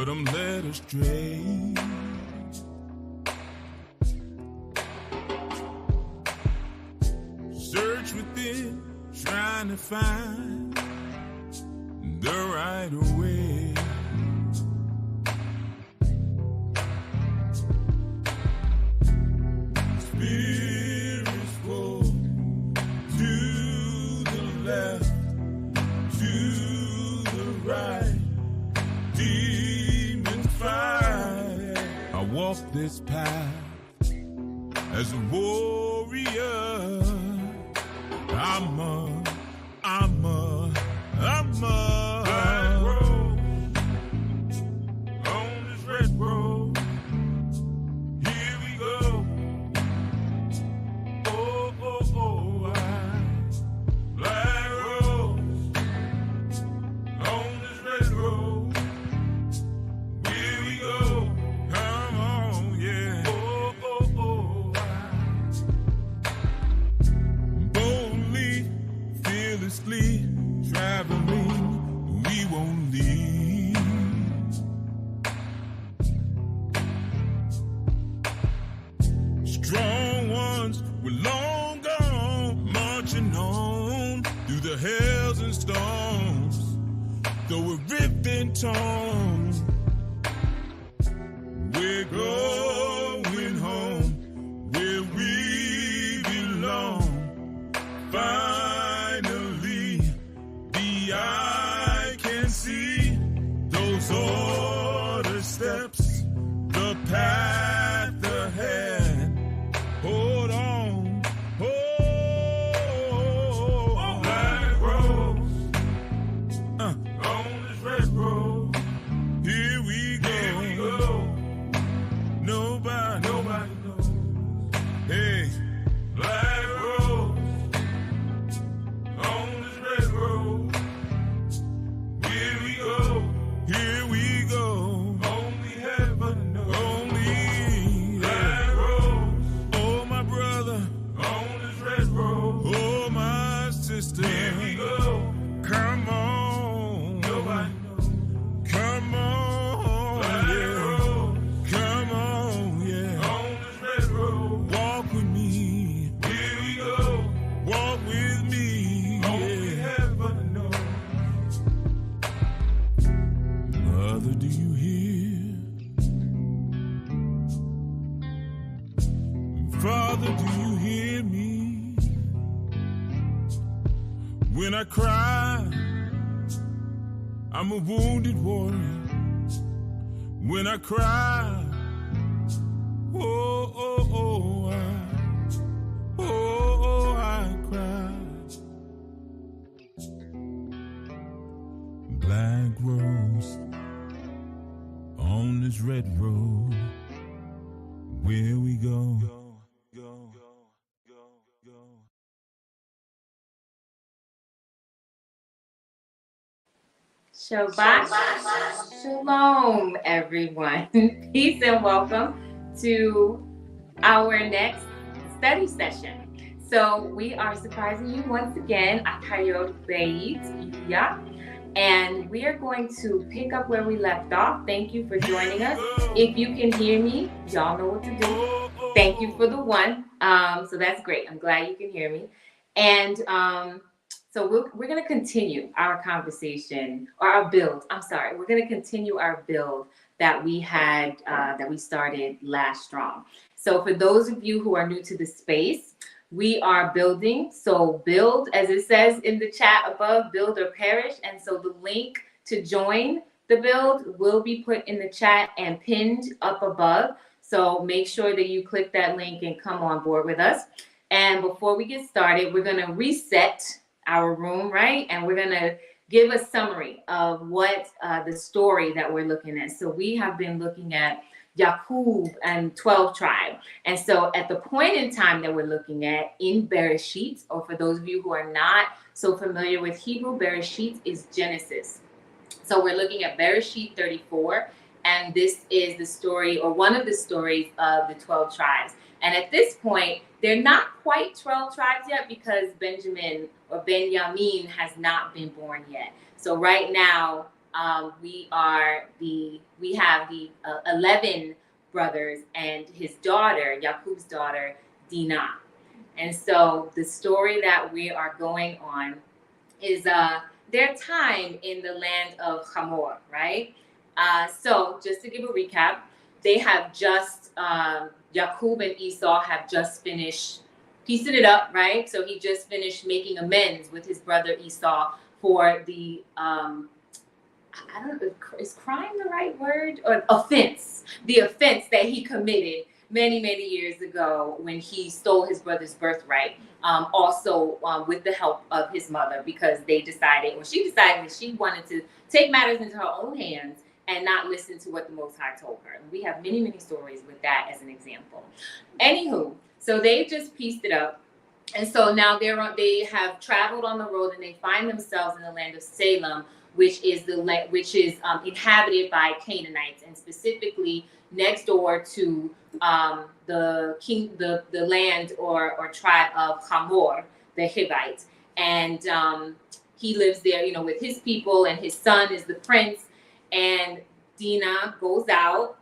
but I'm led astray. Search within, trying to find the right way. Spirits flow to the left, to the right. Demons fight. I walk this path as a warrior. I'm a black rose on this red road. Here we go. Oh, oh, oh, black rose on this red road. Here we go. Come on, yeah. Oh, oh, oh, boldly, fearlessly traveling, we won't leave. Strong ones, we're long gone, marching on through the hells and storms, though we're ripped and torn. We're going home where we belong. Finally, the eye can see those order steps, the path ahead. Hold on, oh, black rose on this red road. Here we go. Here we go. Nobody knows. Hey, black rose on this red road. Here we go. Here we go. Only heaven knows. Only black rose. Oh, my brother on this red road. Oh, my sister. Here we go. Come on. Nobody knows. Come on. Black rose. Come on, yeah. On this red road. Walk with me. Here we go. Walk with me. Only heaven knows. Mother, do you hear? Father, do you hear me? When I cry, I'm a wounded warrior. When I cry, I cry. Black rose on this red road. Where we go. Shabbat Shalom, everyone. Peace and welcome to our next study session. So we are surprising you once again, Akayot Beit, and we are going to pick up where we left off. Thank you for joining us. If you can hear me, y'all know what to do. Thank you for the one. So that's great. I'm glad you can hear me. And so we're going to continue our conversation, or our build. I'm sorry. We're going to continue our build that we had, that we started last strong. So for those of you who are new to the space, we are building. So build, as it says in the chat above, build or perish. And so the link to join the build will be put in the chat and pinned up above. So make sure that you click that link and come on board with us. And before we get started, we're going to reset our room, right? And we're going to give a summary of what the story that we're looking at. So we have been looking at Yaqub and 12 tribe. And so at the point in time that we're looking at in Bereshit, or for those of you who are not so familiar with Hebrew, Bereshit is Genesis. So we're looking at Bereshit 34, and this is the story, or one of the stories of the 12 tribes. And at this point, they're not quite 12 tribes yet, because Benjamin or Benjamin has not been born yet. So right now, we have the 11 brothers and his daughter, Yaqub's daughter, Dina. And so the story that we are going on is their time in the land of Hamor, right? So just to give a recap, they have just, Yaqub and Esau have just finished piecing it up, right? So he just finished making amends with his brother Esau for the, I don't know, is crime the right word? Or offense, the offense that he committed many, many years ago when he stole his brother's birthright, also with the help of his mother, because they decided, or she decided that she wanted to take matters into her own hands and not listen to what the Most High told her. And we have many, many stories with that as an example. Anywho, so they just pieced it up. And so now they have traveled on the road and they find themselves in the land of Salem, which is inhabited by Canaanites, and specifically next door to the land or tribe of Hamor, the Hivites. And he lives there, with his people, and his son is the prince. And Dina goes out.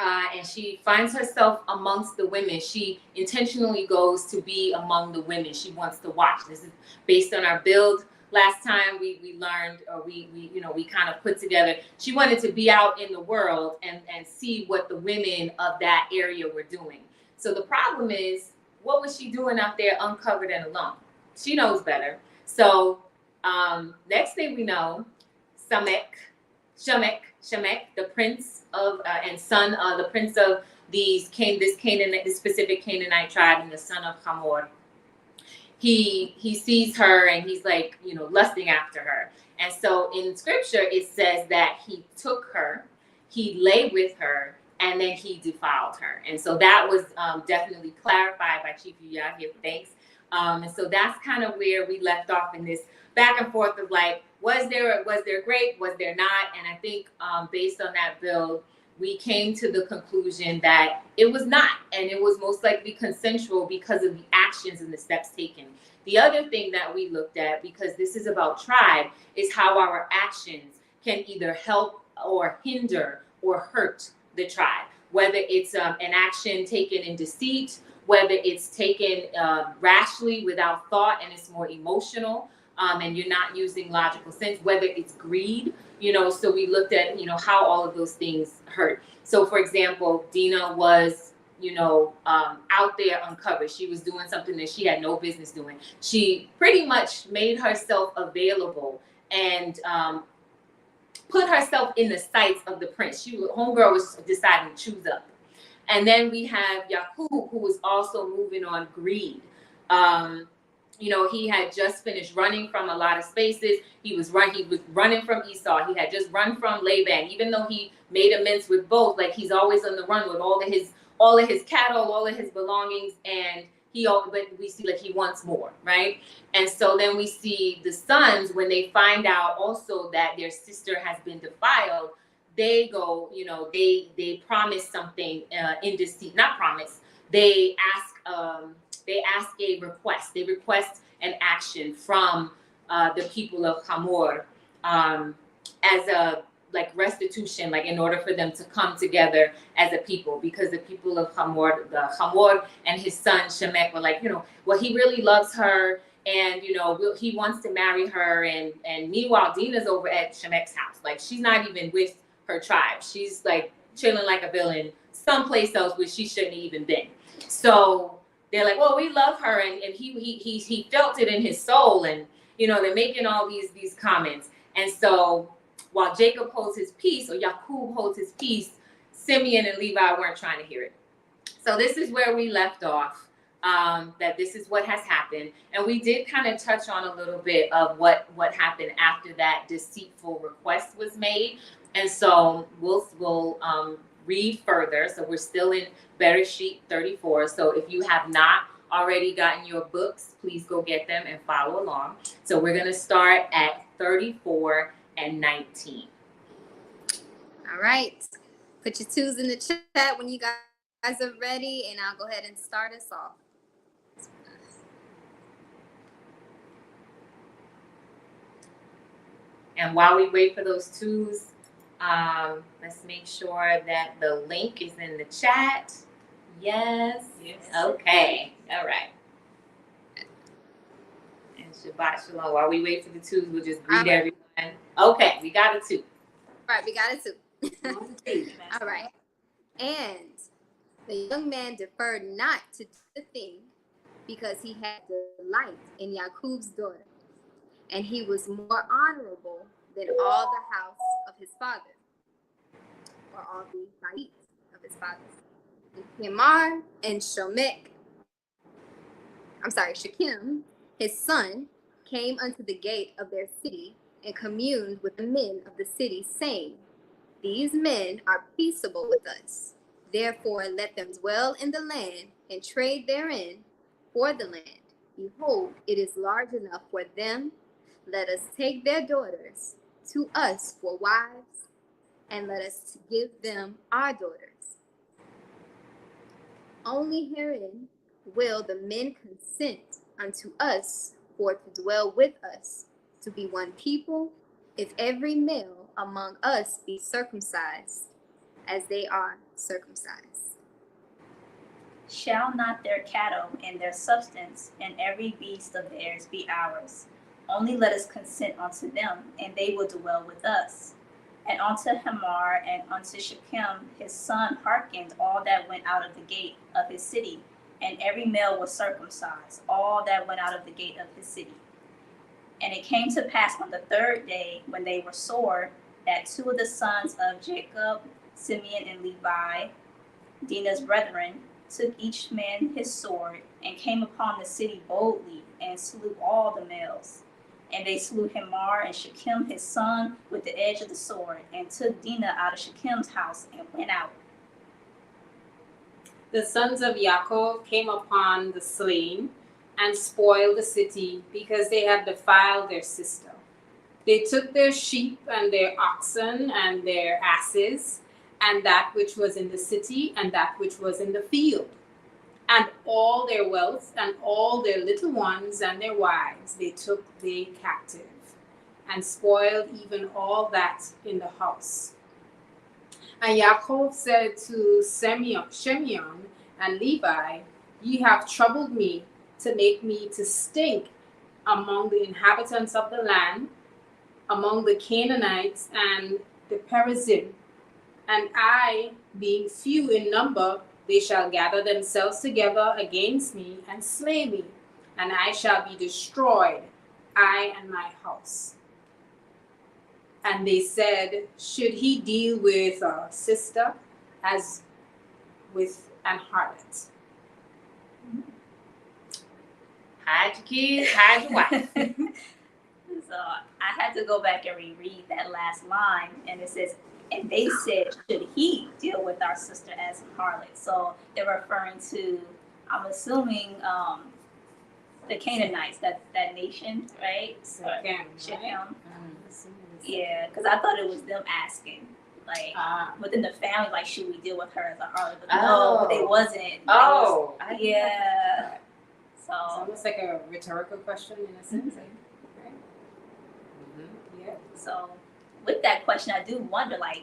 And she finds herself amongst the women. She intentionally goes to be among the women. She wants to watch. This is based on our build. Last time we learned, or we kind of put together, she wanted to be out in the world and see what the women of that area were doing. So the problem is, what was she doing out there uncovered and alone? She knows better. So next thing we know, Shemek, the prince of and son of the prince of this specific Canaanite tribe, and the son of Hamor. He sees her and he's like, lusting after her. And so in scripture, it says that he took her, he lay with her, and then he defiled her. And so that was definitely clarified by Chief Yahya. Thanks. And so that's kind of where we left off in this back and forth of like, was there grape, was there not? And I think based on that build, we came to the conclusion that it was not, and it was most likely consensual because of the actions and the steps taken. The other thing that we looked at, because this is about tribe, is how our actions can either help or hinder or hurt the tribe, whether it's an action taken in deceit, whether it's taken rashly without thought and it's more emotional, and you're not using logical sense, whether it's greed, so we looked at, how all of those things hurt. So for example, Dina was, out there uncovered. She was doing something that she had no business doing. She pretty much made herself available and put herself in the sights of the prince. Homegirl was deciding to choose up. And then we have Yaqub, who was also moving on greed. He had just finished running from a lot of spaces. He was running from Esau. He had just run from Laban. Even though he made amends with both, like he's always on the run with all of his cattle, all of his belongings, and but we see like he wants more, right? And so then we see the sons, when they find out also that their sister has been defiled, they go, they promise something in deceit. Not promise. They ask a request. They request an action from the people of Hamor as a restitution, in order for them to come together as a people, because the people of Hamor and his son Shemek were like, well, he really loves her, and he wants to marry her, and meanwhile Dina's over at Shemek's house, like she's not even with her tribe. She's like chilling like a villain someplace else where she shouldn't have even been. So they're like, well, we love her, and he felt it in his soul, and they're making all these comments. And so while Jacob holds his peace, or Yaqub holds his peace, Simeon and Levi weren't trying to hear it. So this is where we left off, that this is what has happened. And we did kind of touch on a little bit of what happened after that deceitful request was made. And so we'll read further. So we're still in Bereshit 34. So if you have not already gotten your books, please go get them and follow along. So we're going to start at 34 and 19. All right. Put your twos in the chat when you guys are ready, and I'll go ahead and start us off. And while we wait for those twos, let's make sure that the link is in the chat. Yes. Okay. All right. And Shabbat Shalom. While we wait for the twos, we'll just greet everyone. Okay, we got a two. Right, we got it too. All right. And the young man deferred not to do the thing because he had delight in Yaakov's daughter, and he was more honorable than all the house of his father, or all the bait of his father. Hamar and Shechem, his son, came unto the gate of their city and communed with the men of the city, saying, These men are peaceable with us. Therefore let them dwell in the land and trade therein for the land. Behold, it is large enough for them. Let us take their daughters to us for wives, and let us give them our daughters. Only herein will the men consent unto us for to dwell with us, to be one people, if every male among us be circumcised, as they are circumcised. Shall not their cattle and their substance and every beast of theirs be ours? Only let us consent unto them, and they will dwell with us. And unto Hamar and unto Shechem his son hearkened all that went out of the gate of his city, and every male was circumcised, all that went out of the gate of his city. And it came to pass on the third day, when they were sore, that two of the sons of Jacob, Simeon and Levi, Dina's brethren, took each man his sword, and came upon the city boldly, and slew all the males. And they slew Hamar and Shechem his son with the edge of the sword, and took Dina out of Shechem's house, and went out. The sons of Yaakov came upon the slain and spoiled the city, because they had defiled their sister. They took their sheep and their oxen and their asses, and that which was in the city and that which was in the field, and all their wealth and all their little ones and their wives they took they captive, and spoiled even all that in the house. And Yaakov said to Simeon and Levi, Ye have troubled me to make me to stink among the inhabitants of the land, among the Canaanites and the Perizim. And I, being few in number, they shall gather themselves together against me and slay me, and I shall be destroyed, I and my house. And they said, Should he deal with our sister as with an harlot? Hide your kids, hide your wife. So I had to go back and reread that last line, and it says, and they said, should he deal with our sister as a harlot? So they're referring to, I'm assuming, the Canaanites, that nation, right? Sechem. Yeah, because I thought it was them asking, like, within the family, like, should we deal with her as a harlot? But no, they wasn't. Yeah. So It's almost like a rhetorical question in a sense, right? Yeah. So with that question, I do wonder, like,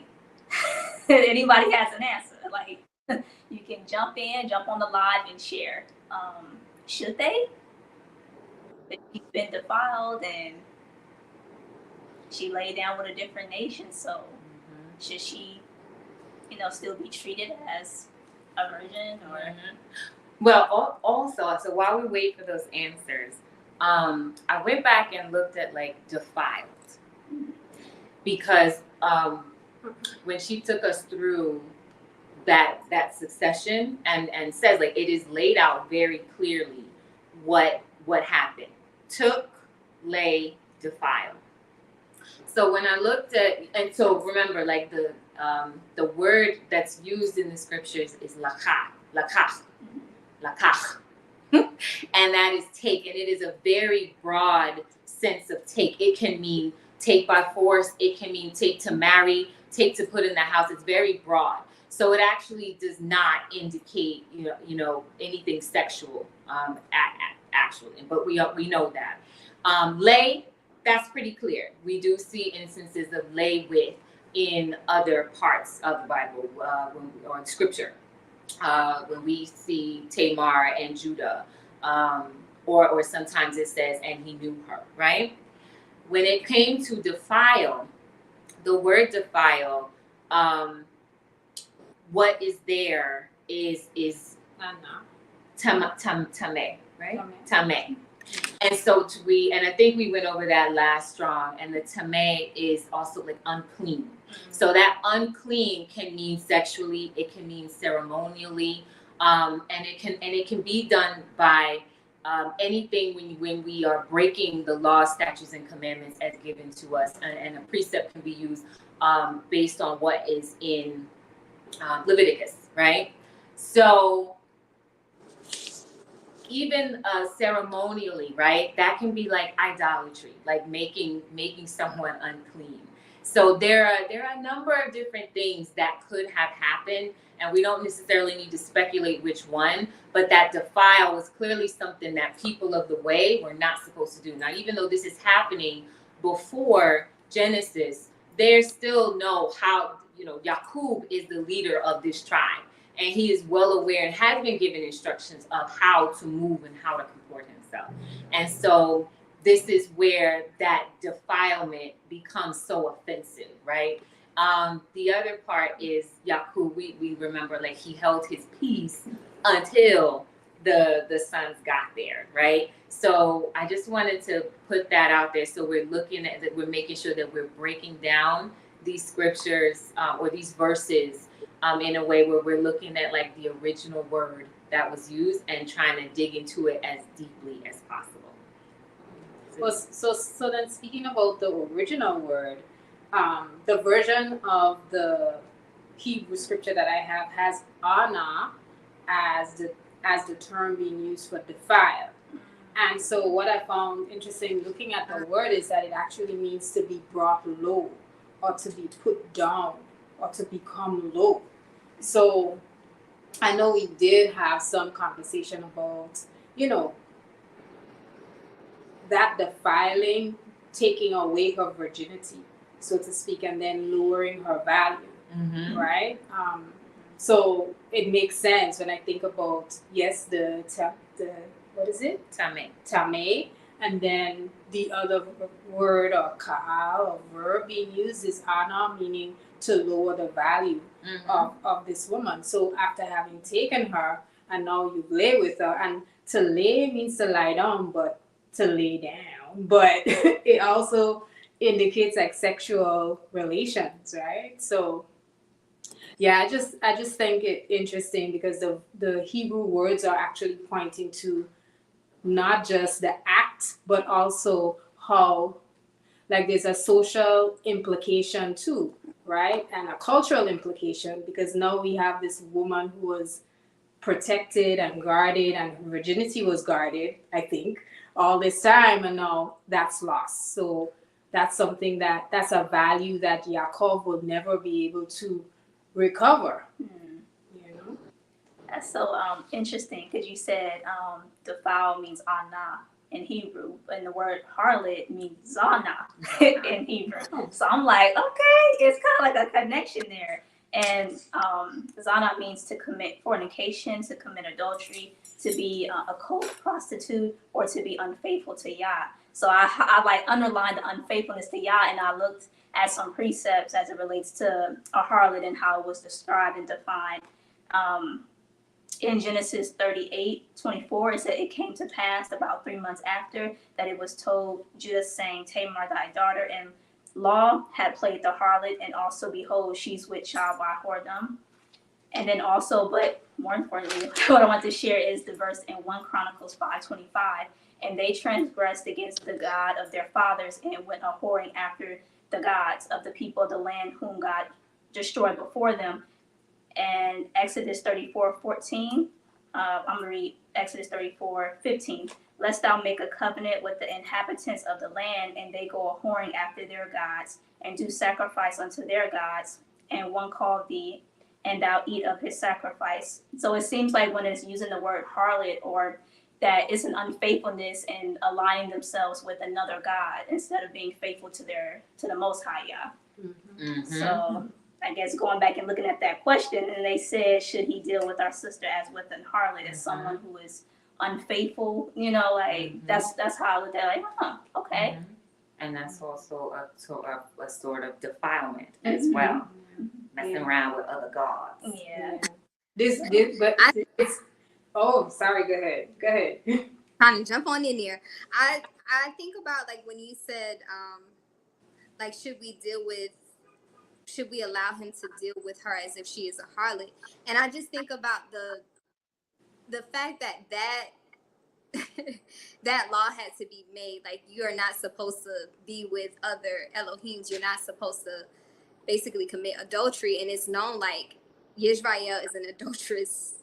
if anybody has an answer. Like, you can jump on the live and share. Should they? If she's been defiled and she laid down with a different nation, so should she, still be treated as a virgin or? Well, also, so while we wait for those answers, I went back and looked at like defiled, because when she took us through that succession and says, like, it is laid out very clearly what happened: took, lay, defile. So when I looked at, and so remember, like the word that's used in the scriptures is lakach, and that is take, and it is a very broad sense of take. It can mean take by force. It can mean take to marry, take to put in the house. It's very broad. So it actually does not indicate, anything sexual, actually. But we know that. Lay that's pretty clear. We do see instances of lay with in other parts of the Bible or in Scripture. When we see Tamar and Judah, or sometimes it says, and he knew her, right? When it came to defile, the word defile, what is there is tame, right? Tame. And so and I think we went over that last strong, and the tame is also like unclean. So that unclean can mean sexually, it can mean ceremonially, and it can be done by anything when we are breaking the law, statutes, and commandments as given to us, and a precept can be used based on what is in Leviticus, right? So even ceremonially, right, that can be like idolatry, like making someone unclean. So there are a number of different things that could have happened, and we don't necessarily need to speculate which one, but that defile was clearly something that people of the way were not supposed to do. Now, even though this is happening before Genesis, they still know how, Yaqub is the leader of this tribe, and he is well aware and has been given instructions of how to move and how to comport himself. And so this is where that defilement becomes so offensive, right? The other part is Yaqub, we remember, like, he held his peace until the sons got there, right? So I just wanted to put that out there. So we're looking at that, we're making sure that we're breaking down these scriptures or these verses in a way where we're looking at like the original word that was used and trying to dig into it as deeply as possible. Well, so then speaking about the original word, the version of the Hebrew scripture that I have has ana as the term being used for defile. And so what I found interesting looking at the word is that it actually means to be brought low, or to be put down, or to become low. So I know we did have some conversation about, that defiling, taking away her virginity, so to speak, and then lowering her value, right? So it makes sense when I think about, yes, the what is it? Tame. And then the other word or ka'al or verb being used is ana, meaning to lower the value of this woman. So after having taken her and now you lay with her, and to lay means to lie down, but to lay down. But it also indicates like sexual relations, right? So yeah, I just think it interesting because the Hebrew words are actually pointing to not just the act, but also how, like, there's a social implication too, right? And a cultural implication, because now we have this woman who was protected and guarded, and her virginity was guarded, I think, all this time, and now that's lost. So that's something that's a value that Yaakov will never be able to recover. That's so interesting, because you said defile means ana in Hebrew, and the word harlot means zana in Hebrew. So I'm like, okay, it's kind of like a connection there. And zana means to commit fornication, to commit adultery, to be a co-prostitute, or to be unfaithful to Yah. So I like underlined the unfaithfulness to Yah, and I looked at some precepts as it relates to a harlot and how it was described and defined. In Genesis 38:24, it said, it came to pass about 3 months after that it was told Judah, saying, Tamar thy daughter in law had played the harlot, and also behold, she's with child by whoredom. And then also, but more importantly, what I want to share is the verse in 1 Chronicles 5:25. And they transgressed against the God of their fathers and went a whoring after the gods of the people of the land whom God destroyed before them. And Exodus 34:14, I'm going to read Exodus 34:15. Lest thou make a covenant with the inhabitants of the land, and they go a whoring after their gods, and do sacrifice unto their gods, and one call thee, and thou eat of his sacrifice. So it seems like when it's using the word harlot, or that it's an unfaithfulness in aligning themselves with another God instead of being faithful to the Most High Yah. Mhm. So I guess going back and looking at that question, and they said, should he deal with our sister as with an harlot, as someone who is unfaithful? You know, like that's how I looked at it, like, okay. And that's also a sort of defilement as well, messing around with other gods. Yeah. Oh, sorry. Go ahead. Trying to jump on in there. I think about like when you said like should we allow him to deal with her as if she is a harlot, and I just think about the fact that that law had to be made. Like, you are not supposed to be with other Elohims. You're not supposed to basically commit adultery, and it's known like Israel is an adulterous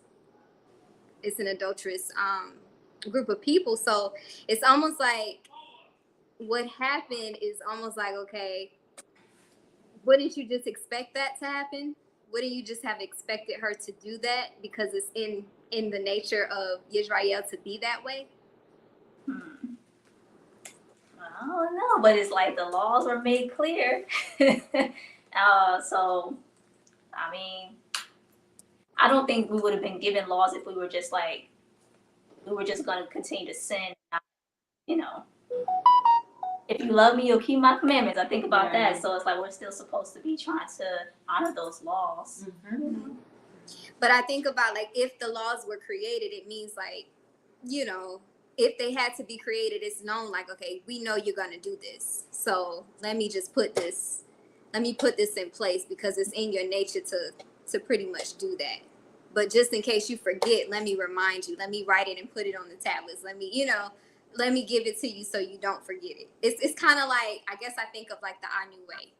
group of people. So it's almost like what happened is almost like, okay, wouldn't you just expect that to happen? Wouldn't you just have expected her to do that because it's in the nature of Israel to be that way? I don't know, but it's like the laws were made clear. So, I mean, I don't think we would have been given laws if we were just going to continue to sin. You know, if you love me, you'll keep my commandments. I think about that. So it's like we're still supposed to be trying to honor those laws. But I think about, like, if the laws were created, it means, like, you know, if they had to be created, it's known, like, okay, we know you're going to do this. So let me put this in place because it's in your nature to pretty much do that. But just in case you forget, let me remind you. Let me write it and put it on the tablets. Let me give it to you so you don't forget it. It's kind of like, I guess I think of like the Anu way.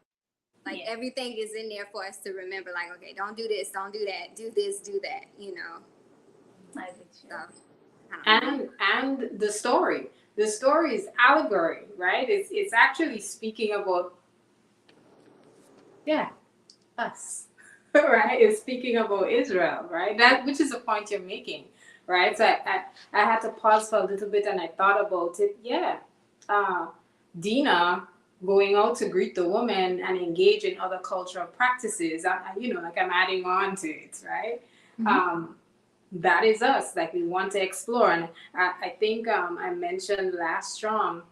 Like, everything is in there for us to remember, like, okay, don't do this, don't do that, do this, do that, you know. I think so. And the story is allegory, right? It's actually speaking about us. Right? It's speaking about Israel, right? That, which is the point you're making, right? So I had to pause for a little bit and I thought about it. Dina going out to greet the woman and engage in other cultural practices, like I'm adding on to it, right? That is us. Like, we want to explore. And I think I mentioned last strong,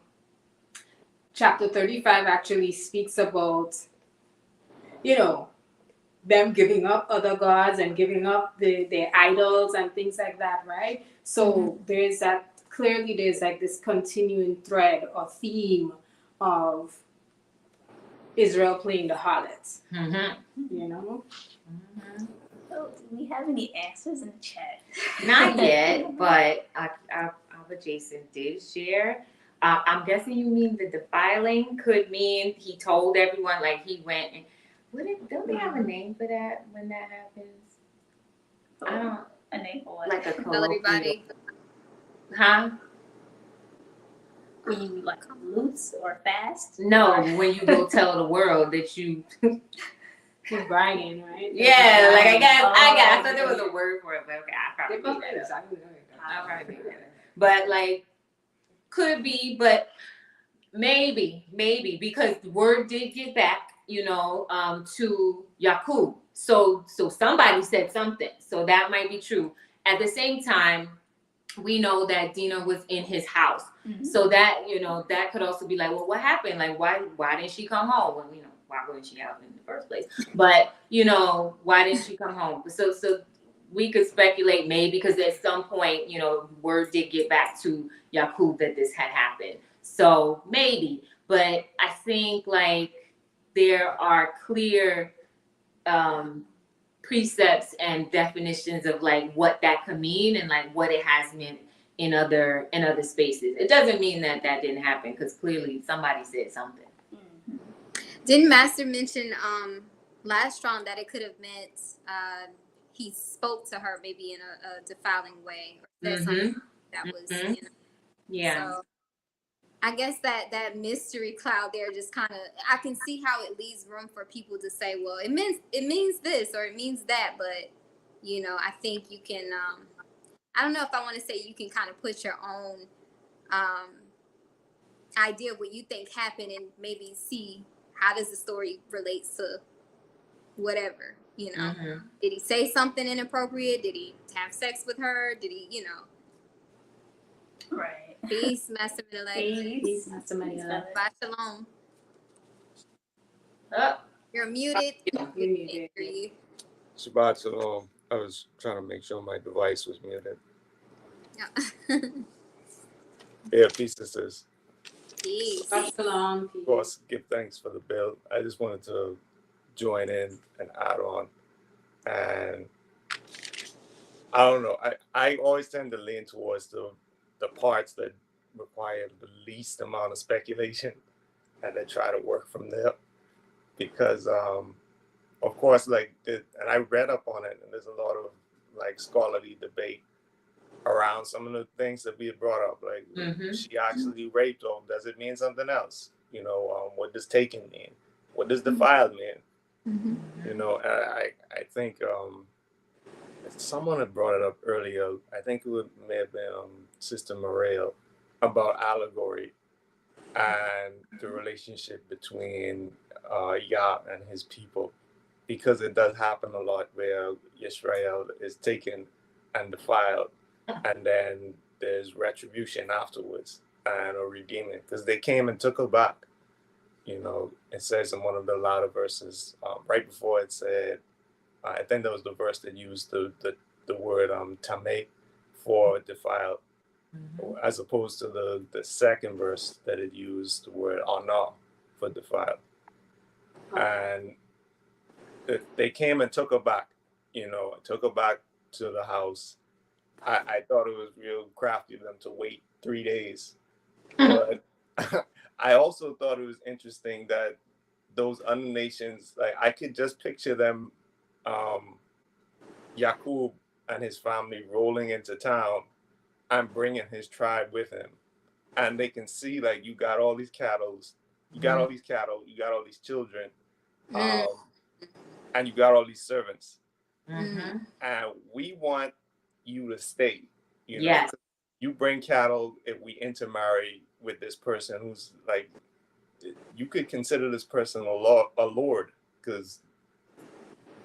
chapter 35 actually speaks about, them giving up other gods and giving up their idols and things like that, right? So there's like this continuing thread or theme of Israel playing the harlot, you know? So, do we have any answers in the chat? Not yet, but our Jason did share. I'm guessing you mean the defiling could mean he told everyone, like he went and don't they have a name for that when that happens? I don't. A name for what? Like a Tell everybody. Huh? When you like loose or fast? No, when you go tell the world that you Keep bragging, right? Yeah, like I thought there was a word for it, but okay, I probably made that up. But like, could be, but maybe because the word did get back, to Yakub. So somebody said something. So that might be true. At the same time, we know that Dina was in his house. So that, that could also be like, well, what happened? Like, why didn't she come home? Well, why wasn't she out in the first place? But, why didn't she come home? So we could speculate maybe because at some point, word did get back to Yakub that this had happened. So maybe, but I think like there are clear precepts and definitions of like what that could mean and like what it has meant in other spaces. It doesn't mean that didn't happen because clearly somebody said something. Didn't Master mention last strong that it could have meant he spoke to her maybe in a defiling way or said something that was So I guess that mystery cloud there just kind of, I can see how it leaves room for people to say, well, it means this or it means that, but I think you can I don't know if I want to say you can kind of put your own idea of what you think happened and maybe see how does the story relates to whatever, you know. Mm-hmm. Did he say something inappropriate? Did he have sex with her? Did he, you know? Right. Peace, Master Manila. Peace, Master Manila. Bye, shalom. Oh, You're muted. you're muted. Hear you. Shabbat shalom. I was trying to make sure my device was muted. Yeah. Yeah, peace, sisters. Peace. Shalom, Of peace. course, give thanks for the bill. I just wanted to join in and add on. And I don't know. I always tend to lean towards the parts that require the least amount of speculation and then try to work from there. Because, of course, and I read up on it, and there's a lot of scholarly debate around some of the things that we had brought up, like she actually raped, or does it mean something else? You know, what does taken mean? What does defiled mean? You know, and I think someone had brought it up earlier. I think it may have been Sister Morel about allegory and the relationship between Yah and his people, because it does happen a lot where Israel is taken and defiled, and then there's retribution afterwards and a redeeming, because they came and took her back. You know, it says in one of the latter verses, right before it said, I think that was the verse that used the word tameh for defiled, as opposed to the second verse that it used the word anah for defiled. And they came and took her back, you know, took her back to the house. I thought it was real crafty of them to wait 3 days. But I also thought it was interesting that those other nations, I could just picture them, Yaqub and his family rolling into town and bringing his tribe with him. And they can see, you got all these cattle, you got all these children, and you got all these servants. And we want you to stay. You know, yes. You bring cattle if we intermarry with this person who's you could consider this person a lord, because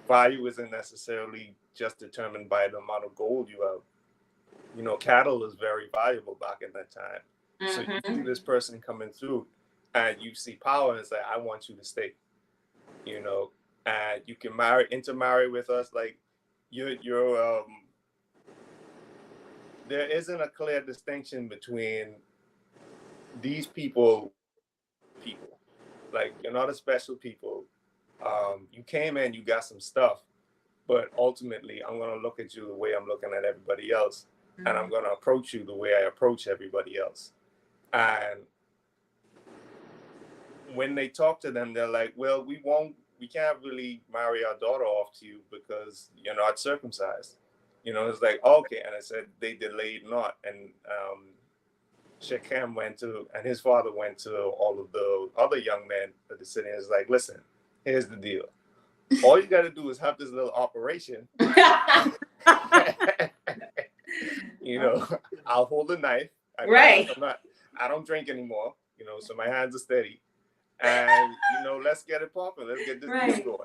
value isn't necessarily just determined by the amount of gold you have. You know, cattle is very valuable back in that time. So you see this person coming through and you see power and say, I want you to stay. You know, and you can intermarry with us. There isn't a clear distinction between these people. You're not a special people. You came in, you got some stuff, but ultimately I'm going to look at you the way I'm looking at everybody else, and I'm going to approach you the way I approach everybody else. And when they talk to them, they're like, well, we can't really marry our daughter off to you because you're not circumcised. You know, it's like, okay. And I said, they delayed not. And Sechem and his father went to all of the other young men of the city and was like, listen, here's the deal. All you got to do is have this little operation. You know, I'll hold a knife. I don't drink anymore, you know, so my hands are steady. And, you know, let's get it popping. Let's get this deal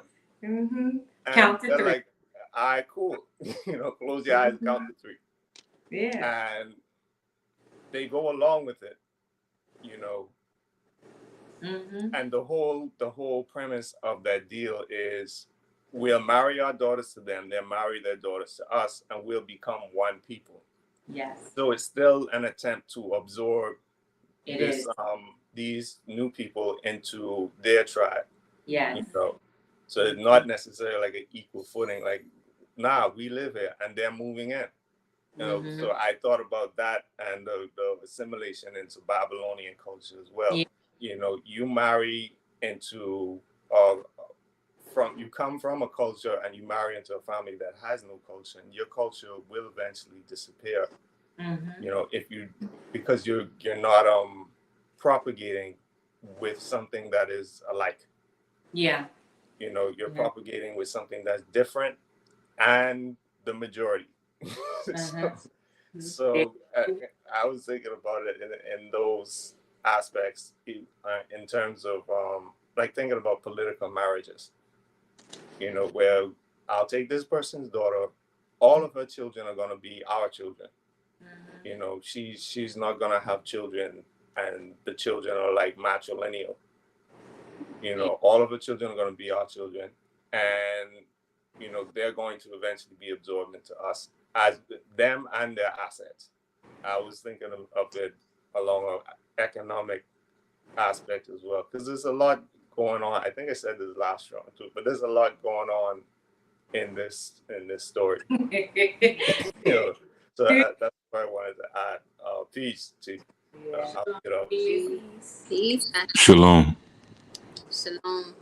going. Count to 3. Like, all right, cool. You know, close your eyes and count to 3. Yeah. And they go along with it, you know. And the whole premise of that deal is we'll marry our daughters to them, they'll marry their daughters to us, and we'll become one people. Yes. So it's still an attempt to absorb these new people into their tribe. Yes. You know, so it's not necessarily like an equal footing. Like, nah, we live here, and they're moving in. You know, so I thought about that and the assimilation into Babylonian culture as well. Yeah. You know, you marry into you come from a culture and you marry into a family that has no culture, and your culture will eventually disappear. You know, because you're not propagating with something that is alike. Yeah. You know, you're propagating with something that's different and the majority. So I was thinking about it in those aspects, in terms of like thinking about political marriages. Where I'll take this person's daughter, all of her children are going to be our children. She's not going to have children, and the children are like matrilineal. All of her children are going to be our children, and they're going to eventually be absorbed into us as them and their assets. I was thinking of it along an economic aspect as well, because there's a lot going on. I think I said this last round too, but there's a lot going on in this story. So that's what I wanted to add. Peace to Peace. Shalom. Shalom.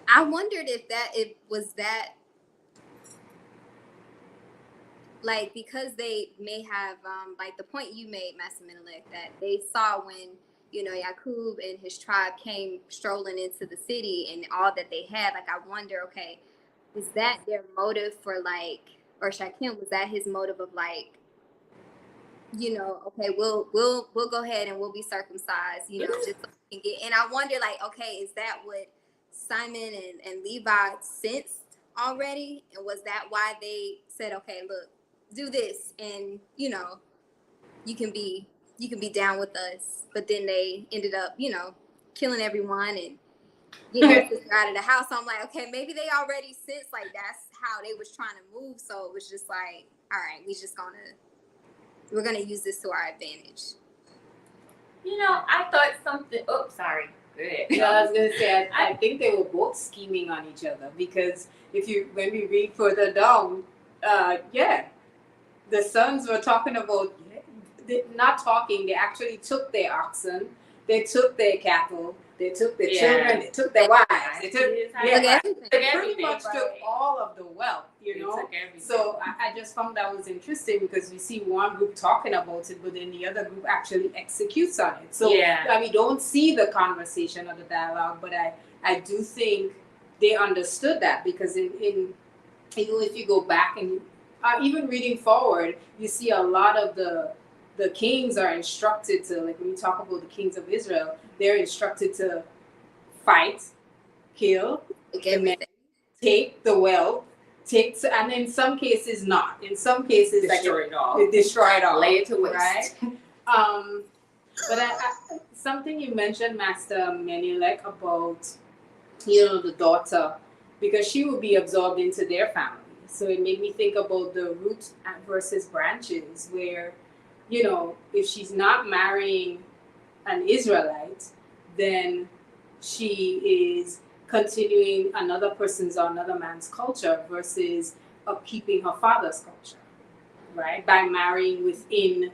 I wondered if was that like, because they may have like the point you made, Masculinity, that they saw when Yakub and his tribe came strolling into the city and all that they had. Like, I wonder, okay, is that their motive for like, or Shechem, was that his motive of like, okay, we'll go ahead and we'll be circumcised, just so we can get. And I wonder, like, okay, is that what Simon and Levi sensed already? And was that why they said, okay, look, do this, and you can be down with us? But then they ended up, killing everyone and getting us out of the house. So I'm like, okay, maybe they already sensed like that's how they was trying to move. So it was just like, all right, we're gonna use this to our advantage. I thought something. Oh, sorry. Good. No, I was gonna say I think they were both scheming on each other, because when we read further down, the sons were talking about not talking. They actually took their oxen, they took their cattle, they took their children, they took their wives, they pretty much took all of the wealth. So I just found that was interesting, because we see one group talking about it, but then the other group actually executes on it. So we don't see the conversation or the dialogue, but I do think they understood that, because in if you go back and even reading forward, you see a lot of the kings are instructed to, like when you talk about the kings of Israel, they're instructed to fight, kill, take the wealth, and in some cases not. In some cases, destroy it all, lay it to waste. Right? But something you mentioned, Master Menelek, about the daughter, because she would be absorbed into their family. So it made me think about the root versus branches, where if she's not marrying an Israelite, then she is continuing another person's or another man's culture versus upkeeping her father's culture, right? By marrying within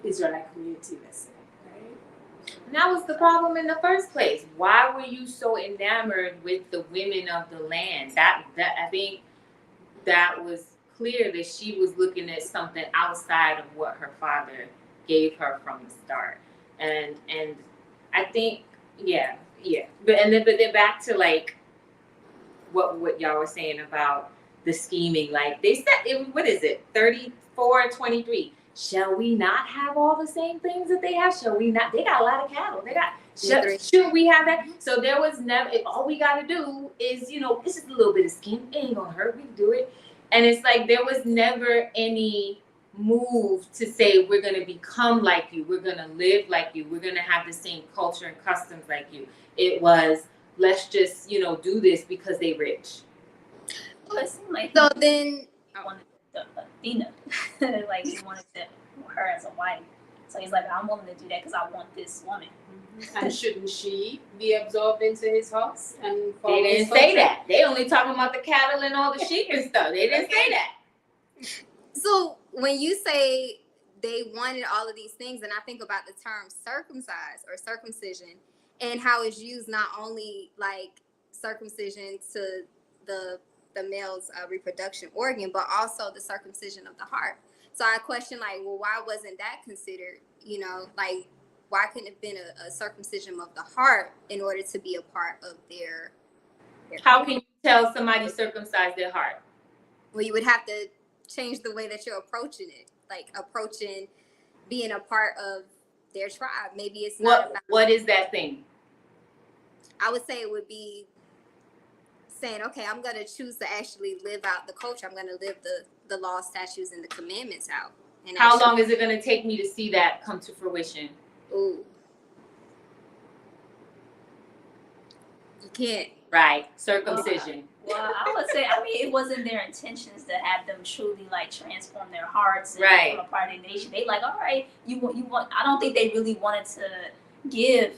Israelite community, let's say, right? And that was the problem in the first place. Why were you so enamored with the women of the land? That I think that was clear, that she was looking at something outside of what her father gave her from the start. And I think but then back to like what y'all were saying about the scheming. Like they said, what is it, 34:23, shall we not have all the same things that they have? Shall we not? They got a lot of cattle. Should we have that? So there was never, all we got to do is, it's just a little bit of scheme. It ain't gonna hurt. We can do it. And it's like there was never any move to say we're going to become like you, we're going to live like you, we're going to have the same culture and customs like you. It was, let's just do this because they rich. Well, it seemed like so then I wanted Dina, like he wanted her as a wife. So he's like, I'm willing to do that because I want this woman. And shouldn't she be absorbed into his house? And they didn't say that. They only talking about the cattle and all the sheep and stuff. They didn't say that. So when you say they wanted all of these things, and I think about the term circumcised or circumcision, and how it's used not only like circumcision to the male's reproduction organ, but also the circumcision of the heart. So I question, like, well, why wasn't that considered? Like, why couldn't it have been a circumcision of the heart in order to be a part of their How can you tell somebody circumcised their heart? Well, you would have to change the way that you're approaching it, like approaching being a part of their tribe. Maybe it's not about, what is that thing? I would say it would be saying, okay, I'm going to choose to actually live out the culture. I'm going to live the laws, statutes, and the commandments out. And how long is it going to take me to see that come to fruition? Ooh. You can't. Right. Circumcision. Well, I would say, I mean, it wasn't their intentions to have them truly like transform their hearts and Right. become a part of the nation. They like, all right, you want. I don't think they really wanted to give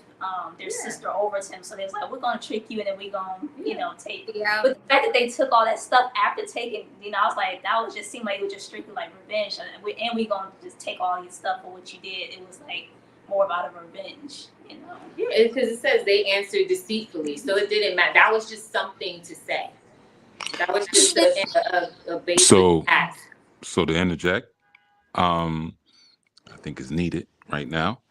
their sister over to him. So they was like, we're gonna trick you, and then we gonna, take. Yeah. But the fact that they took all that stuff after taking, I was like, that was just seemed like it was just strictly like revenge, and we gonna just take all your stuff for what you did. It was like more about a revenge, Yeah, because it says they answered deceitfully, so it didn't matter. That was just something to say. That was just a basic ask. So to interject, I think is needed right now.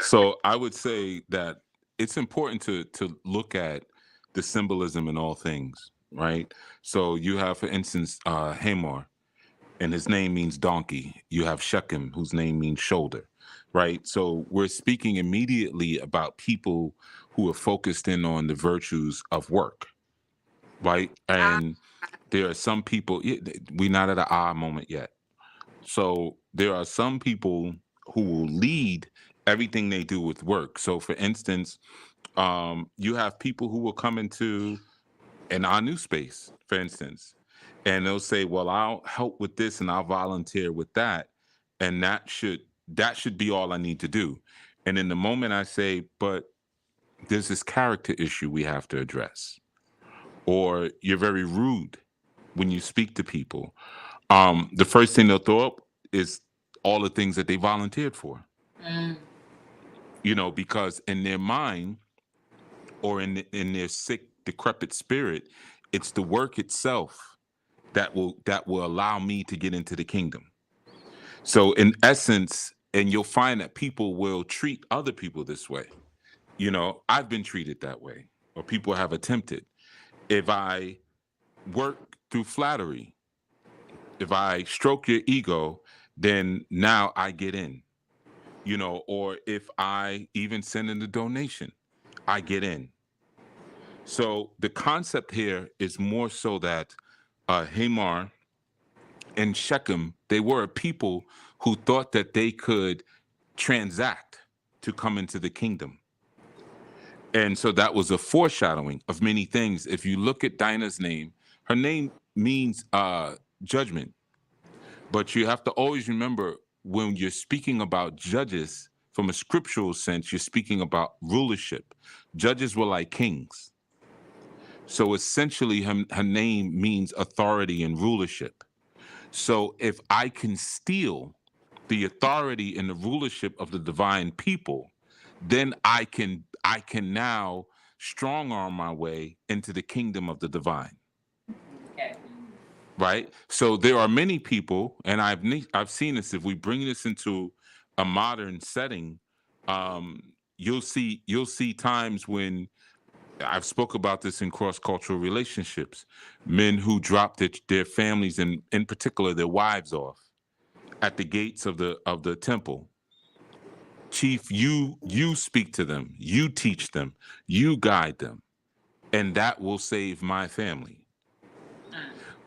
So I would say that it's important to look at the symbolism in all things, right? So you have, for instance, Hamor, and his name means donkey. You have Shechem, whose name means shoulder, right? So we're speaking immediately about people who are focused in on the virtues of work, right? And there are some people, we're not at an moment yet. So there are some people who will lead everything they do with work. So for instance, you have people who will come into our new space, for instance, and they'll say, well, I'll help with this and I'll volunteer with that. And that should be all I need to do. And in the moment I say, but there's this character issue we have to address, or you're very rude when you speak to people. The first thing they'll throw up is all the things that they volunteered for. Because in their mind or in their sick, decrepit spirit, it's the work itself that will allow me to get into the kingdom. So in essence, and you'll find that people will treat other people this way. I've been treated that way, or people have attempted. If I work through flattery, if I stroke your ego, then now I get in, or if I even send in a donation, I get in. So the concept here is more so that Hamor and Shechem, they were a people who thought that they could transact to come into the kingdom. And so that was a foreshadowing of many things. If you look at Dina's name, her name means judgment. But you have to always remember, when you're speaking about judges, from a scriptural sense, you're speaking about rulership. Judges were like kings. So essentially, her name means authority and rulership. So if I can steal the authority and the rulership of the divine people, then I can now strong arm my way into the kingdom of the divine. Okay. Right? So there are many people, and I've seen this. If we bring this into a modern setting, you'll see times when I've spoke about this in cross-cultural relationships, men who drop their families and in particular their wives off at the gates of the temple. Chief, you speak to them, you teach them, you guide them, and that will save my family.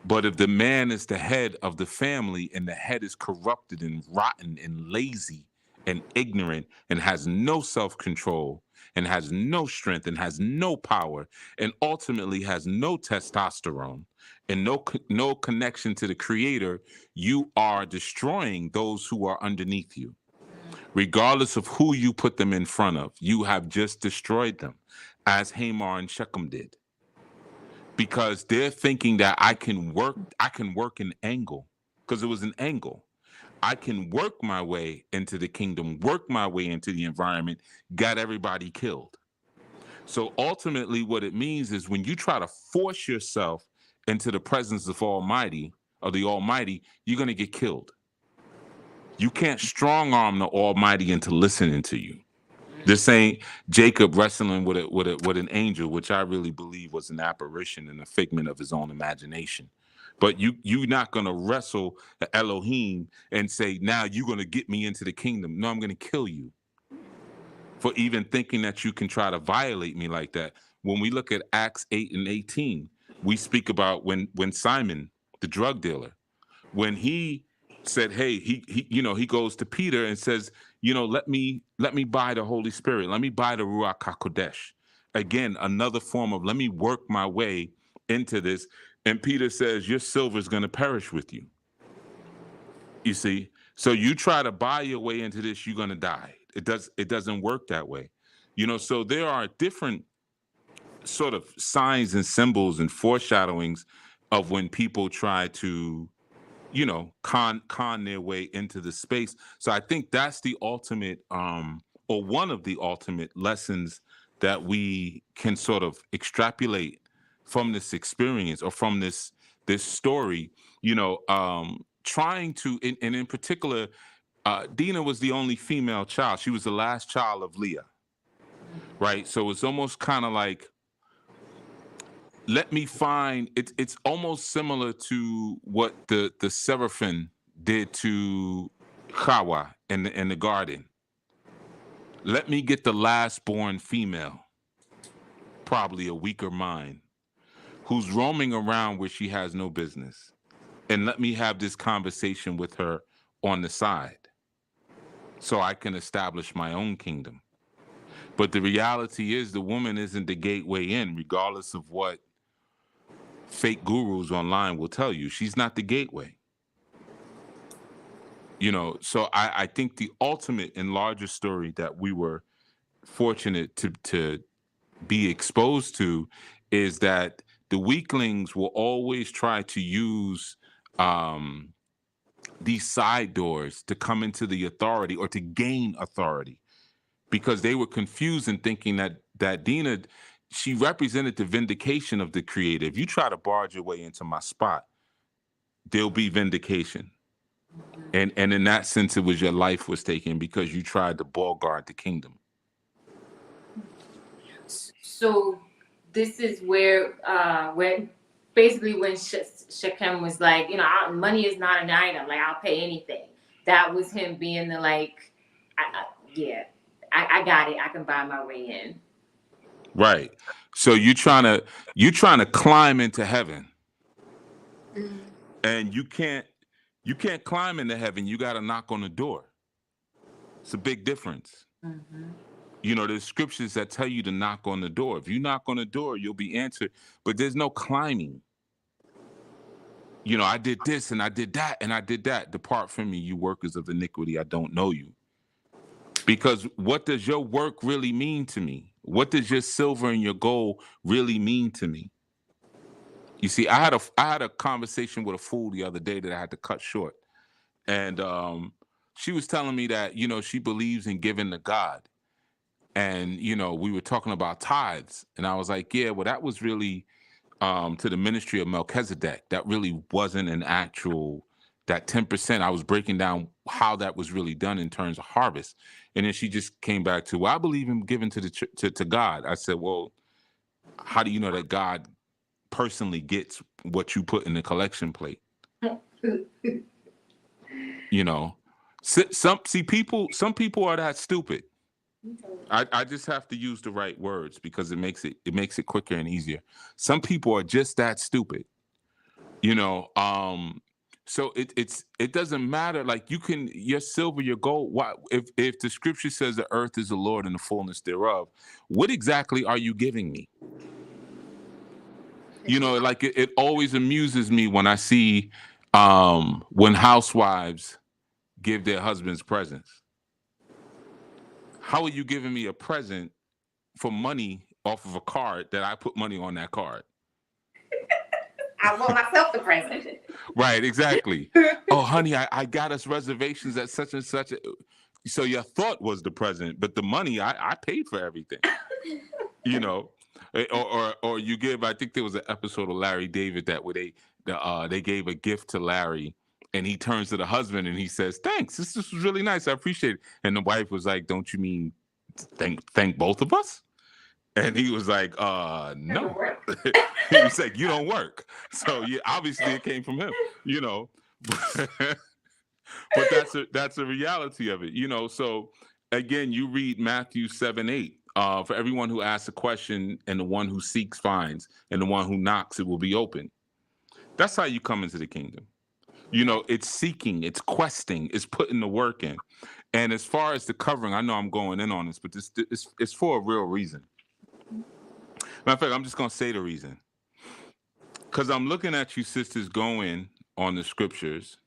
But if the man is the head of the family and the head is corrupted and rotten and lazy and ignorant and has no self-control and has no strength and has no power and ultimately has no testosterone and no connection to the creator, you are destroying those who are underneath you. Regardless of who you put them in front of, you have just destroyed them, as Hamor and Shechem did. Because they're thinking that I can work an angle, because it was an angle. I can work my way into the kingdom, work my way into the environment, got everybody killed. So ultimately what it means is when you try to force yourself into the presence of the Almighty, you're going to get killed. You can't strong arm the Almighty into listening to you. This ain't Jacob wrestling with an angel, which I really believe was an apparition and a figment of his own imagination. But you're not gonna wrestle Elohim and say, now you're gonna get me into the kingdom. No, I'm gonna kill you for even thinking that you can try to violate me like that. When we look at Acts 8 and 18, we speak about when Simon, the drug dealer, when he said, hey, he goes to Peter and says, let me buy the Holy Spirit. Let me buy the Ruach HaKodesh. Again, another form of let me work my way into this. And Peter says, your silver is going to perish with you. You see? So you try to buy your way into this, you're going to die. It doesn't work that way. So there are different sort of signs and symbols and foreshadowings of when people try to con their way into the space. So I think that's the ultimate or one of the ultimate lessons that we can sort of extrapolate from this experience or from this story, trying to and in particular, Dina was the only female child. She was the last child of Leah, right? So it's almost kind of like, let me find it's almost similar to what the seraphim did to Hawa in the garden. Let me get the last born female, probably a weaker mind, who's roaming around where she has no business, and let me have this conversation with her on the side so I can establish my own kingdom. But the reality is the woman isn't the gateway in, regardless of what fake gurus online will tell you. She's not the gateway. So I think the ultimate and larger story that we were fortunate to be exposed to is that the weaklings will always try to use these side doors to come into the authority or to gain authority, because they were confused in thinking that Dina, she represented the vindication of the Creator. If you try to barge your way into my spot, there'll be vindication. And in that sense, it was your life was taken because you tried to ball guard the kingdom. So this is where basically when Sechem was like, money is not an item. Like, I'll pay anything. That was him being the like, I got it. I can buy my way in. Right. So you're trying to climb into heaven, and you can't climb into heaven. You got to knock on the door. It's a big difference. Mm-hmm. There's scriptures that tell you to knock on the door. If you knock on the door, you'll be answered. But there's no climbing. I did this and I did that and I did that. Depart from me, you workers of iniquity. I don't know you. Because what does your work really mean to me? What does your silver and your gold really mean to me? You see, I had a conversation with a fool the other day that I had to cut short. And she was telling me that, she believes in giving to God. And, we were talking about tithes. And I was like, yeah, well, that was really to the ministry of Melchizedek. That really wasn't an actual, that 10%. I was breaking down how that was really done in terms of harvest. And then she just came back to, well, I believe in giving to God. I said, well, how do you know that God personally gets what you put in the collection plate? Some people are that stupid. I just have to use the right words because it makes it quicker and easier. Some people are just that stupid. So it doesn't matter. Like, your silver, your gold. Why, if the scripture says the earth is the Lord and the fullness thereof, what exactly are you giving me? Like it always amuses me when I see when housewives give their husbands presents. How are you giving me a present for money off of a card that I put money on that card? I want myself the present. Right, exactly. Oh, honey, I got us reservations at such and such. So your thought was the present, but the money, I paid for everything. Or you give, I think there was an episode of Larry David that where they gave a gift to Larry. And he turns to the husband and he says, thanks, this was really nice. I appreciate it. And the wife was like, don't you mean thank both of us? And he was like, no. He was like, you don't work. So yeah, obviously it came from him, you know. But that's a reality of it, you know. So again, you read Matthew 7:8. For everyone who asks a question, and the one who seeks finds, and the one who knocks, it will be open. That's how you come into the kingdom. You know, it's seeking, it's questing, it's putting the work in. And as far as the covering, I know I'm going in on this, but it's for a real reason. Matter of fact, I'm just going to say the reason. Because I'm looking at you sisters going on the scriptures.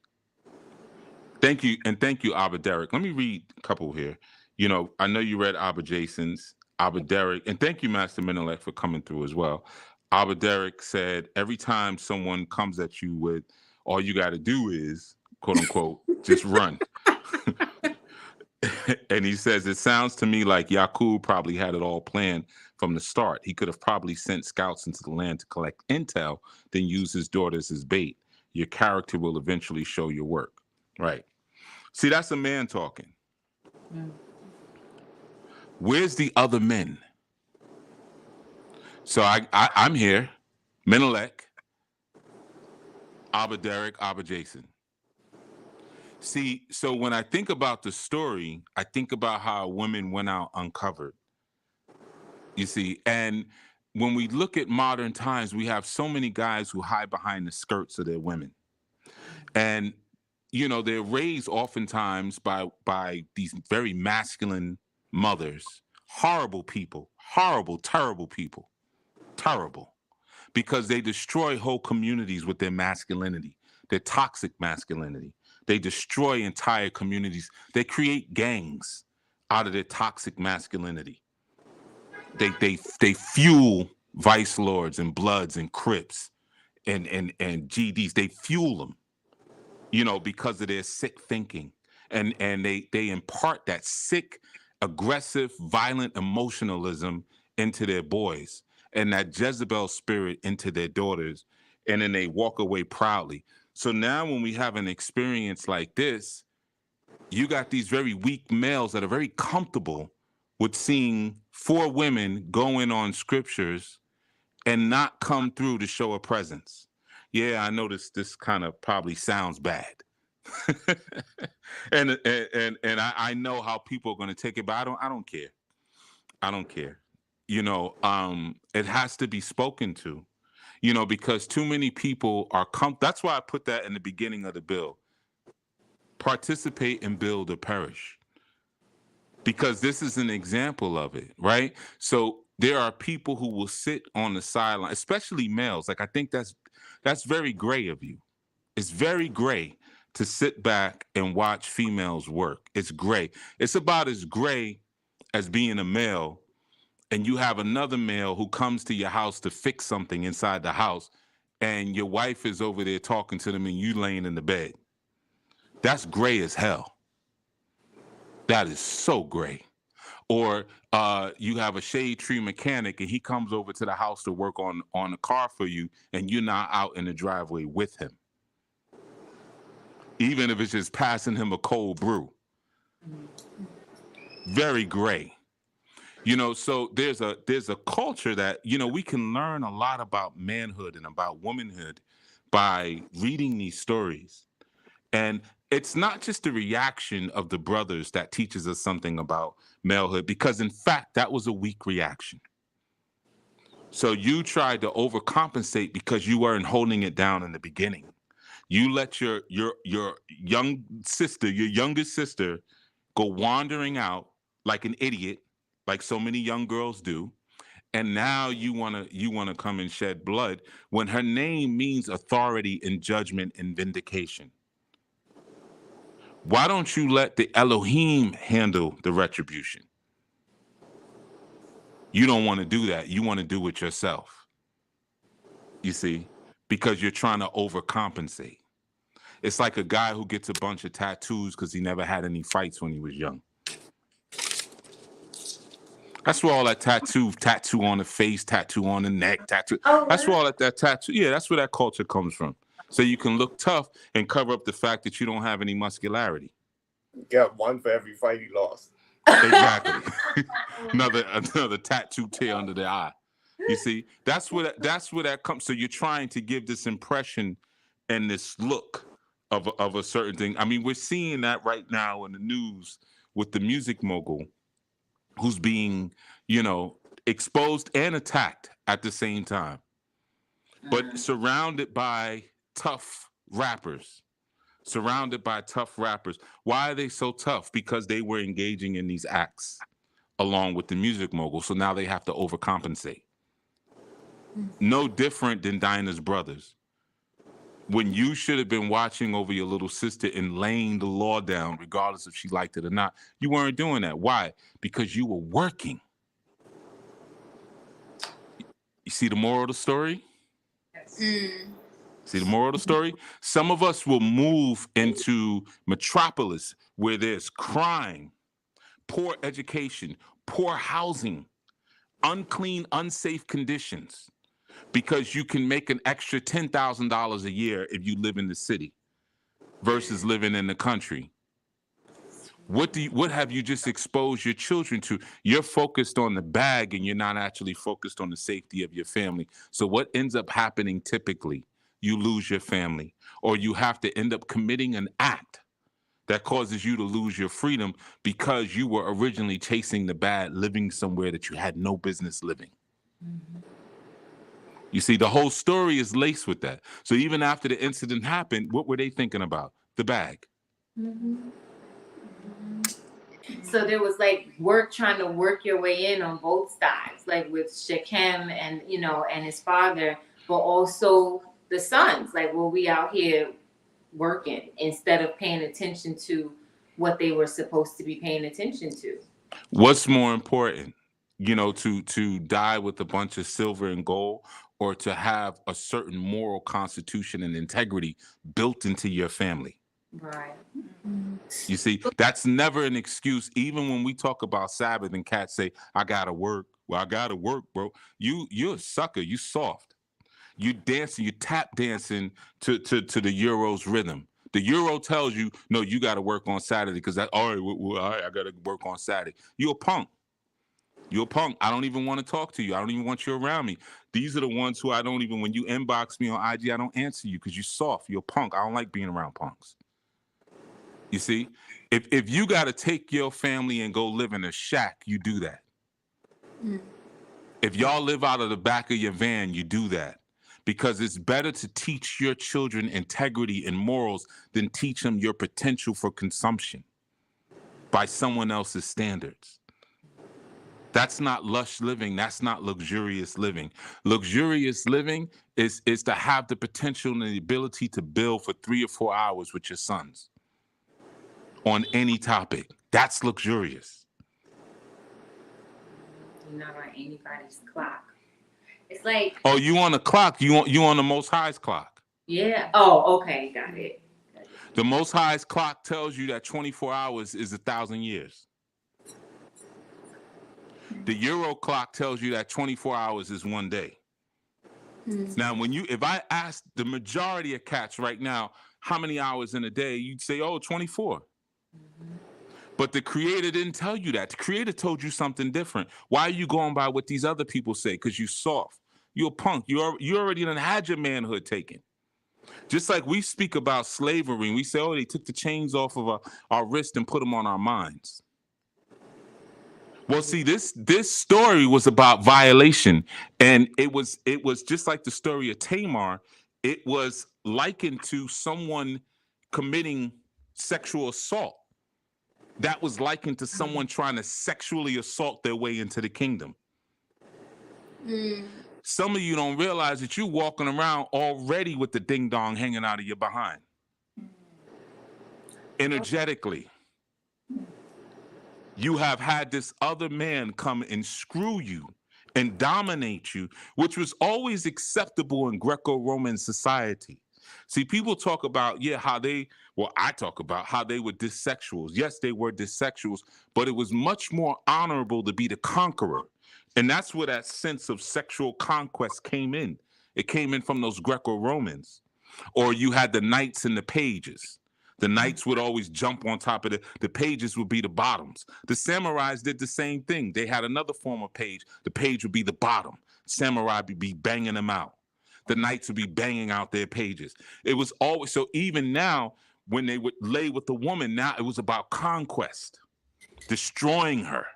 Thank you, and thank you, Abba Derek. Let me read a couple here. You know, I know you read Abba Jason's, Abba Derek, and thank you, Master Menelek, for coming through as well. Abba Derek said, every time someone comes at you with, all you got to do is, quote unquote, just run. And he says, it sounds to me like Yaqub probably had it all planned from the start. He could have probably sent scouts into the land to collect intel, then use his daughters as bait. Your character will eventually show your work. Right. See, that's a man talking. Where's the other men? So I'm here, Menelek, Abba Derek, Abba Jason. See, so when I think about the story, I think about how women went out uncovered. You see, and when we look at modern times, we have so many guys who hide behind the skirts of their women. And, you know, they're raised oftentimes by these very masculine mothers, horrible people, horrible, terrible people, terrible, because they destroy whole communities with their masculinity, their toxic masculinity. They destroy entire communities. They create gangs out of their toxic masculinity. They fuel vice lords and Bloods and Crips and GDs. They fuel them, you know, because of their sick thinking. And they impart that sick, aggressive, violent emotionalism into their boys and that Jezebel spirit into their daughters. And then they walk away proudly. So now when we have an experience like this, you got these very weak males that are very comfortable with seeing 4 women go in on scriptures and not come through to show a presence. Yeah, I noticed this kind of probably sounds bad. and I know how people are going to take it, but I don't care. I don't care. You know, it has to be spoken to. You know, because too many people are that's why I put that in the beginning of the bill. Participate and build or perish. Because this is an example of it, right? So there are people who will sit on the sideline, especially males. Like, I think that's very gray of you. It's very gray to sit back and watch females work. It's gray. It's about as gray as being a male and you have another male who comes to your house to fix something inside the house, and your wife is over there talking to them and you laying in the bed. That's gray as hell. That is so gray. Or you have a shade tree mechanic and he comes over to the house to work on a car for you, and you're not out in the driveway with him. Even if it's just passing him a cold brew. Very gray. You know, so there's a culture that, you know, we can learn a lot about manhood and about womanhood by reading these stories. And it's not just the reaction of the brothers that teaches us something about malehood, because in fact, that was a weak reaction. So you tried to overcompensate because you weren't holding it down in the beginning. You let your young sister, your youngest sister, go wandering out like an idiot, like so many young girls do. And now you wanna come and shed blood when her name means authority and judgment and vindication. Why don't you let the Elohim handle the retribution? You don't want to do that. You want to do it yourself. You see, because you're trying to overcompensate. It's like a guy who gets a bunch of tattoos because he never had any fights when he was young. That's where all that tattoo on the face, tattoo on the neck, tattoo. That's where all that tattoo. Yeah, that's where that culture comes from. So you can look tough and cover up the fact that you don't have any muscularity. You got one for every fight you lost. Exactly. another tattoo tear under the eye. You see, that's where that comes. So you're trying to give this impression and this look of a certain thing. I mean, we're seeing that right now in the news with the music mogul who's being, exposed and attacked at the same time, but surrounded by tough rappers. Surrounded by tough rappers. Why are they so tough? Because they were engaging in these acts along with the music mogul. So now they have to overcompensate. No different than Dina's brothers. When you should have been watching over your little sister and laying the law down, regardless if she liked it or not, you weren't doing that. Why? Because you were working. You see the moral of the story? See the moral of the story? Some of us will move into metropolis where there's crime, poor education, poor housing, unclean, unsafe conditions, because you can make an extra $10,000 a year if you live in the city versus living in the country. What have you just exposed your children to? You're focused on the bag and you're not actually focused on the safety of your family. So what ends up happening typically? You lose your family, or you have to end up committing an act that causes you to lose your freedom because you were originally chasing the bad, living somewhere that you had no business living. You see, the whole story is laced with that. So even after the incident happened, what were they thinking about? The bag. So there was like trying to work your way in on both sides, like with Sechem and and his father, but also the sons. Like, well, we out here working instead of paying attention to what they were supposed to be paying attention to. What's more important, to die with a bunch of silver and gold, or to have a certain moral constitution and integrity built into your family? Right. You see, that's never an excuse. Even when we talk about Sabbath and cats say, I gotta work. Well, I gotta work, bro. You're a sucker. You soft. You dancing, you tap dancing to the Euro's rhythm. The Euro tells you, no, you got to work on Saturday because all right, I got to work on Saturday. You're a punk. You're a punk. I don't even want to talk to you. I don't even want you around me. These are the ones who I don't even, when you inbox me on IG, I don't answer you because you're soft. You're a punk. I don't like being around punks. You see, if you got to take your family and go live in a shack, you do that. If y'all live out of the back of your van, you do that. Because it's better to teach your children integrity and morals than teach them your potential for consumption by someone else's standards. That's not lush living. That's not luxurious living. Luxurious living is to have the potential and the ability to build for 3 or 4 hours with your sons on any topic. That's luxurious. You're not on anybody's clock. It's like, oh, you on the clock? You on the Most High's clock? Yeah. Oh, okay, got it. The Most High's clock tells you that 24 hours is 1,000 years. The Euro clock tells you that 24 hours is 1 day. Now, if I ask the majority of cats right now, how many hours in a day, you'd say, 24. But the Creator didn't tell you that. The Creator told you something different. Why are you going by what these other people say? Because you're soft. You're a punk. You already done had your manhood taken. Just like we speak about slavery, and we say, they took the chains off of our wrist and put them on our minds. Well, see, this story was about violation, and it was just like the story of Tamar. It was likened to someone committing sexual assault. That was likened to someone trying to sexually assault their way into the kingdom. Some of you don't realize that you're walking around already with the ding dong hanging out of your behind. Energetically. You have had this other man come and screw you and dominate you, which was always acceptable in Greco-Roman society. See, people talk about, I talk about how they were dissexuals. Yes, they were dissexuals, but it was much more honorable to be the conqueror. And that's where that sense of sexual conquest came in. It came in from those Greco-Romans. Or you had the knights and the pages. The knights would always jump on top of the pages would be the bottoms. The samurais did the same thing. They had another form of page. The page would be the bottom. Samurai would be banging them out. The knights would be banging out their pages. It was always, so even now, when they would lay with the woman, now it was about conquest, destroying her.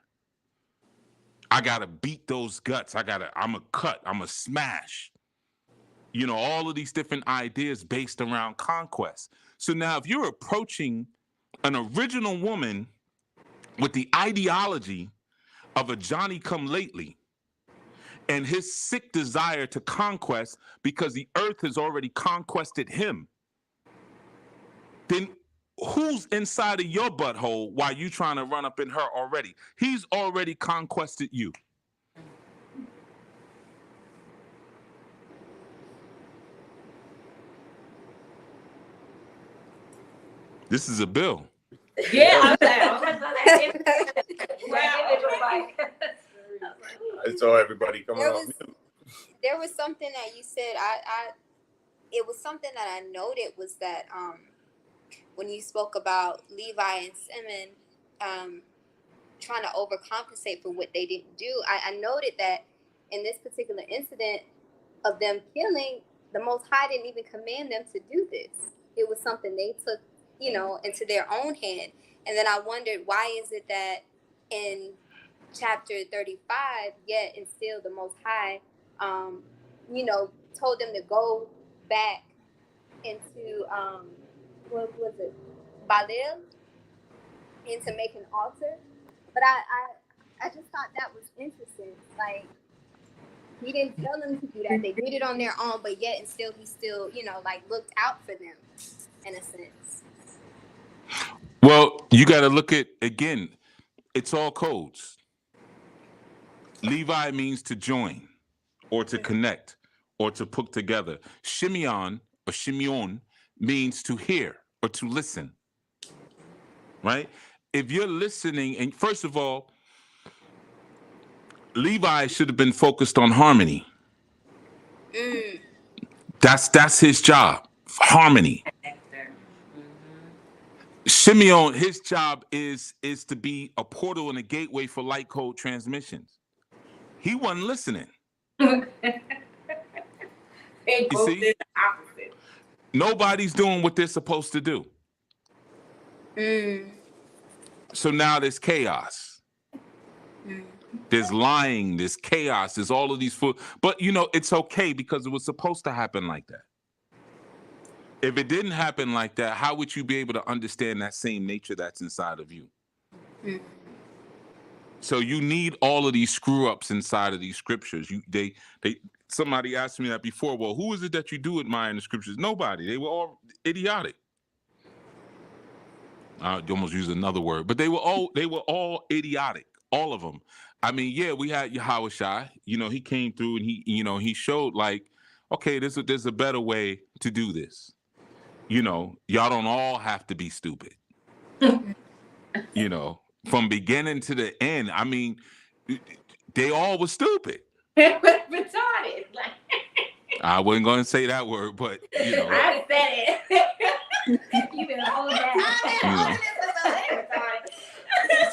I gotta beat those guts. I'm a cut, I'm a smash. You know, all of these different ideas based around conquest. So now if you're approaching an original woman with the ideology of a Johnny-come-lately and his sick desire to conquest because the earth has already conquested him, then who's inside of your butthole while you trying to run up in her already? He's already conquested you. This is a bill. Yeah, I saw everybody coming up. There was something that you said. It was something that I noted was that when you spoke about Levi and Simeon trying to overcompensate for what they didn't do, I noted that in this particular incident of them killing, the Most High didn't even command them to do this. It was something they took, into their own hand. And then I wondered, why is it that in chapter 35, yet and still the Most High, told them to go back into, what was it, Baalil, and to make an altar. But I just thought that was interesting. Like, he didn't tell them to do that. They did it on their own, but yet and still he still, looked out for them in a sense. Well, you got to look at, again, it's all codes. Levi means to join or to connect or to put together. Simeon or Simeon means to hear or to listen, right? If you're listening, and first of all, Levi should have been focused on harmony. That's his job, harmony. Simeon, his job is to be a portal and a gateway for light code transmissions. He wasn't listening. They both see? did the opposite. Nobody's doing what they're supposed to do. So now there's chaos. There's lying, there's chaos, there's all of these food. But it's okay because it was supposed to happen like that. If it didn't happen like that, how would you be able to understand that same nature that's inside of you? So you need all of these screw ups inside of these scriptures. Somebody asked me that before. Well, who is it that you do admire in the scriptures? Nobody. They were all idiotic. I almost used another word, but they were all idiotic. All of them. I mean, yeah, we had Yahushua. He came through and he showed like, okay, there's a better way to do this. Y'all don't all have to be stupid. From beginning to the end. I mean, they all were stupid. Retarded. I wasn't going to say that word, but I said it. You better hold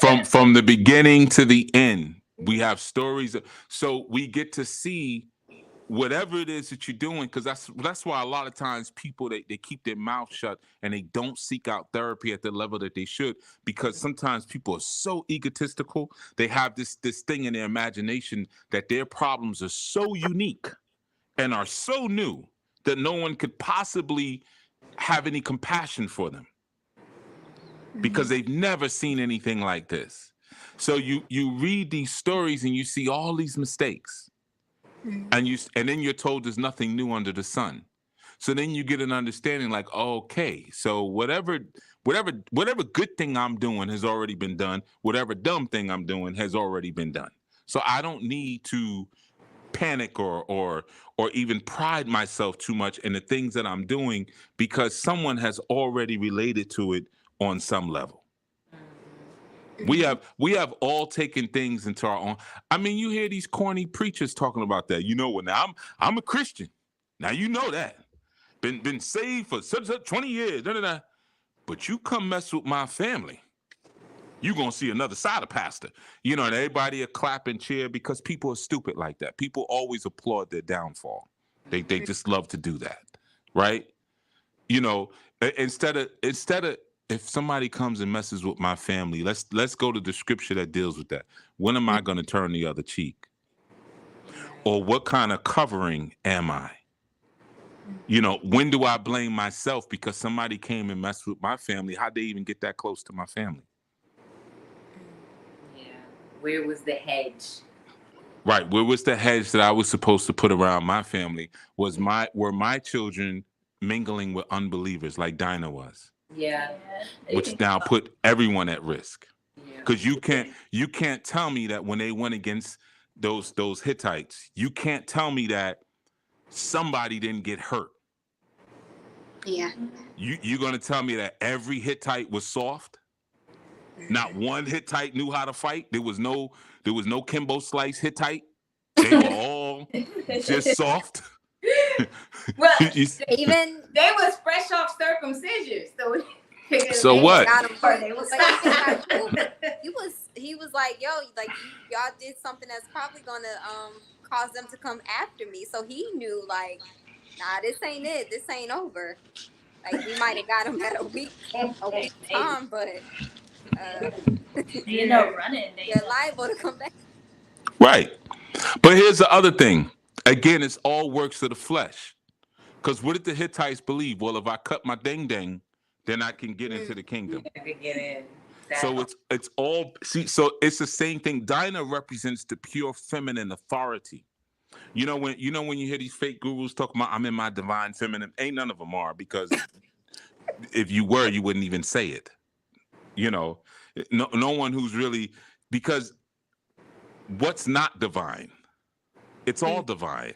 that. From the beginning to the end, we have stories. So we get to see whatever it is that you're doing, because that's why a lot of times people they keep their mouth shut and they don't seek out therapy at the level that they should, because sometimes people are so egotistical. They have this thing in their imagination that their problems are so unique and are so new that no one could possibly have any compassion for them because they've never seen anything like this. So you read these stories and you see all these mistakes. And then you're told there's nothing new under the sun. So then you get an understanding like, okay, so whatever good thing I'm doing has already been done. Whatever dumb thing I'm doing has already been done. So I don't need to panic or even pride myself too much in the things that I'm doing, because someone has already related to it on some level. We have all taken things into our own. I mean, you hear these corny preachers talking about that. Now I'm a Christian. Now that. Been saved for 20 years. But But you come mess with my family, you're going to see another side of pastor. You know, and everybody will clap and cheer because people are stupid like that. People always applaud their downfall. They just love to do that, right? You know, instead of if somebody comes and messes with my family, let's go to the scripture that deals with that. When am I going to turn the other cheek? Or what kind of covering am I? You know, when do I blame myself because somebody came and messed with my family? How'd they even get that close to my family? Yeah. Where was the hedge? Right. Where was the hedge that I was supposed to put around my family? Were my children mingling with unbelievers like Dina was? Yeah. Which now put everyone at risk. Yeah. Because you can't tell me that when they went against those Hittites, you can't tell me that somebody didn't get hurt. Yeah. You're gonna tell me that every Hittite was soft? Not one Hittite knew how to fight. There was no Kimbo Slice Hittite. They were all just soft. Well, Even they was fresh off circumcision, so. So what? got him hurt. He was like, yo, like y'all did something that's probably gonna cause them to come after me. So he knew, like, nah, this ain't it. This ain't over. Like, we might have got him at a week time, but you know, running. They're liable to come back. Right. But here's the other thing. Again, it's all works of the flesh. Because what did the Hittites believe? Well, if I cut my ding, then I can get into the kingdom. I could get in. So it's all, see, so it's the same thing. Dina represents the pure feminine authority. You know when you hear these fake gurus talking about I'm in my divine feminine, ain't none of them are, because if you were, you wouldn't even say it. You know, no one who's really, because what's not divine? It's all divine,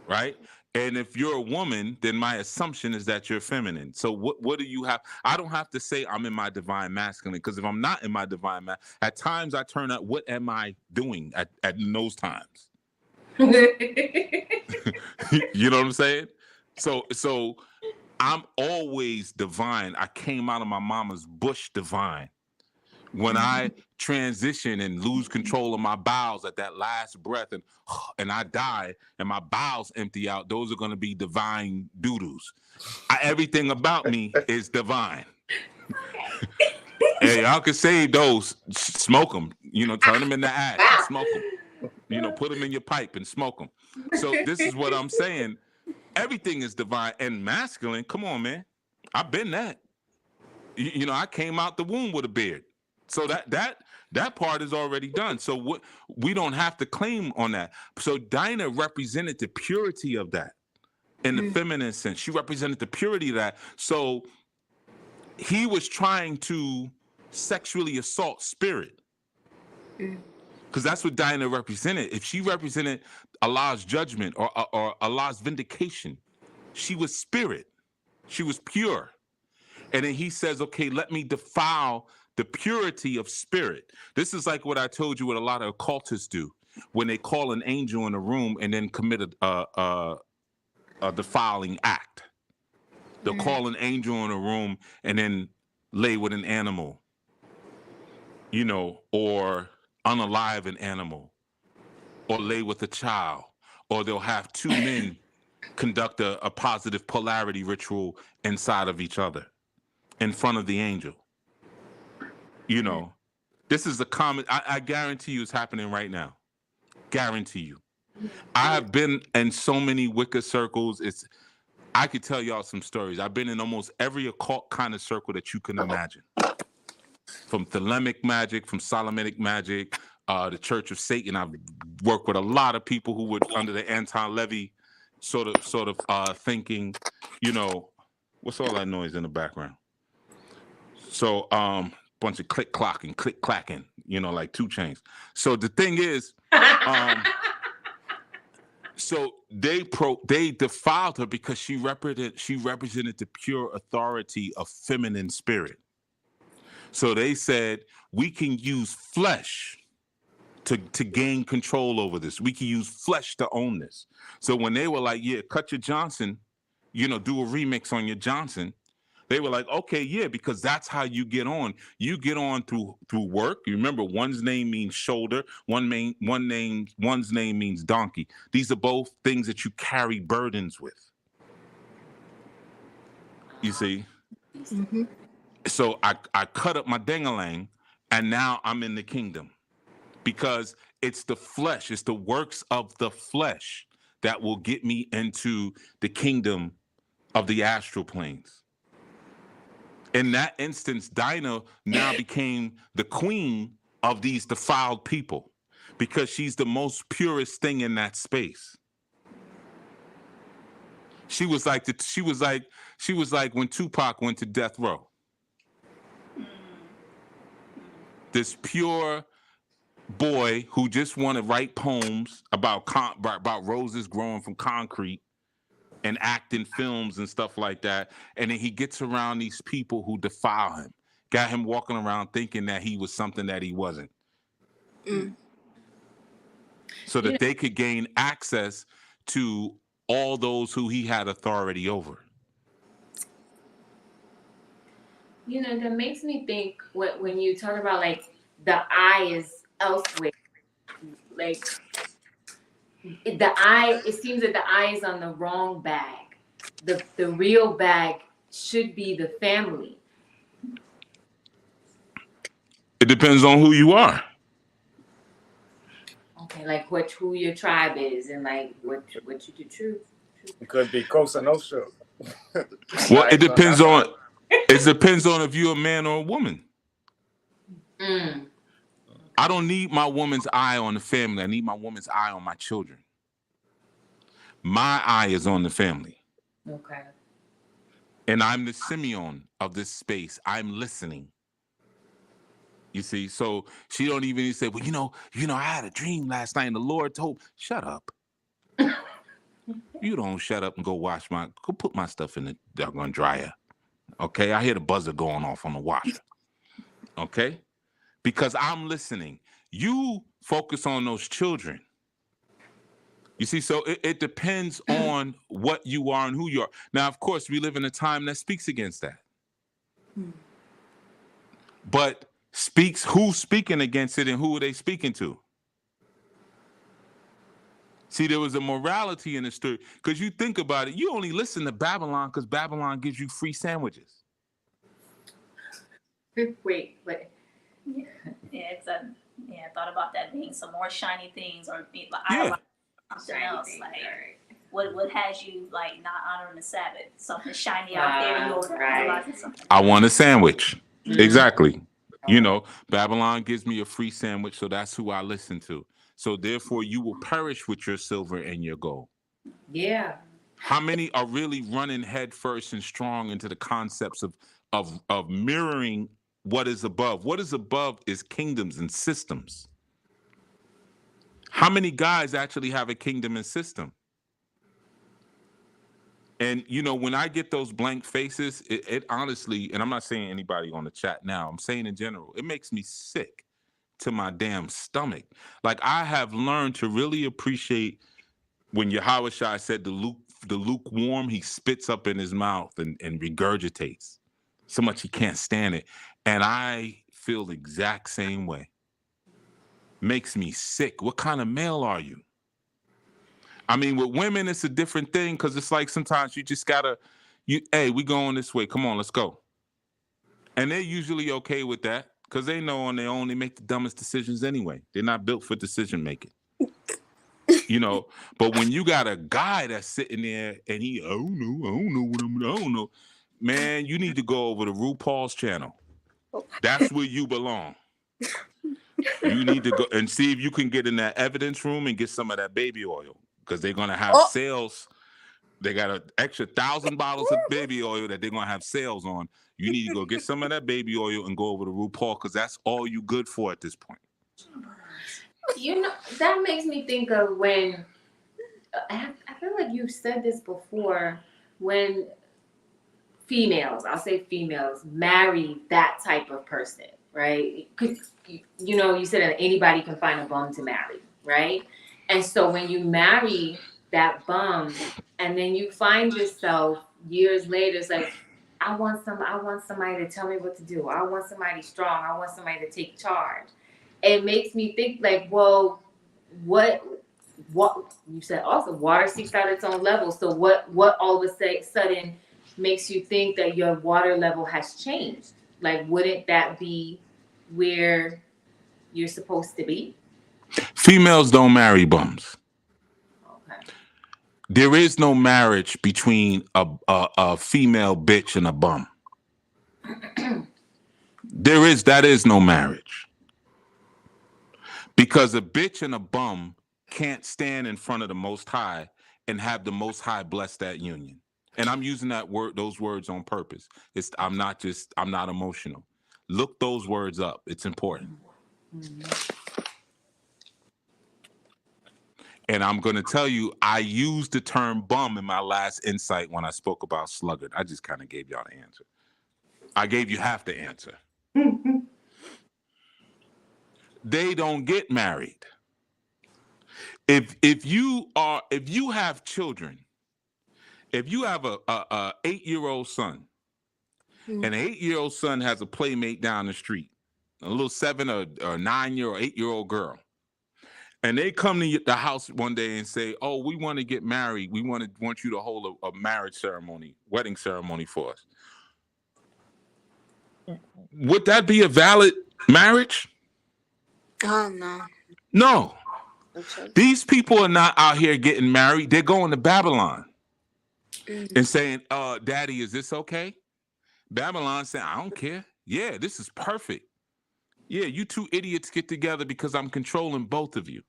right? And if you're a woman, then my assumption is that you're feminine. So what do you have? I don't have to say I'm in my divine masculine, because if I'm not in my divine masculine, at times I turn out, what am I doing at those times? You know what I'm saying? So I'm always divine. I came out of my mama's bush divine. When I transition and lose control of my bowels at that last breath and I die and my bowels empty out, those are going to be divine doodles. Everything about me is divine. Hey, y'all can save those. Smoke them. You know, turn them into ash and smoke them. You know, put them in your pipe and smoke them. So this is what I'm saying. Everything is divine and masculine. Come on, man. I've been that. You know, I came out the womb with a beard. So that part is already done. So we don't have to claim on that. So Dina represented the purity of that in the feminine sense. She represented the purity of that. So he was trying to sexually assault spirit. Because that's what Dina represented. If she represented Allah's judgment or Allah's vindication, she was spirit. She was pure. And then he says, okay, let me defile the purity of spirit. This is like what I told you what a lot of occultists do when they call an angel in a room and then commit a defiling act. They'll call an angel in a room and then lay with an animal, you know, or unalive an animal, or lay with a child, or they'll have two men conduct a positive polarity ritual inside of each other in front of the angel. You know, this is a common, I guarantee you it's happening right now. Guarantee you. I have been in so many Wicca circles. I could tell y'all some stories. I've been in almost every occult kind of circle that you can imagine. From Thelemic magic, from Solomonic magic, the Church of Satan. I've worked with a lot of people who were under the Anton Levy sort of thinking, you know, what's all that noise in the background? So, bunch of click clacking, you know, like 2 Chainz. So the thing is, so they defiled her because she represented the pure authority of feminine spirit. So they said, we can use flesh to gain control over this. We can use flesh to own this. So when they were like, yeah, cut your Johnson, you know, do a remix on your Johnson, They were like, okay, yeah, because that's how you get on. You get on through work. You remember, one's name means shoulder. One's name means donkey. These are both things that you carry burdens with. You see? Mm-hmm. So I cut up my dingalang, and now I'm in the kingdom, because it's the flesh, it's the works of the flesh that will get me into the kingdom of the astral planes. In that instance, Dina now became the queen of these defiled people, because she's the most purest thing in that space. She was like when Tupac went to death row. This pure boy who just wanted to write poems about roses growing from concrete and act in films and stuff like that. And then he gets around these people who defile him, got him walking around thinking that he was something that he wasn't. So that they could gain access to all those who he had authority over. That makes me think when you talk about like the eye is elsewhere, like the eye, it seems that the eye is on the wrong bag. The real bag should be the family. It depends on who you are. Okay, like who your tribe is, and like what you do truth. It could be Cosa Nostra. Well, it depends on if you're a man or a woman. I don't need my woman's eye on the family. I need my woman's eye on my children. My eye is on the family. Okay. And I'm the Simeon of this space. I'm listening. You see, so she don't even say, well, I had a dream last night and the Lord told, shut up. You don't shut up and go put my stuff in the doggone dryer. Okay, I hear the buzzer going off on the washer. Okay, because I'm listening. You focus on those children. You see, so it depends on what you are and who you are. Now, of course, we live in a time that speaks against that. But who's speaking against it, and who are they speaking to? See, there was a morality in the story, because you think about it, you only listen to Babylon because Babylon gives you free sandwiches. Wait. Yeah, I thought about that being some more shiny things, or something else. Like, what has you like not honoring the Sabbath? Something shiny out there, you're realizing something. I want a sandwich. Exactly. Babylon gives me a free sandwich, so that's who I listen to. So therefore, you will perish with your silver and your gold. Yeah. How many are really running head first and strong into the concepts of mirroring what is above? What is above is kingdoms and systems. How many guys actually have a kingdom and system? And, when I get those blank faces, it honestly, and I'm not saying anybody on the chat now, I'm saying in general, it makes me sick to my damn stomach. Like, I have learned to really appreciate when Yahushua said the lukewarm, he spits up in his mouth and regurgitates so much he can't stand it. And I feel the exact same way. Makes me sick. What kind of male are you? I mean, with women, it's a different thing, because it's like sometimes you just gotta, hey, we going this way. Come on, let's go. And they're usually okay with that, because they know on their own they make the dumbest decisions anyway. They're not built for decision making. But when you got a guy that's sitting there and I don't know. Man, you need to go over to RuPaul's channel. That's where you belong. You need to go and see if you can get in that evidence room and get some of that baby oil, because they're going to have sales. They got an extra 1,000 bottles of baby oil that they're going to have sales on. You need to go get some of that baby oil and go over to RuPaul, because that's all you good for at this point. That makes me think of when, I feel like you've said this before, when I'll say females, marry that type of person, right? Because, you said that anybody can find a bum to marry, right? And so when you marry that bum, and then you find yourself years later, it's like, I want somebody to tell me what to do. I want somebody strong. I want somebody to take charge. It makes me think like, well, what you said also, water seeks out its own level. So what all of a sudden makes you think that your water level has changed? Like, wouldn't that be where you're supposed to be? Females don't marry bums. Okay. There is no marriage between a female bitch and a bum. That is no marriage. Because a bitch and a bum can't stand in front of the Most High and have the Most High bless that union. And I'm using those words on purpose. I'm not emotional. Look those words up. It's important. And I'm going to tell you, I used the term bum in my last insight when I spoke about sluggard. I just kind of gave y'all the answer. I gave you half the answer. They don't get married. If you have children, if you have a 8-year-old son, and an 8-year-old son has a playmate down the street, a little 7 or 9-year or 8-year-old girl, and they come to the house one day and say, "Oh, we want to get married. We want you to hold a marriage ceremony, wedding ceremony for us." Would that be a valid marriage? Oh no. No. Okay. These people are not out here getting married. They're going to Babylon and saying, "Daddy, is this okay?" Babylon saying, "I don't care. Yeah, this is perfect. Yeah, you two idiots get together because I'm controlling both of you."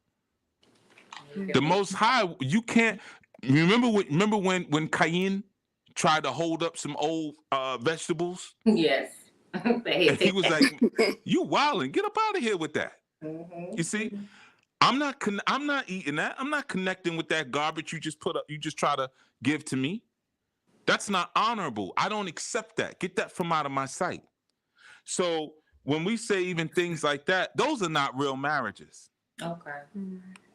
The Most High, you can't remember when Cain tried to hold up some old vegetables? Yes. And he was like, "You wildin', get up out of here with that." Mm-hmm. You see, I'm not eating that. I'm not connecting with that garbage you just try to give to me. That's not honorable. I don't accept that. Get that from out of my sight. So when we say even things like that, those are not real marriages. Okay.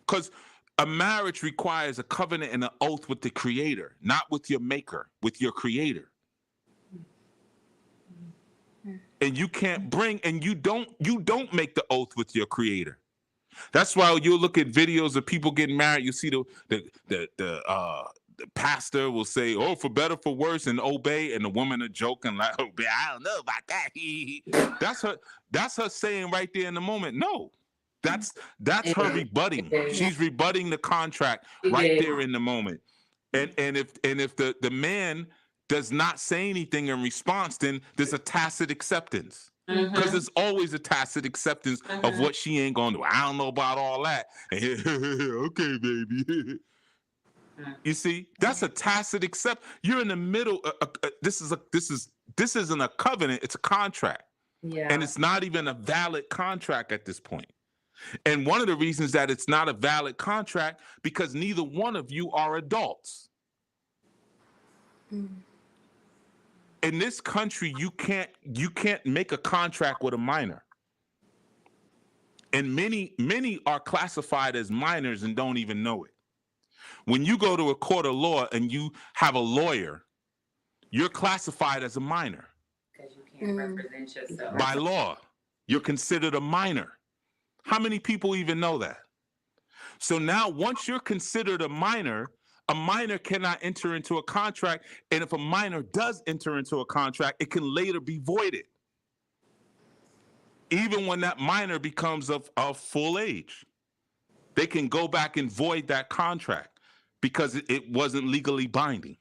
Because a marriage requires a covenant and an oath with the Creator, not with your maker, with your Creator. And you can't you don't make the oath with your Creator. That's why you'll look at videos of people getting married. You see the pastor will say, "Oh, for better, for worse," and obey, and the woman are joking like, "Oh, I don't know about that." That's her saying right there in the moment. No, that's her rebutting. She's rebutting the contract right there in the moment. And if the man does not say anything in response, then there's a tacit acceptance. Because there's always a tacit acceptance of what she ain't gonna do. I don't know about all that. Okay, baby. You see, that's a tacit accept. You're in the middle. This isn't a covenant. It's a contract. Yeah. And it's not even a valid contract at this point. And one of the reasons that it's not a valid contract because neither one of you are adults. In this country, you can't make a contract with a minor. And many are classified as minors and don't even know it. When you go to a court of law and you have a lawyer, you're classified as a minor. Because you can't represent yourself. By law, you're considered a minor. How many people even know that? So now once you're considered a minor cannot enter into a contract, and if a minor does enter into a contract, it can later be voided. Even when that minor becomes of full age, they can go back and void that contract because it wasn't legally binding.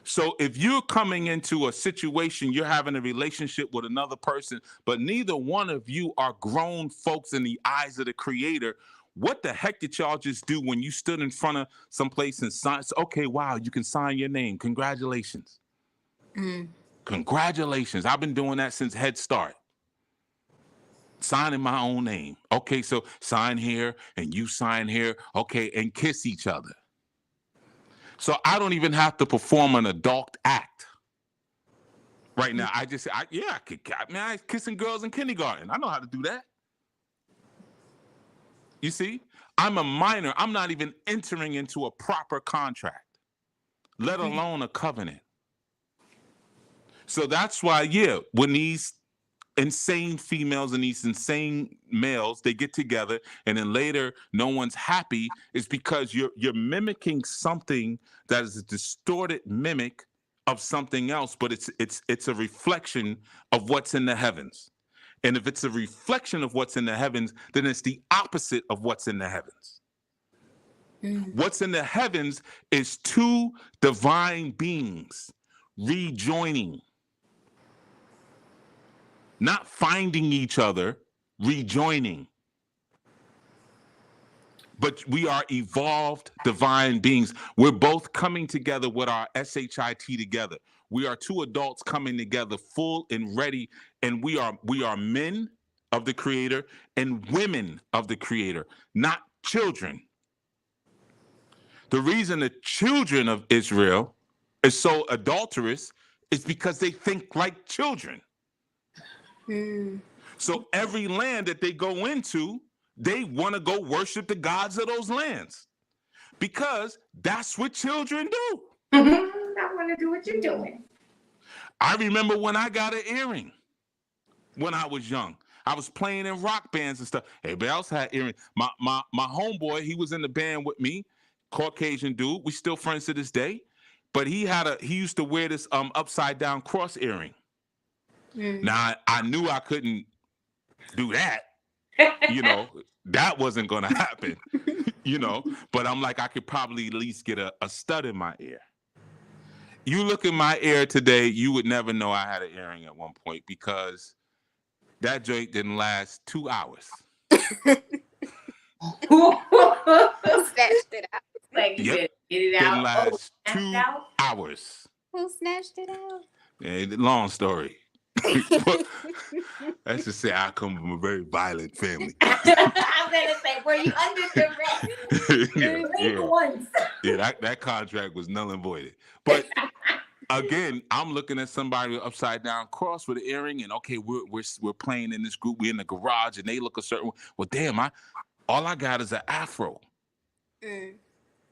So if you're coming into a situation, you're having a relationship with another person, but neither one of you are grown folks in the eyes of the Creator, what the heck did y'all just do when you stood in front of someplace and signed? Okay, wow, you can sign your name. Congratulations. Congratulations. I've been doing that since Head Start. Signing my own name. Okay, so sign here and you sign here. Okay, and kiss each other. So I don't even have to perform an adult act. Right now, I was kissing girls in kindergarten. I know how to do that. You see, I'm a minor. I'm not even entering into a proper contract, let alone a covenant. So that's why, yeah, when these insane females and these insane males, they get together and then later no one's happy, is because you're mimicking something that is a distorted mimic of something else, but it's a reflection of what's in the heavens. And if it's a reflection of what's in the heavens, then it's the opposite of what's in the heavens. What's in the heavens is two divine beings rejoining, not finding each other, rejoining. But we are evolved divine beings. We're both coming together with our SHIT together. We are two adults coming together full and ready, and we are men of the Creator and women of the Creator, not children. The reason the children of Israel is so adulterous is because they think like children. So every land that they go into, they want to go worship the gods of those lands because that's what children do. I want to do what you're doing. I remember when I got an earring when I was young. I was playing in rock bands and stuff. Everybody else had earrings. My homeboy, he was in the band with me, Caucasian dude. We still friends to this day. But he used to wear this upside down cross earring. Now I knew I couldn't do that. That wasn't gonna happen. But I'm like, I could probably at least get a stud in my ear. You look in my ear today, you would never know I had an earring at one point because that joint didn't last 2 hours. Snatched it out. Like you Yep. get it out. Didn't last snatched 2 out? hours. Who snatched it out? Yeah, long story. Let's just say I come from a very violent family. I'm gonna say, were you under duress? Once. Yeah, that contract was null and voided. But again, I'm looking at somebody with upside down cross with an earring, and okay, we're playing in this group. We're in the garage, and they look a certain way. Well, damn, all I got is an afro.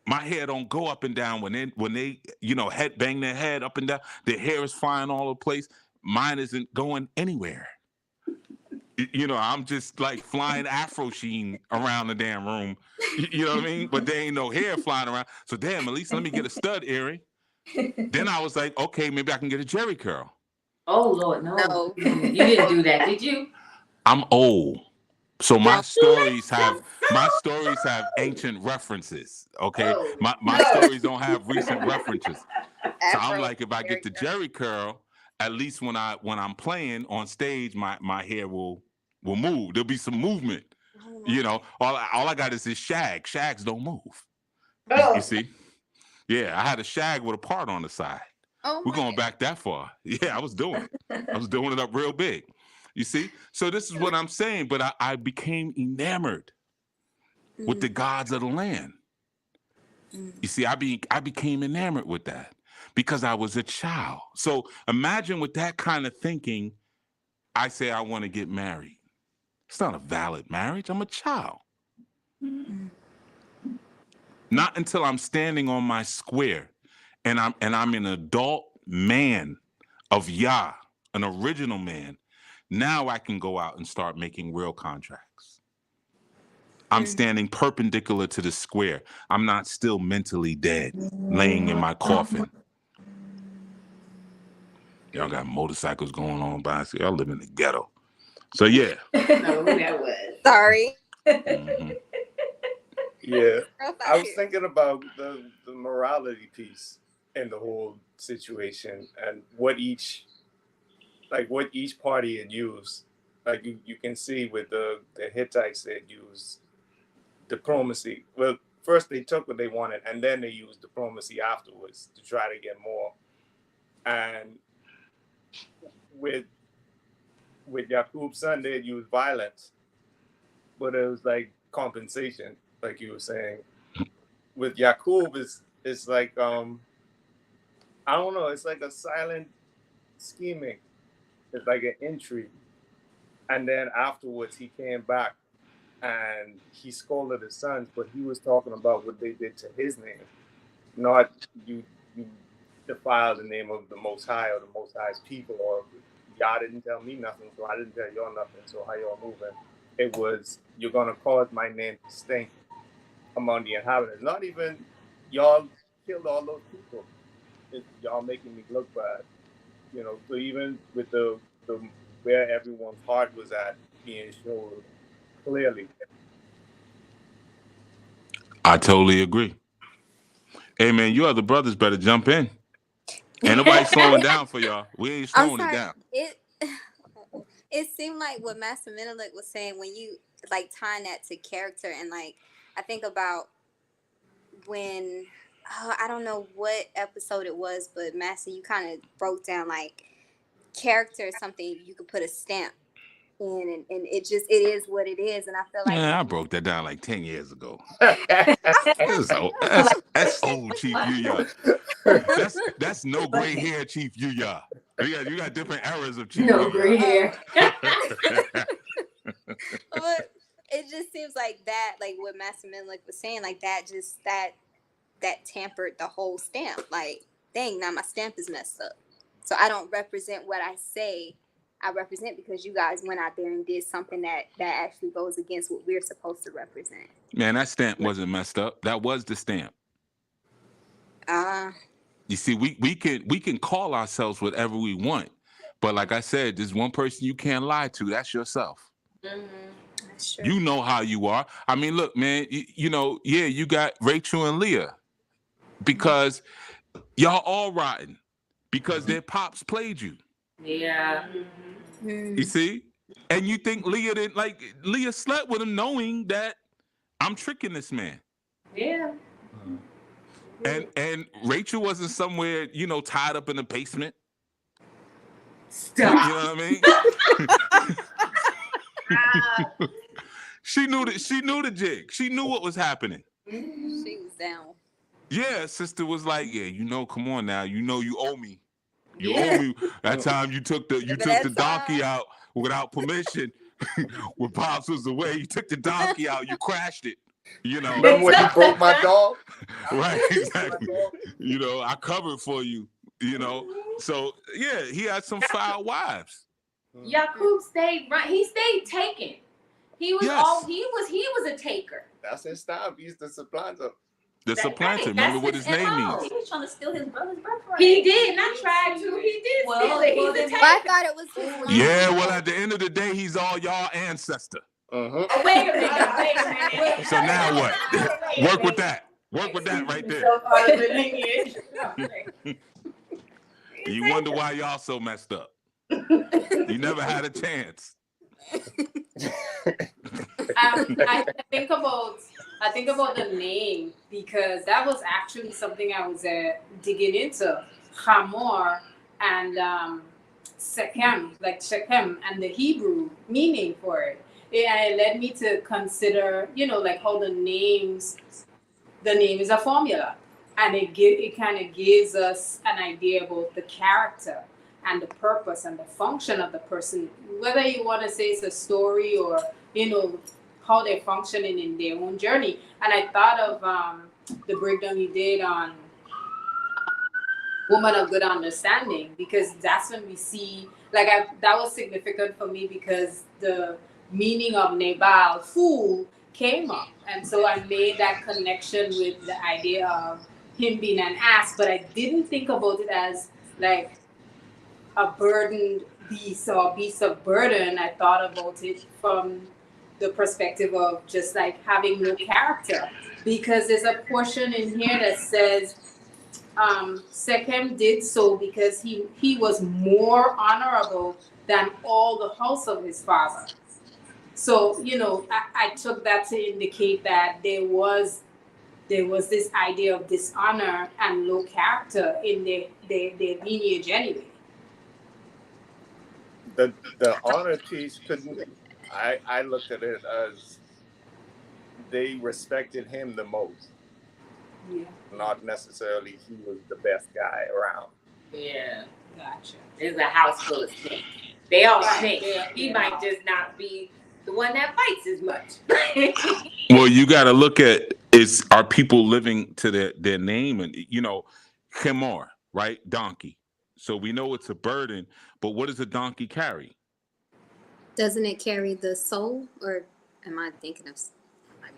My hair don't go up and down when they head bang their head up and down. Their hair is flying all over the place. Mine isn't going anywhere. I'm just like flying afro sheen around the damn room. You know what I mean? But there ain't no hair flying around. So damn, at least let me get a stud earring. Then I was like, okay, maybe I can get a jerry curl. Oh Lord, no. You didn't do that, did you? I'm old. So my stories have ancient references. Okay. My stories don't have recent references. So I'm like, if I get the jerry curl, at least when I'm playing on stage, my hair will move. There'll be some movement. All I got is this shag. Shags don't move. You see? Yeah, I had a shag with a part on the side. We're going back that far. Yeah, I was doing it. I was doing it up real big. You see? So this is what I'm saying, but I became enamored with the gods of the land. You see, I became enamored with that because I was a child. So imagine with that kind of thinking, I say I want to get married. It's not a valid marriage. I'm a child. Not until I'm standing on my square and I'm an adult man of Yah, an original man. Now I can go out and start making real contracts. I'm standing perpendicular to the square. I'm not still mentally dead, laying in my coffin. Y'all got motorcycles going on by. Y'all live in the ghetto. So yeah. No, that was. Sorry. Mm-hmm. Yeah, I was thinking about the morality piece in the whole situation and what each party had used. Like you can see with the Hittites, they used diplomacy. Well, first they took what they wanted, and then they used diplomacy afterwards to try to get more. And with Yaqub's son, they had used violence, but it was like compensation, like you were saying. With Yaqub, it's like I don't know, it's like a silent scheming. It's like an intrigue. And then afterwards he came back and he scolded his sons, but he was talking about what they did to his name. Not you defile the name of the Most High or the Most High's people, or y'all didn't tell me nothing, so I didn't tell y'all nothing, so how y'all moving? It was, you're going to cause my name to stink among the inhabitants. Not even y'all killed all those people. Y'all making me look bad. You know, so even with the where everyone's heart was at being shown clearly. I totally agree. Hey man, you other brothers better jump in. Ain't nobody slowing down for y'all. We ain't I'm slowing it sorry. down. It seemed like what Master Menelik was saying when you like tying that to character, and like I think about when I don't know what episode it was, but Master, you kind of broke down like character is something you could put a stamp in, and it is what it is, and I feel like Yeah, I broke that down like 10 years ago. That's That's old, Chief Yuya. That's no gray hair, Chief Yuya. You got different eras of Chief No Yuya. gray hair. but it just seems like that, like what Master Menelik was saying, like that just that tampered the whole stamp. Like, dang, now my stamp is messed up. So I don't represent what I say I represent because you guys went out there and did something that actually goes against what we're supposed to represent. Man, that stamp wasn't messed up. That was the stamp. You see, we can call ourselves whatever we want, but like I said, there's one person you can't lie to. That's yourself. Mm-hmm. That's true. You know how you are. I mean, look, man. You know, yeah, you got Rachel and Leah because y'all all rotten because their pops played you. Yeah. Mm-hmm. You see, and you think Leah didn't like Leah slept with him knowing that I'm tricking this man. Yeah. And Rachel wasn't somewhere, you know, tied up in the basement. Stop. You know what I mean? She knew the jig. She knew what was happening. She was down. Yeah, sister was like, yeah, you know, come on now, you know you owe me. You owe me. That time you took the donkey out without permission. When Pops was away, you took the donkey out, you crashed it. You know. Remember when you broke my dog? Right, exactly. You know, I covered for you, you know. So yeah, he had some foul wives. Yakub stayed right. He stayed taken. He was Yes. he was a taker. That's his style. He's the supplanter. The supplanter. right, Remember that's what his his name MO. means. He was trying to steal his brother's birthright. He did not try to. He did Well, steal it. well, He's a then- taker. But I thought it was his mom. Yeah, well, at the end of the day, he's all y'all ancestor. Oh, wait a minute. So now what? Work with that. Work with that right there. So part of the lineage. You wonder why y'all so messed up. You never had a chance. I think about the name because that was actually something I was digging into. Hamor and sechem, like sechem, and the Hebrew meaning for it. It led me to consider, you know, like how the name is a formula, and it kind of gives us an idea about the character and the purpose and the function of the person, whether you want to say it's a story or, you know, how they're functioning in their own journey. And I thought of the breakdown you did on Woman of Good Understanding, because that's when we see, like, that was significant for me because the meaning of Nabal, fool, came up. And so I made that connection with the idea of him being an ass, but I didn't think about it as like a burdened beast or a beast of burden. I thought about it from the perspective of just like having no character, because there's a portion in here that says Sechem did so because he was more honorable than all the house of his father. So, you know, I took that to indicate that there was this idea of dishonor and low character in their lineage anyway. The honor piece couldn't. I looked at it as they respected him the most. Yeah. Not necessarily he was the best guy around. Yeah. Gotcha. There's a house full of snakes. They all Right. snakes. Yeah. He might just not be the one that fights as much. Well, you got to look at are people living to their name, and you know, Chemor, right? Donkey. So we know it's a burden, but what does a donkey carry? Doesn't it carry the soul, or am I thinking of?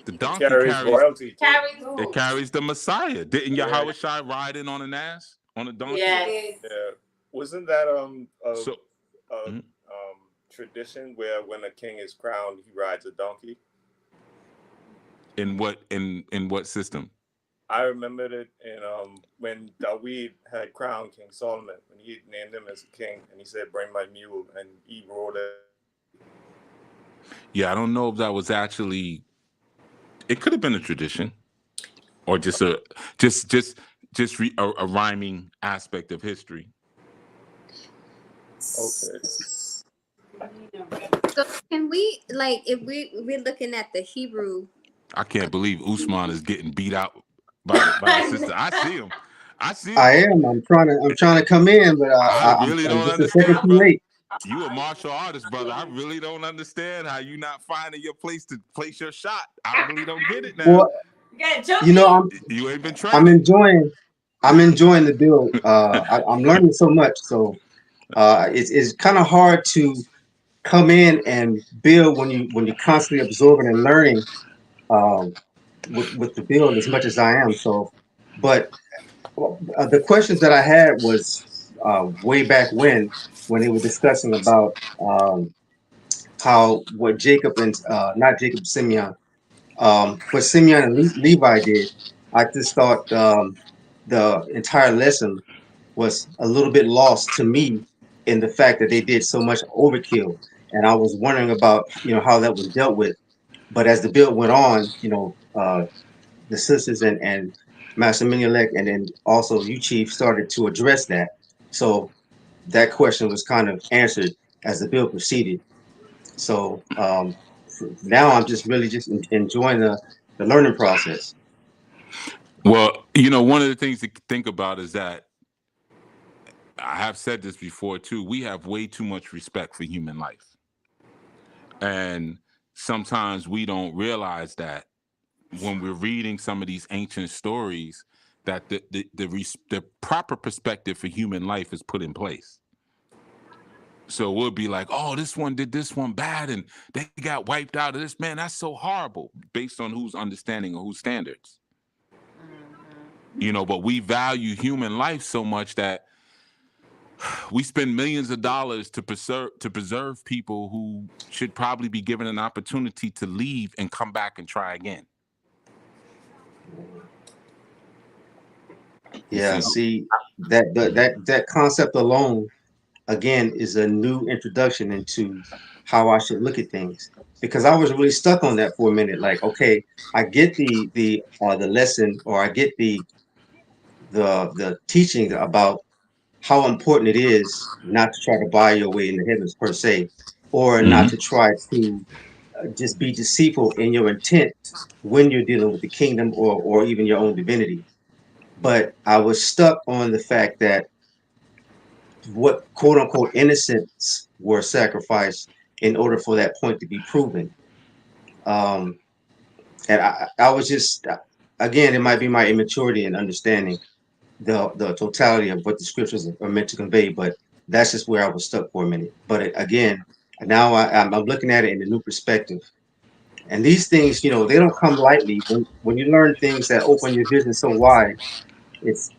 The It donkey carries royalty too. Carries it carries the Messiah. Didn't Yeah. Yahweh Shai ride in on an ass, on a donkey? Yes. Yeah. Wasn't that So a Mhm. tradition where when a king is crowned, he rides a donkey? in what system? I remembered it in when David had crowned King Solomon, when he named him as king, and he said, "Bring my mule," and he rode it. Yeah, I don't know if that was actually. It could have been a tradition, or just a rhyming aspect of history. Okay. So can we, like, if we're looking at the Hebrew? I can't believe Usman is getting beat out by the sister. I see him. I am. I'm trying to come in, but I I'm, really I'm don't just a second understand, too brother. late. You a martial artist, brother. I really don't understand how you not finding your place to place your shot. I really don't get it now. Well, you know, You ain't been I'm training. enjoying the build. I'm learning so much, so it's kind of hard to come in and build when you're constantly absorbing and learning with the build as much as I am. So, but the questions that I had was way back when they were discussing about how what Jacob and not Jacob Simeon, what Simeon and Levi did. I just thought the entire lesson was a little bit lost to me in the fact that they did so much overkill, and I was wondering about how that was dealt with. But as the build went on, the sisters and Master Minilek, and then also you, Chief, started to address that. So that question was kind of answered as the bill proceeded. So now I'm just really just enjoying the learning process. Well, one of the things to think about is that I have said this before too. We have way too much respect for human life, and sometimes we don't realize that when we're reading some of these ancient stories, that the proper perspective for human life is put in place. So we'll be like, oh, this one did this one bad and they got wiped out of this. Man, that's so horrible, based on whose understanding or whose standards. But we value human life so much that we spend millions of dollars to preserve people who should probably be given an opportunity to leave and come back and try again. Yeah, see that concept alone again is a new introduction into how I should look at things, because I was really stuck on that for a minute. Like, okay, I get the lesson, or I get the teaching about how important it is not to try to buy your way in the heavens per se, or not Mhm. to try to just be deceitful in your intent when you're dealing with the kingdom or even your own divinity. But I was stuck on the fact that what quote unquote innocents were sacrificed in order for that point to be proven. Um, and I was just, again, it might be my immaturity in understanding the totality of what the scriptures are meant to convey, but that's just where I was stuck for a minute. But again, now I'm looking at it in a new perspective. And these things, they don't come lightly. When you learn things that open your vision so wide, it's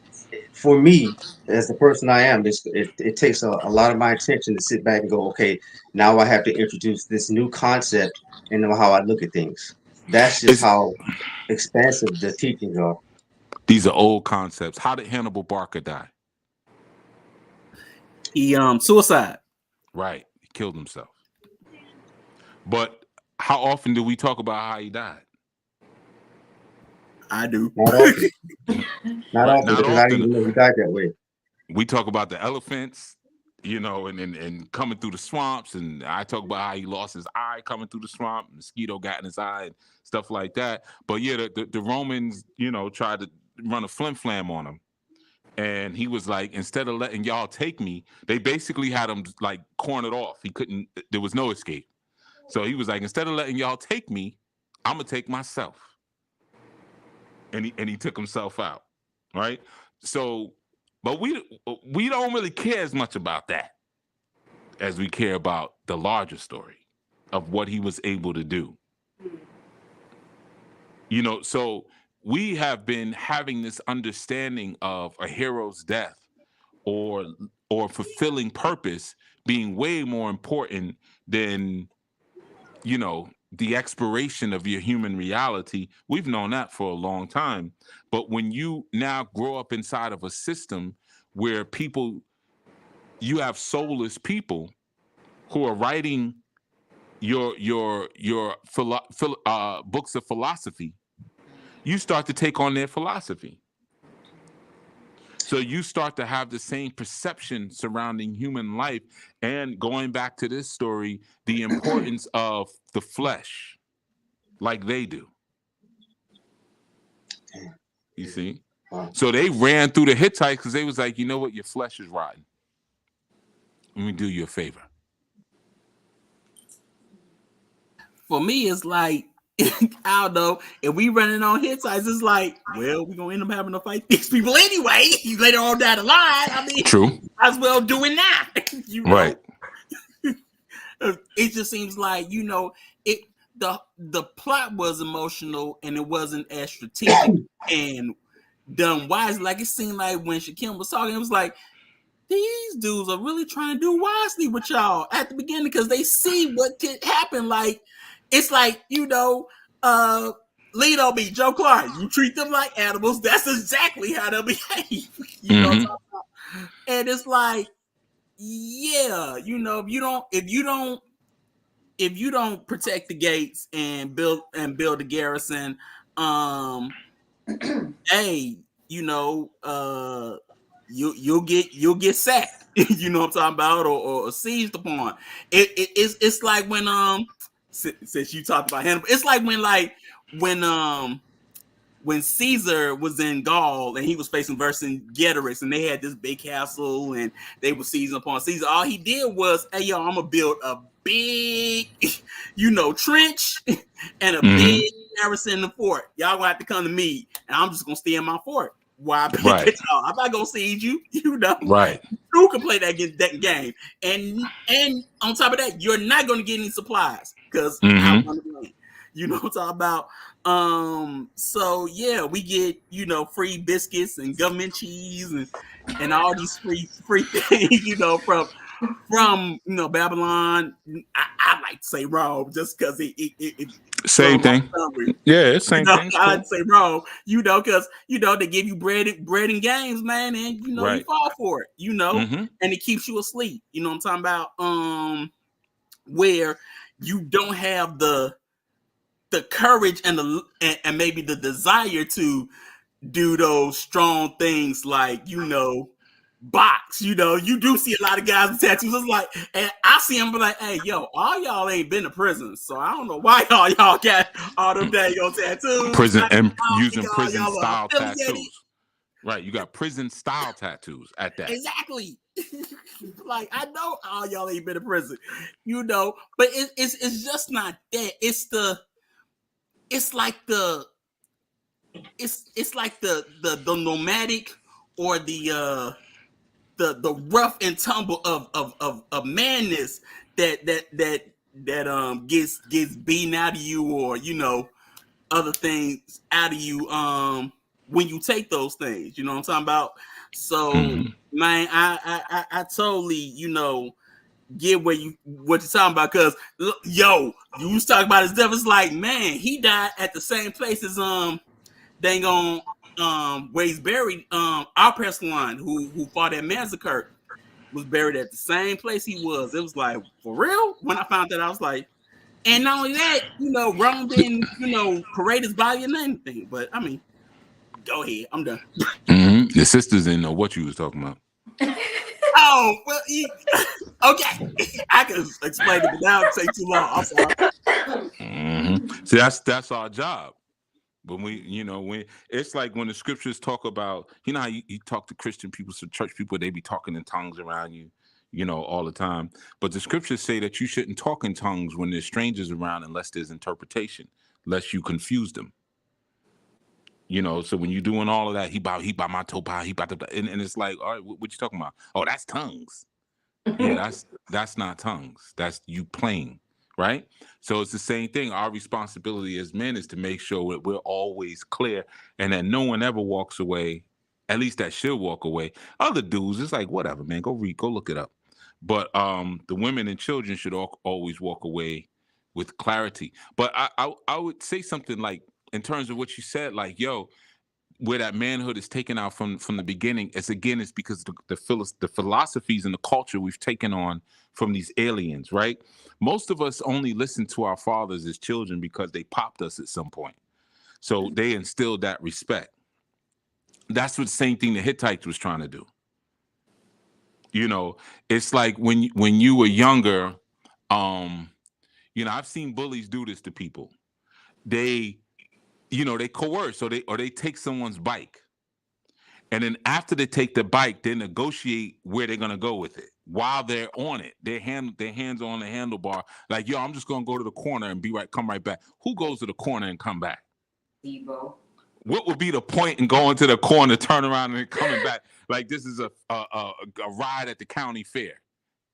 for me, as the person I am, it takes a lot of my attention to sit back and go, okay, now I have to introduce this new concept into how I look at things. That's just how expansive the teachings are. These are old concepts. How did Hannibal Barker die? He suicide. Right. He killed himself. But how often do we talk about how he died? I do. Not often. Not Right, often, not because I didn't often. even know he died that way. We talk about the elephants, and coming through the swamps, and I talk about how he lost his eye coming through the swamp, mosquito got in his eye, and stuff like that. But yeah, the Romans, tried to run a flim flam on him. And he was like, instead of letting y'all take me, they basically had him like cornered off. He couldn't, there was no escape. So he was like, instead of letting y'all take me, I'm gonna take myself. And he took himself out. Right. So But we don't really care as much about that as we care about the larger story of what he was able to do. You know, so we have been having this understanding of a hero's death or fulfilling purpose being way more important than, you know, the expiration of your human reality. We've known that for a long time. But when you now grow up inside of a system where you have soulless people who are writing your books of philosophy, you start to take on their philosophy. So you start to have the same perception surrounding human life, and going back to this story, the importance of the flesh, like they do. You see? So they ran through the Hittites because they was like, you know what, your flesh is rotten. Let me do you a favor. For me, it's like, I don't know, if we running on Hittites, it's like, well, we're gonna end up having to fight these people anyway. Later on down the line, I mean, true, as well doing that. You know? Right. It just seems like, you know, the plot was emotional and it wasn't as strategic and done wisely. Like, it seemed like when Sechem was talking, it was like, these dudes are really trying to do wisely with y'all at the beginning because they see what could happen. Like, it's like, you know, Leto be Joe Clark. You treat them like animals. That's exactly how they'll behave. You know what I'm talking about? And it's like, yeah, you know, if you don't protect the gates and build the garrison, hey, you know, you'll get sacked. You know what I'm talking about, or seized upon. It's like when since you talked about Hannibal, it's like when Caesar was in Gaul and he was facing Vercingetorix and they had this big castle and they were seizing upon Caesar. All he did was, hey, yo, I'm gonna build a big, you know, trench and a big garrison in the fort. Y'all gonna have to come to me and I'm just gonna stay in my fort. Why? Right. I'm not gonna siege you, you know. Right. Who can play that game? And on top of that, you're not gonna get any supplies because I'm gonna win. You know what I'm talking about? So yeah, we get, you know, free biscuits and government cheese and all these free things, you know, from you know, Babylon. I like to say Rome just because it same thing. Yeah, it's same thing. I like to say Rome, you know, because, you know, they give you bread and games, man, and you know, you fall for it, you know, and it keeps you asleep. You know what I'm talking about? Where you don't have the courage and maybe the desire to do those strong things, like, you know, box. You know, you do see a lot of guys with tattoos. It's like, and I see them be like, hey, yo, all y'all ain't been to prison, so I don't know why y'all got all them dang tattoos. Prison and using prison style tattoos. Right, you got prison style tattoos at that. Exactly. Like, I know all y'all ain't been to prison, you know, but it's just not that. It's like the nomadic or the rough and tumble of madness that gets beaten out of you, or, you know, other things out of you when you take those things. You know what I'm talking about? So man, I totally, you know, get what you're talking about, because yo, you was talking about his death. It's like, man, he died at the same place as dang on where he's buried. Our person one who fought at Massacre was buried at the same place he was. It was like, for real? When I found that, I was like, and not only that, you know, Rome didn't, you know, parade his body or anything. But I mean, go ahead, I'm done. The sisters didn't know what you was talking about. Oh, well, okay. I can explain it, but now it'll take too long. I'm sorry. See, that's our job. When we, you know, when it's like when the scriptures talk about, you know how you talk to Christian people, so church people, they be talking in tongues around you, you know, all the time. But the scriptures say that you shouldn't talk in tongues when there's strangers around unless there's interpretation, lest you confuse them. You know, so when you're doing all of that, he by my toe pie, he about to, and it's like, all right, what you talking about? Oh, that's tongues. Yeah, that's not tongues. That's you playing, right? So it's the same thing. Our responsibility as men is to make sure that we're always clear and that no one ever walks away, at least that should walk away. Other dudes, it's like, whatever, man, go look it up. But the women and children should always walk away with clarity. But I would say something like, in terms of what you said, like, yo, where that manhood is taken out from the beginning, it's because the philosophies and the culture we've taken on from these aliens, right? Most of us only listen to our fathers as children because they popped us at some point. So they instilled that respect. That's what the same thing the Hittites was trying to do. You know, it's like when you were younger, you know, I've seen bullies do this to people. They coerce or they take someone's bike. And then after they take the bike, they negotiate where they're gonna go with it. While they're on it, their hands on the handlebar, like, yo, I'm just gonna go to the corner and come right back. Who goes to the corner and come back? Debo. What would be the point in going to the corner, turn around and coming back? Like this is a ride at the county fair.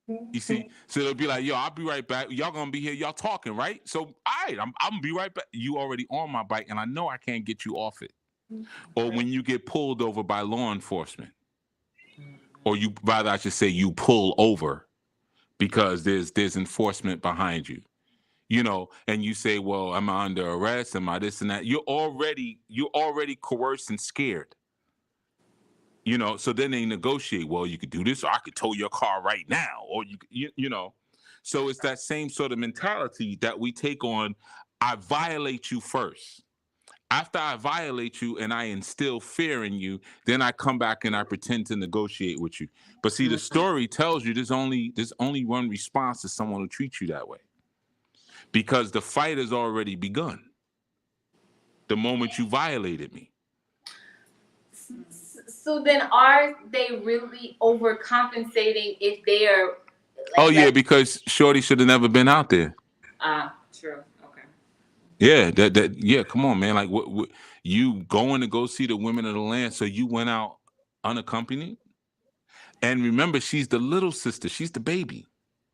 You see? So they'll be like, yo, I'll be right back. Y'all gonna be here, y'all talking, right? So all right, I'm gonna be right back. You already on my bike, and I know I can't get you off it. Or when you get pulled over by law enforcement, or I should say you pull over because there's enforcement behind you, you know, and you say, well, am I under arrest? Am I this and that? You're already coerced and scared, you know. So then they negotiate. Well, you could do this, or I could tow your car right now, or you know. So it's that same sort of mentality that we take on. I violate you first. After I violate you and I instill fear in you, then I come back and I pretend to negotiate with you. But see, the story tells you there's only one response to someone who treats you that way, because the fight has already begun the moment you violated me. So then, are they really overcompensating if they are? Because Shorty should have never been out there. True. Okay. Yeah, yeah. Come on, man. Like, what you going to go see the women of the land? So you went out unaccompanied. And remember, she's the little sister. She's the baby.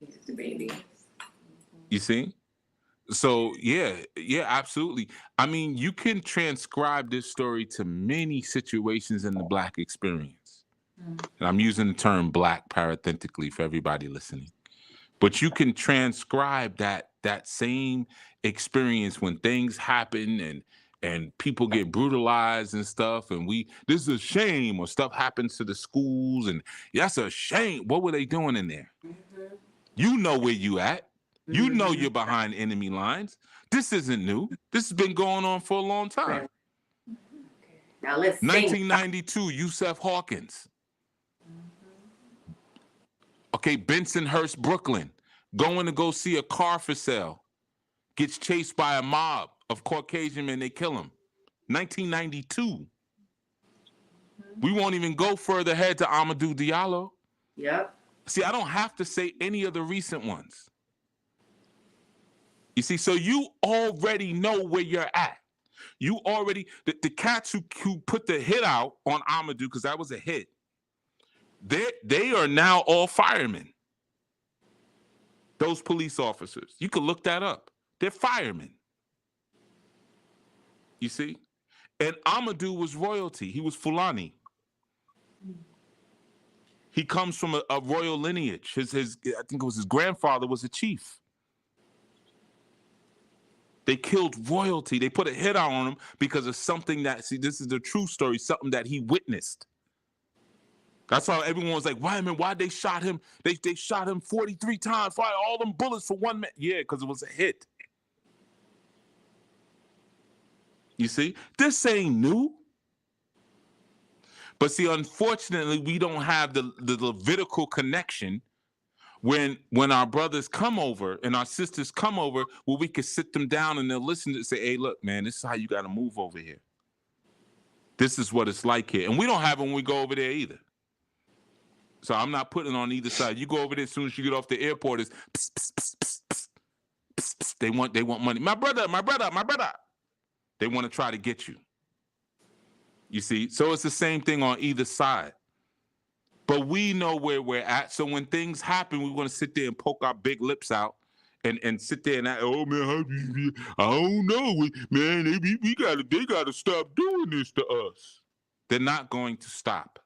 She's the baby. You see? So yeah, absolutely. I mean, you can transcribe this story to many situations in the Black experience. And I'm using the term Black parenthetically for everybody listening. But you can transcribe that same experience when things happen and people get brutalized and stuff, and this is a shame, or stuff happens to the schools, and that's a shame. What were they doing in there? Mm-hmm. You know where you at. You know you're behind enemy lines. This isn't new. This has been going on for a long time. Now let's 1992, Yusef Hawkins. Okay, Bensonhurst, Brooklyn, going to go see a car for sale, gets chased by a mob of Caucasian men, they kill him. 1992. We won't even go further ahead to Amadou Diallo. Yep. See, I don't have to say any of the recent ones. You see, so you already know where you're at. You already, the cats who put the hit out on Amadou, because that was a hit, they are now all firemen. Those police officers. You can look that up. They're firemen. You see? And Amadou was royalty. He was Fulani. He comes from a royal lineage. His I think it was his grandfather was a chief. They killed royalty. They put a hit out on him because of something that, see, this is the true story, something that he witnessed. That's why everyone was like, why they shot him? They shot him 43 times, fired all them bullets for one man. Yeah, because it was a hit. You see? This ain't new. But see, unfortunately, we don't have the Levitical connection when our brothers come over and our sisters come over, where we can sit them down and they'll listen to say, hey, look, man, this is how you got to move over here. This is what it's like here. And we don't have it when we go over there either. So I'm not putting on either side. You go over there as soon as you get off the airport, it's pss, pss, pss, pss, pss, pss, pss. They want money. My brother. They want to try to get you. You see? So it's the same thing on either side. But we know where we're at. So when things happen, we want to sit there and poke our big lips out and sit there and act, oh man, I don't know, man. They gotta stop doing this to us. They're not going to stop.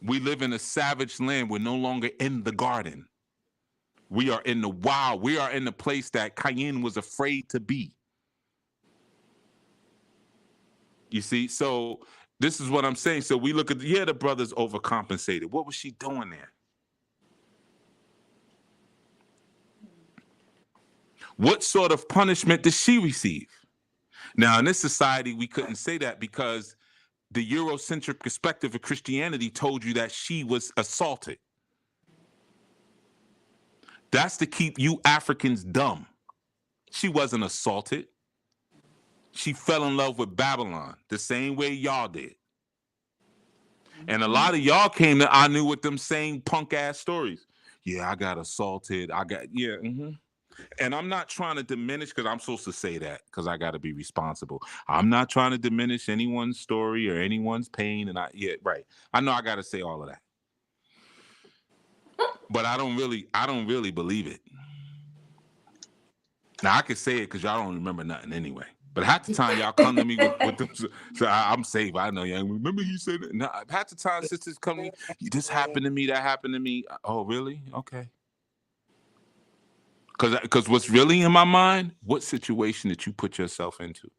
We live in a savage land. We're no longer in the garden. We are in the wild. We are in the place that Cain was afraid to be. You see? So this is what I'm saying. So we look at, the brothers overcompensated. What was she doing there? What sort of punishment did she receive? Now, in this society, we couldn't say that because the Eurocentric perspective of Christianity told you that she was assaulted. That's to keep you Africans dumb. She wasn't assaulted. She fell in love with Babylon the same way y'all did. And a lot of y'all came to I knew with them same punk ass stories. Yeah, I got assaulted. And I'm not trying to diminish, because I'm supposed to say that because I got to be responsible. I'm not trying to diminish anyone's story or anyone's pain. And I know I got to say all of that. But I don't really believe it. Now I can say it because y'all don't remember nothing anyway. But half the time y'all come to me with them, so I'm safe. I know y'all remember he said it. No, half the time sisters come to me, this happened to me, that happened to me. Oh, really? Okay. Because what's really in my mind, what situation did you put yourself into?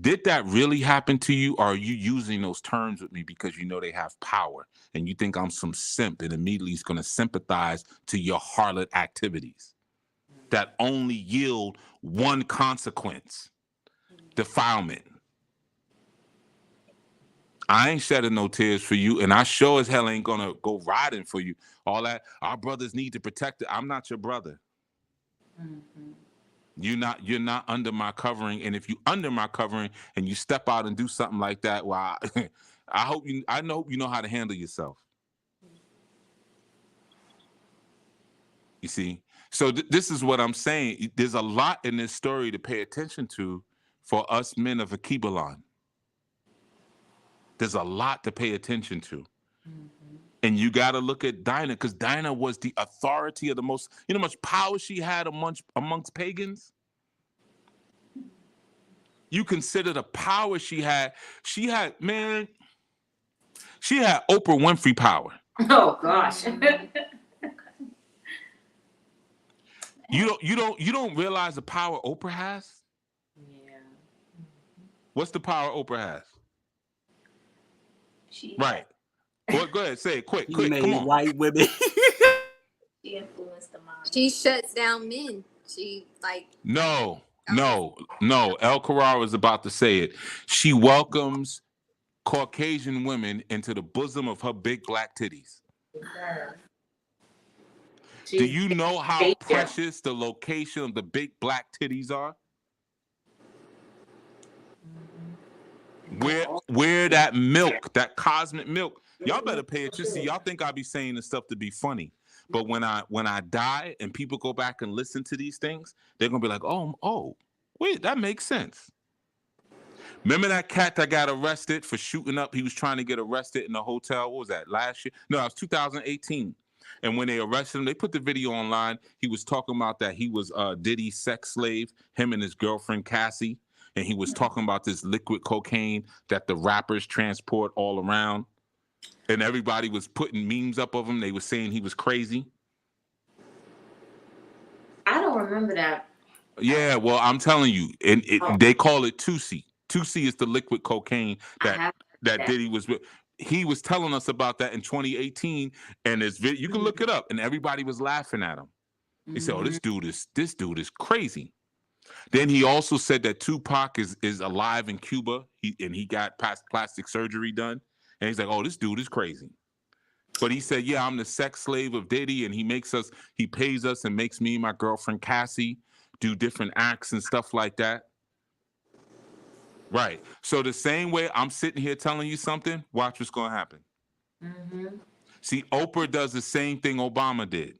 Did that really happen to you, or are you using those terms with me because you know they have power and you think I'm some simp and immediately is going to sympathize to your harlot activities that only yield one consequence: defilement. I ain't shedding no tears for you, and I sure as hell ain't going to go riding for you. All that, our brothers need to protect it. I'm not your brother. Mm-hmm. You're not under my covering, and if you under my covering and you step out and do something like that, well, I hope you know how to handle yourself. You see, so this is what I'm saying. There's a lot in this story to pay attention to for us men of Akibalon. There's a lot to pay attention to. Mm-hmm. And you got to look at Dina, because Dina was the authority of the most, you know how much power she had amongst pagans? You consider the power she had. She had Oprah Winfrey power. Oh gosh. You don't realize the power Oprah has? Yeah. What's the power Oprah has? Right. Well, go ahead, say it quick. She made come on. white women. She influenced the mind. She shuts down men. She No. El Carrara was about to say it. She welcomes Caucasian women into the bosom of her big black titties. Do you know how precious the location of the big black titties are? Where that milk, that cosmic milk, y'all better pay attention. See, y'all think I be saying this stuff to be funny, but when I die and people go back and listen to these things, they're gonna be like, oh, wait, that makes sense. Remember that cat that got arrested for shooting up? He was trying to get arrested in the hotel. What was that, last year? No, it was 2018. And when they arrested him, they put the video online. He was talking about that he was Diddy's sex slave, him and his girlfriend, Cassie. And he was talking about this liquid cocaine that the rappers transport all around. And everybody was putting memes up of him. They were saying he was crazy. I don't remember that. Yeah, well, I'm telling you. And they call it 2C. 2C is the liquid cocaine that Diddy was with. He was telling us about that in 2018, and you can look it up, and everybody was laughing at him. They said, "Oh, this dude is crazy." Then he also said that Tupac is alive in Cuba. He got plastic surgery done, and he's like, "Oh, this dude is crazy." But he said, "Yeah, I'm the sex slave of Diddy, and he pays us and makes me and my girlfriend Cassie do different acts and stuff like that." Right. So the same way I'm sitting here telling you something, watch what's going to happen. Mm-hmm. See, Oprah does the same thing Obama did.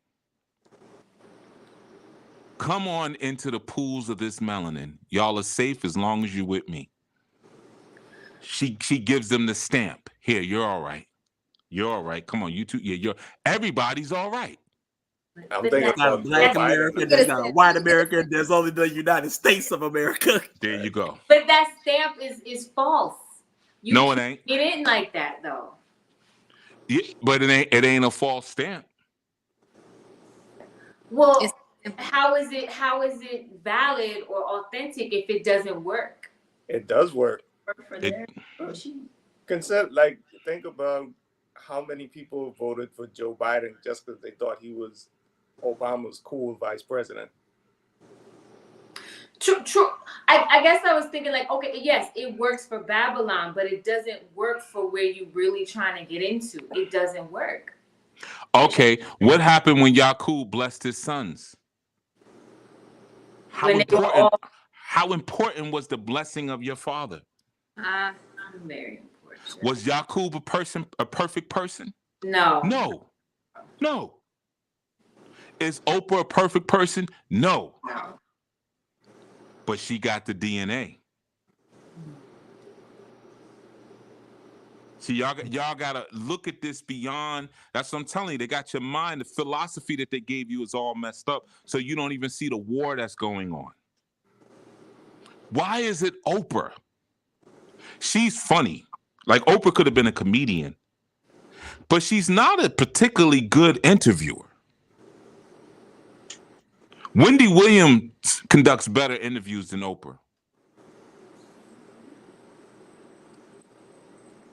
Come on into the pools of this melanin. Y'all are safe as long as you're with me. She gives them the stamp. Here, you're all right. You're all right. Come on, you two. Yeah, everybody's all right. I'm But thinking that's- Not a about black Joe Biden. America, there's not a white America, there's only the United States of America. There you go. But that stamp is false. You No, it can't ain't. get in like that though. Yeah, but it ain't a false stamp. Well, how is it valid or authentic if it doesn't work? It does work. For their machine. Think about how many people voted for Joe Biden just because they thought he was Obama's cool vice president. True. I guess I was thinking like, okay, yes, it works for Babylon, but it doesn't work for where you really trying to get into. It doesn't work. Okay, what happened when Yaqub blessed his sons? How important was the blessing of your father? Very important. Was Yaqub a perfect person? No. No. Is Oprah a perfect person? No. But she got the DNA. See, y'all gotta look at this beyond. That's what I'm telling you. They got your mind. The philosophy that they gave you is all messed up. So you don't even see the war that's going on. Why is it Oprah? She's funny. Like Oprah could have been a comedian, but she's not a particularly good interviewer. Wendy Williams conducts better interviews than Oprah.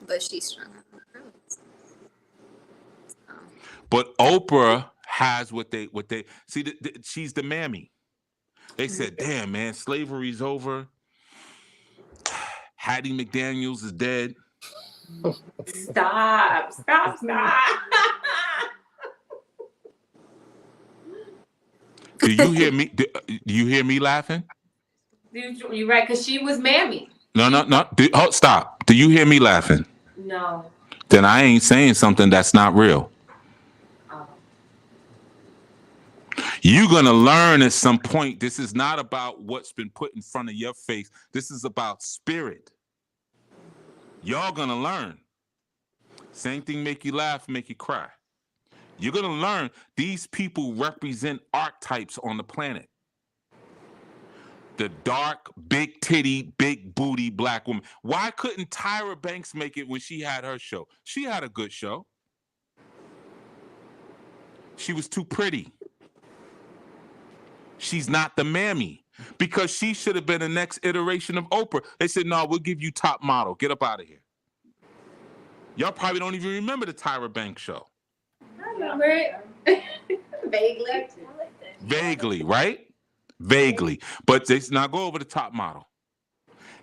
But she's strong. But Oprah has what they see. She's the mammy. They said, "Damn, man, slavery's over. Hattie McDaniels is dead." Stop. Do you hear me? Do you hear me laughing? You're right, because she was mammy. No. Stop. Do you hear me laughing? No. Then I ain't saying something that's not real. You're going to learn at some point. This is not about what's been put in front of your face. This is about spirit. Y'all going to learn. Same thing make you laugh, make you cry. You're going to learn these people represent archetypes on the planet. The dark, big titty, big booty black woman. Why couldn't Tyra Banks make it when she had her show? She had a good show. She was too pretty. She's not the mammy because she should have been the next iteration of Oprah. They said, "No, we'll give you top model. Get up out of here." Y'all probably don't even remember the Tyra Banks show. I remember it. Vaguely, right? Vaguely. But let's not go over the top model.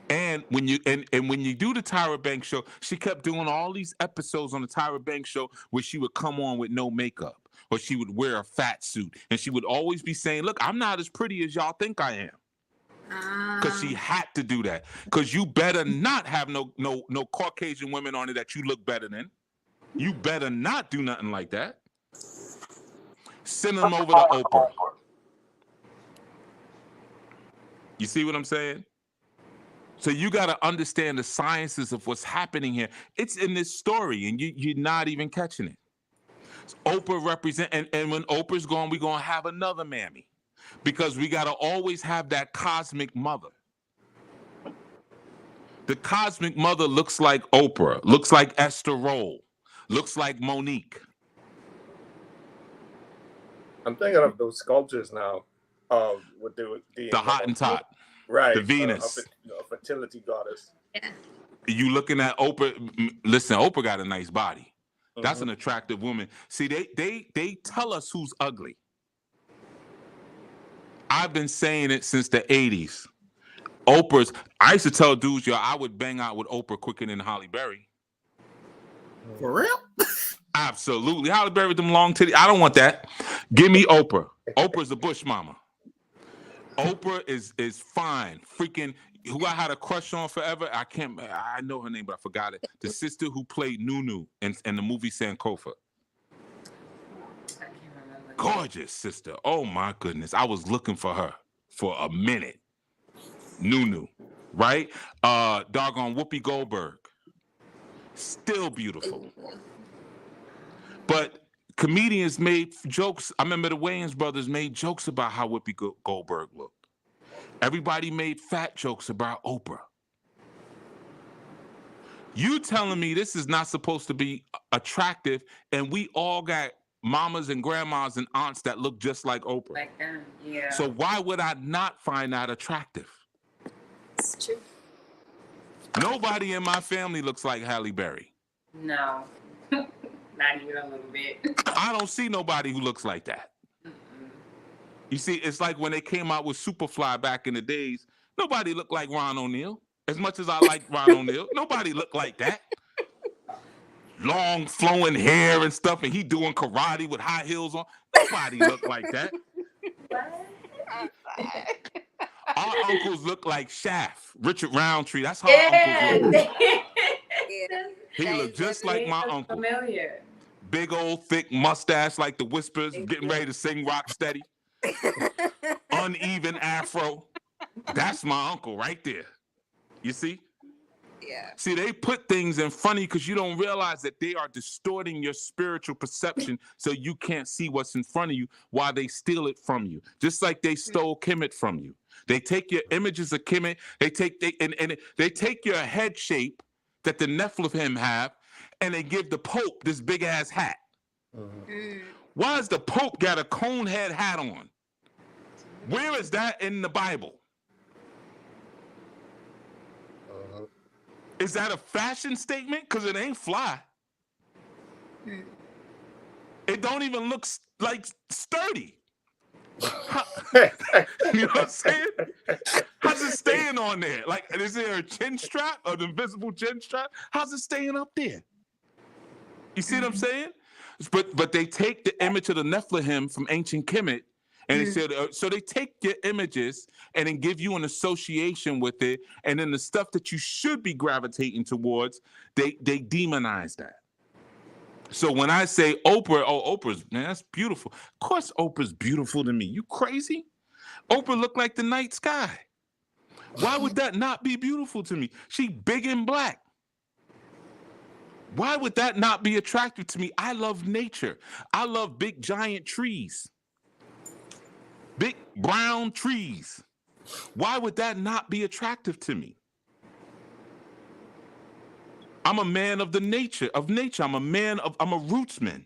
And when you when you do the Tyra Banks show, she kept doing all these episodes on the Tyra Banks show where she would come on with no makeup. Or she would wear a fat suit, and she would always be saying, "Look, I'm not as pretty as y'all think I am." Because she had to do that. Because you better not have no Caucasian women on it that you look better than. You better not do nothing like that. Send them over to Oprah. You see what I'm saying? So you got to understand the sciences of what's happening here. It's in this story, and you're not even catching it. Oprah represent, and when Oprah's gone, we're gonna have another mammy, because we gotta always have that cosmic mother. The cosmic mother looks like Oprah, looks like Esther Roll, looks like Monique. I'm thinking of those sculptures now. What they were the Hottentot, right? The Venus, a fertility goddess. Yeah. You looking at Oprah? Listen, Oprah got a nice body. That's an attractive woman. See, they tell us who's ugly. I've been saying it since the 80s. I used to tell dudes, I would bang out with Oprah quicker than Halle Berry. For real? Absolutely. Halle Berry with them long titties. I don't want that. Give me Oprah. Oprah's a bush mama. Oprah is fine. Freaking, who I had a crush on forever. I know her name, but I forgot it. The sister who played Nunu in the movie Sankofa. Gorgeous sister. Oh my goodness. I was looking for her for a minute. Nunu. right? Doggone Whoopi Goldberg, still beautiful. But comedians made jokes. I remember the Wayans brothers made jokes about how Whoopi Goldberg looked. Everybody made fat jokes about Oprah. You telling me this is not supposed to be attractive, and we all got mamas and grandmas and aunts that look just like Oprah. Like them, yeah. So why would I not find that attractive? It's true. Nobody in my family looks like Halle Berry. No, not even a little bit. I don't see nobody who looks like that. You see, it's like when they came out with Superfly back in the days, nobody looked like Ron O'Neal. As much as I like Ron O'Neal, nobody looked like that. Long flowing hair and stuff, and he doing karate with high heels on. Nobody looked like that. Our uncles look like Shaft, Richard Roundtree. That's how our uncles look. He looked just like my uncle. Familiar. Big old thick mustache like the Whispers, getting ready to sing rock steady. Uneven afro. That's my uncle right there. You see? Yeah. See, they put things in front of you because you don't realize that they are distorting your spiritual perception so you can't see what's in front of you while they steal it from you. Just like they stole Kemet from you. They take your images of Kemet, they take your head shape that the Nephilim have, and they give the Pope this big ass hat. Why does the Pope got a cone head hat on? Where is that in the Bible? Is that a fashion statement? Because it ain't fly. It don't even look like sturdy. You know what I'm saying? How's it staying on there? Like, is there a chin strap, an invisible chin strap? How's it staying up there? You see what I'm saying? But they take the image of the Nephilim from ancient Kemet, and they said, so they take your images and then give you an association with it, and then the stuff that you should be gravitating towards, they demonize that. So when I say Oprah, Oprah's, man, that's beautiful. Of course Oprah's beautiful to me. You crazy? Oprah looked like the night sky. Why would that not be beautiful to me? She big and black. Why would that not be attractive to me? I love nature. I love big giant trees. Big brown trees. Why would that not be attractive to me? I'm a man of nature. I'm a rootsman.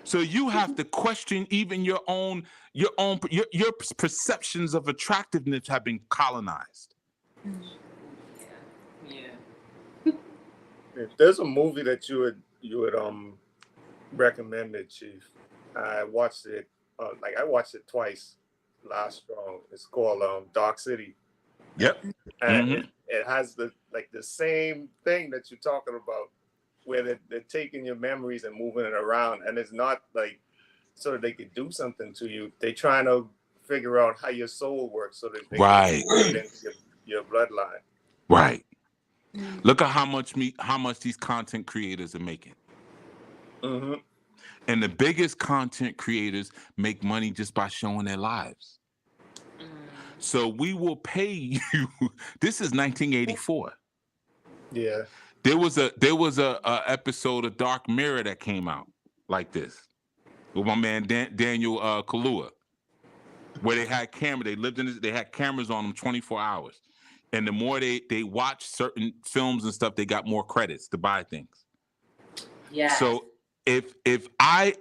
So you have to question even your perceptions of attractiveness have been colonized. Yeah. If there's a movie that you would recommended, Chief, I watched it. I watched it twice last strong. It's called Dark City. Yep. And it has the same thing that you're talking about, where they're taking your memories and moving it around, and it's not like so that they could do something to you. They're trying to figure out how your soul works so that they can get into your bloodline. Right. Look at how much these content creators are making. And the biggest content creators make money just by showing their lives. So we will pay you. This is 1984. Yeah. There was a episode of Dark Mirror that came out like this with my man Daniel Kaluuya, where they had they had cameras on them 24 hours. And the more they watch certain films and stuff, they got more credits to buy things. Yeah. So if I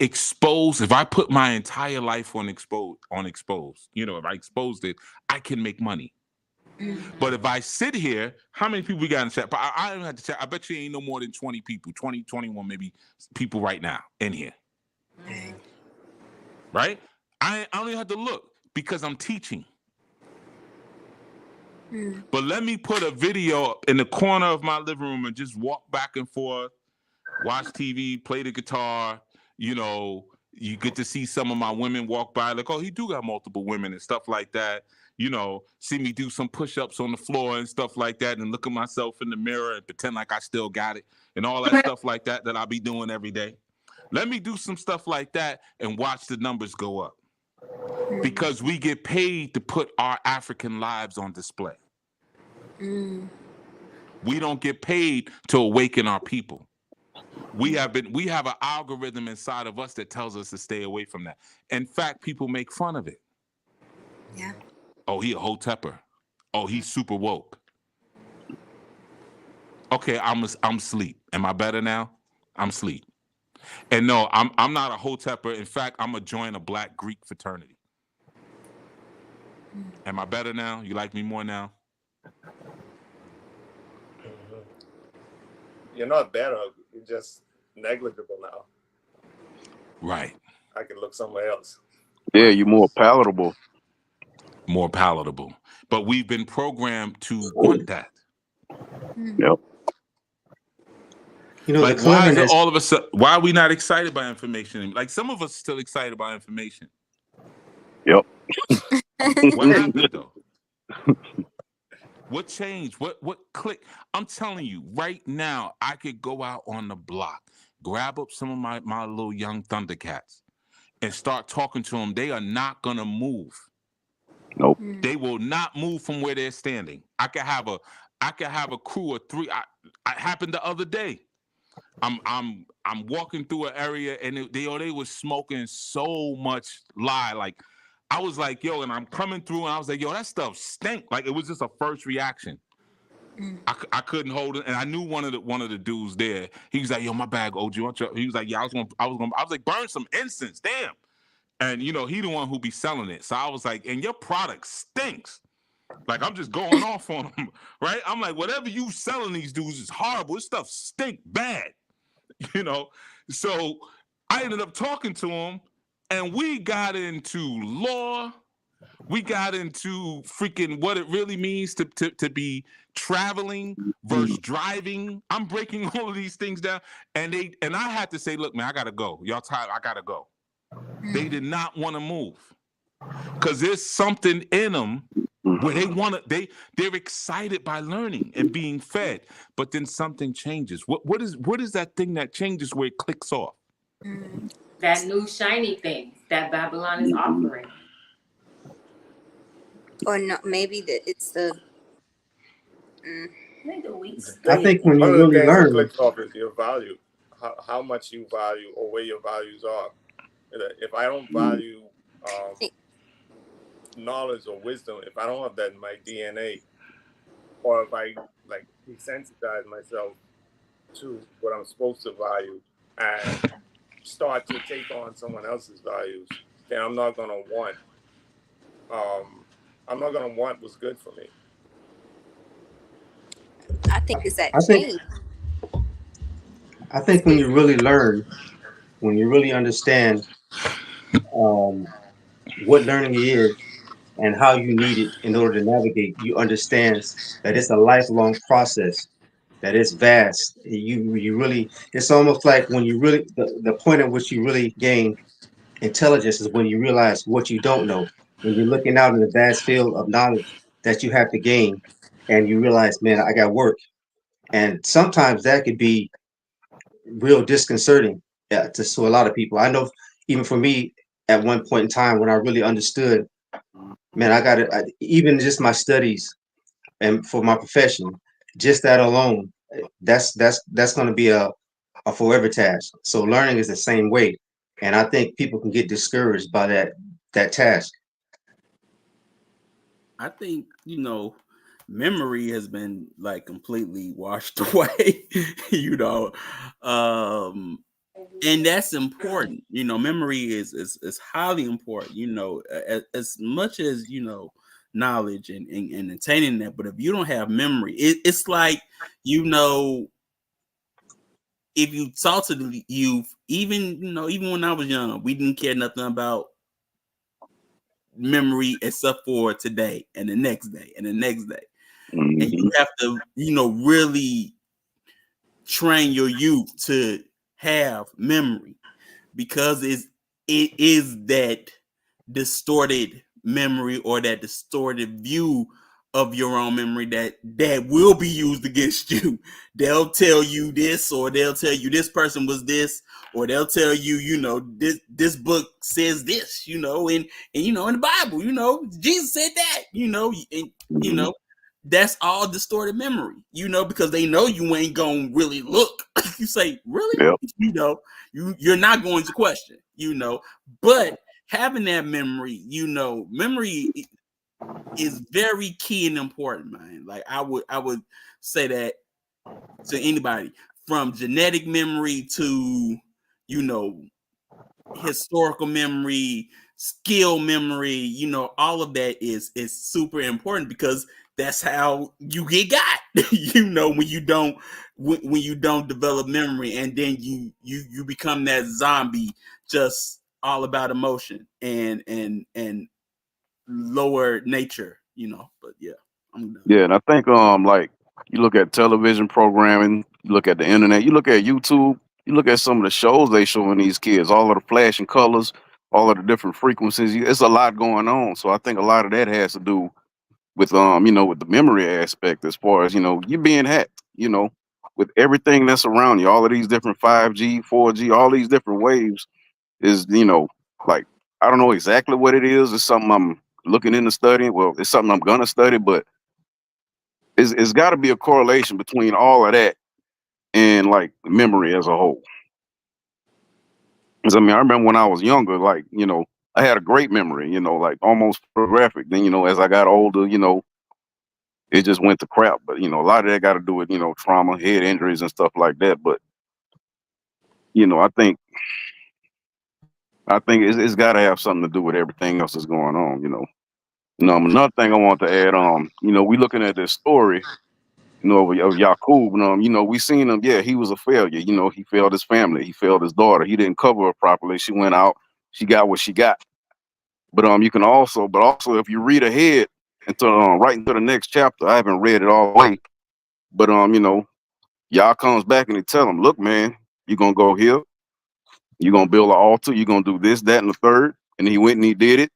put my entire life on exposed, if I exposed it, I can make money. But if I sit here, how many people we got in the chat? I don't have to check. I bet you ain't no more than 20 people, 20, 21 maybe people right now in here. Right? I don't even have to look because I'm teaching. But let me put a video in the corner of my living room and just walk back and forth, watch TV, play the guitar. You get to see some of my women walk by like, oh, he do got multiple women and stuff like that. See me do some push-ups on the floor and stuff like that and look at myself in the mirror and pretend like I still got it and all that stuff like that I'll be doing every day. Let me do some stuff like that and watch the numbers go up. Because we get paid to put our African lives on display. We don't get paid to awaken our people. We have an algorithm inside of us that tells us to stay away from that. In fact, people make fun of it. Yeah. Oh, he a hotepper. Oh, he's super woke. Okay, I'm asleep. Am I better now? I'm asleep. And no, I'm not a hotepper. In fact, I'm gonna join a Black Greek fraternity. Am I better now? You like me more now? You're not better. You're just negligible now. Right. I can look somewhere else. Yeah, you're more palatable. More palatable. But we've been programmed to want that. Yep. You know, Like, the why is it cleverness. all of a sudden? Why are we not excited by information? Like, some of us still excited by information. Yep. What happened though? What changed? What clicked? I'm telling you, right now, I could go out on the block, grab up some of my little young Thundercats, and start talking to them. They are not gonna move. Nope. They will not move from where they're standing. I could have a crew of 3. I happened the other day. I'm walking through an area and they were smoking so much lie. Like, I was like, yo, and I'm coming through and I was like, yo, that stuff stink. Like, it was just a first reaction. I couldn't hold it, and I knew one of the dudes there. He was like, yo, my bag, OG. He was like, yeah, I was like, burn some incense, damn. And he the one who be selling it. So I was like, and your product stinks. Like, I'm just going off on him, right? I'm like, whatever you selling these dudes is horrible. This stuff stink bad. So I ended up talking to him, and we got into law. We got into freaking what it really means to be traveling versus driving. I'm breaking all of these things down, and I had to say, look, man, I gotta go. Y'all tired? I gotta go. They did not want to move because there's something in them where they're excited by learning and being fed, but then something changes. What is that thing that changes where it clicks off? That new shiny thing that Babylon is offering. Or no, maybe it's the. I think the weeks. I think when One you of the really things that learn, clicks off is your value, how much you value or where your values are. If I don't value knowledge or wisdom, if I don't have that in my DNA, or if I desensitize myself to what I'm supposed to value and start to take on someone else's values, then I'm not gonna want what's good for me. I think it's that I think change. I think when you really learn, when you really understand what learning is and how you need it in order to navigate, you understand that it's a lifelong process, that it's vast. You really, it's almost like when you really, the point at which you really gain intelligence is when you realize what you don't know. When you're looking out in the vast field of knowledge that you have to gain, and you realize, man, I got work. And sometimes that could be real disconcerting to a lot of people. I know even for me, at one point in time when I really understood, man, I got it. Even just my studies and for my profession, just that alone, that's going to be a forever task. So learning is the same way, and I think people can get discouraged by that task. I think memory has been like completely washed away. And that's important. Memory is highly important. As much as knowledge and attaining that. But if you don't have memory, it's like if you talk to the youth, even when I was young, we didn't care nothing about memory except for today and the next day and the next day. And you have to really train your youth to have memory, because it is that distorted memory or that distorted view of your own memory that will be used against you. They'll tell you this, or they'll tell you this person was this, or they'll tell you, this book says this, and in the Bible, Jesus said that, and that's all distorted memory, because they know you ain't gonna really look. You say, really? Yep. You're not going to question, but having that memory, memory is very key and important, man. Like I would say that to anybody, from genetic memory to, historical memory, skill memory, all of that is super important, because that's how you get got. When you don't develop memory, and then you become that zombie, just all about emotion and lower nature, but yeah, I'm done. Yeah, and I think like you look at television programming, you look at the internet, you look at YouTube, you look at some of the shows they showing these kids, all of the flashing colors, all of the different frequencies. It's a lot going on. So I think a lot of that has to do with with the memory aspect, as far as, you being hacked, with everything that's around you, all of these different 5G, 4G, all these different waves is, like, I don't know exactly what it is. It's something I'm looking into studying. Well, it's something I'm gonna study, but it's got to be a correlation between all of that and like memory as a whole. Because I mean, I remember when I was younger, like, I had a great memory, like almost photographic. Then, as I got older, it just went to crap. But, a lot of that got to do with, trauma, head injuries and stuff like that. But, I think it's got to have something to do with everything else that's going on, Another thing I want to add on, we looking at this story, of Yakub. We seen him. Yeah, he was a failure. He failed his family. He failed his daughter. He didn't cover her properly. She went out. She got what she got. But you can also, if you read ahead into right into the next chapter, I haven't read it all the way. But Yah comes back and he tell him, look, man, you're gonna go here. You're gonna build an altar. You're gonna do this, that, and the third. And he went and he did it.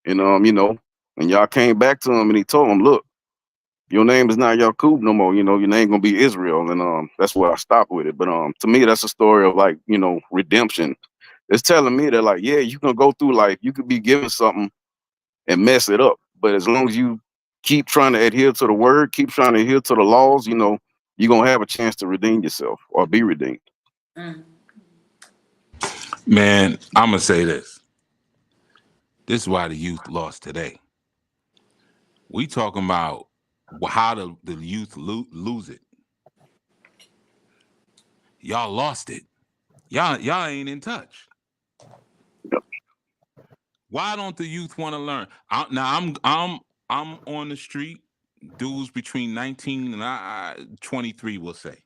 And and Yah came back to him and he told him, look, your name is not Yakub no more. Your name gonna be Israel, and that's where I stopped with it. But to me, that's a story of, like, redemption. It's telling me that, like, yeah, you can go through life, you could be given something and mess it up, but as long as you keep trying to adhere to the word, keep trying to adhere to the laws, you're gonna have a chance to redeem yourself or be redeemed. Man, I'm gonna say this. This is why the youth lost today. We talking about how the youth lose it. Y'all lost it. Y'all ain't in touch. Yep. Why don't the youth want to learn? I'm on the street. Dudes between 19 and 23, we'll say.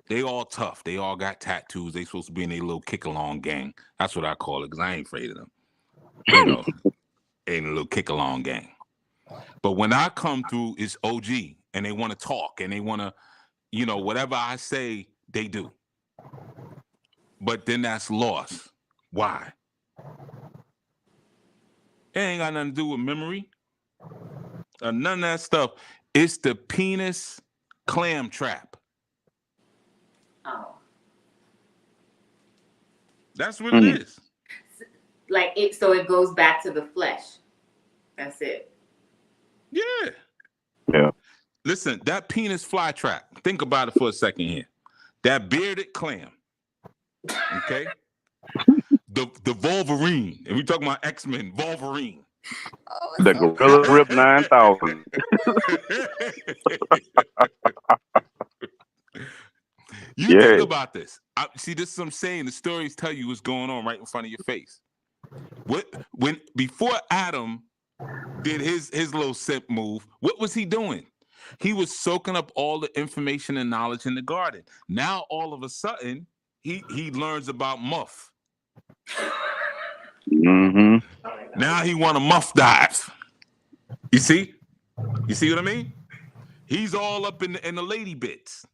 They all tough. They all got tattoos. They supposed to be in a little kick-along gang. That's what I call it, because I ain't afraid of them. Ain't a little kick-along gang. But when I come through, it's OG, and they want to talk, and they want to, whatever I say, they do. But then that's lost. Why? It ain't got nothing to do with memory. None of that stuff. It's the penis clam trap. Oh. That's what it is. Like it, so it goes back to the flesh. That's it. Yeah. Yeah. Listen, that penis fly trap. Think about it for a second here. That bearded clam. Okay? The Wolverine. And we talking about X-Men, Wolverine. Oh, The Gorilla Grip 9000. You think about this. See, this is what I'm saying. The stories tell you what's going on right in front of your face. Before Adam did his little simp move, what was he doing? He was soaking up all the information and knowledge in the garden. Now, all of a sudden, he learns about muff. Mm-hmm. Now he want to muff dive. You see what I mean? He's all up in the lady bits.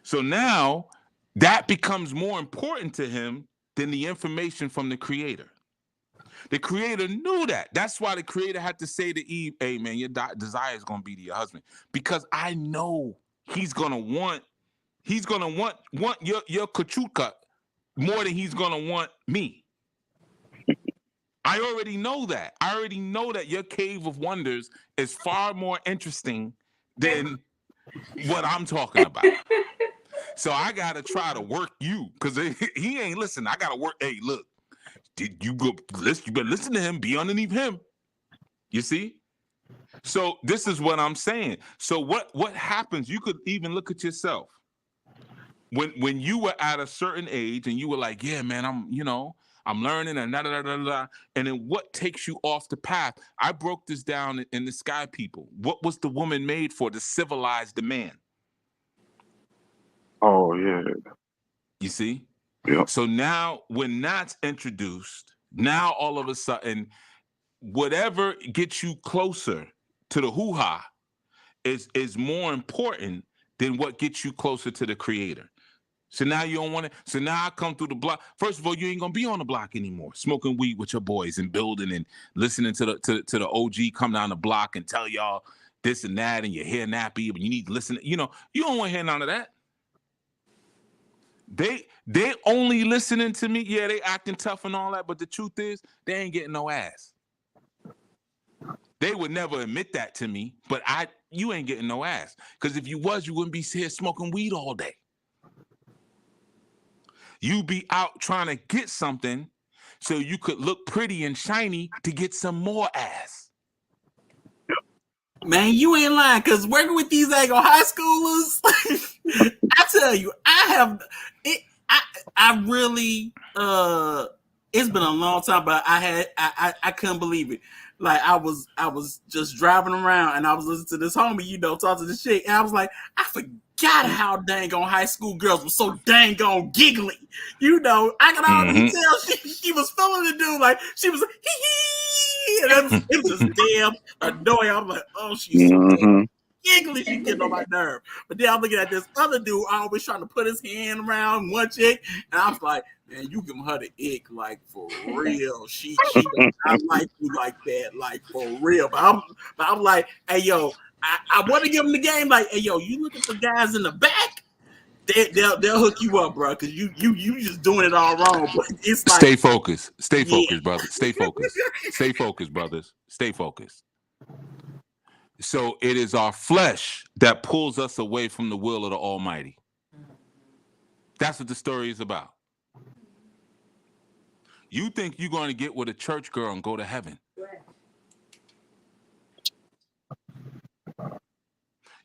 So now that becomes more important to him than the information from the creator. The creator knew that. That's why the creator had to say to Eve, hey, man, your desire is going to be to your husband. Because I know he's going to want your kachuka more than he's going to want me. I already know that. I already know that your cave of wonders is far more interesting than what I'm talking about. So I gotta try to work you because he ain't listening. I gotta work. Hey, look, did you go listen? You better listen to him. Be underneath him. You see? So this is what I'm saying. So what happens? You could even look at yourself. When you were at a certain age and you were like, yeah, man, I'm learning and da da da da da. And then what takes you off the path? I broke this down in the Sky People. What was the woman made for? To civilize the man. Oh yeah. You see? Yeah. So now when that's introduced, now all of a sudden, whatever gets you closer to the hoo-ha is more important than what gets you closer to the creator. So now you don't want to. So now I come through the block. First of all, you ain't gonna be on the block anymore, smoking weed with your boys and building and listening to the OG come down the block and tell y'all this and that and your hair nappy, but you need to listen. You don't want to hear none of that. They only listening to me. Yeah, they acting tough and all that, but the truth is they ain't getting no ass. They would never admit that to me, but you ain't getting no ass. Because if you was, you wouldn't be here smoking weed all day. You be out trying to get something so you could look pretty and shiny to get some more ass. Man, you ain't lying, because working with these high schoolers, I tell you, I really, it's been a long time, but I couldn't believe it. Like I was just driving around and I was listening to this homie, talking to this chick, and I was like, I forgot how dang on high school girls were so dang on giggly. I could already tell she was feeling the dude, like she was like, hee hee, and it was just damn annoying. I'm like, oh, she's so damn giggly, she getting on my nerve. But then I'm looking at this other dude always trying to put his hand around one chick, and I was like, man, you giving her the ick, like for real. She does not like you like that, like for real. But I'm like, hey yo, I want to give him the game, like, hey yo, you looking for guys in the back? They'll hook you up, bro, because you just doing it all wrong. But it's like, stay focused, brother. Stay focused, stay focused, brothers. Stay focused. So it is our flesh that pulls us away from the will of the Almighty. That's what the story is about. You think you're going to get with a church girl and go to heaven.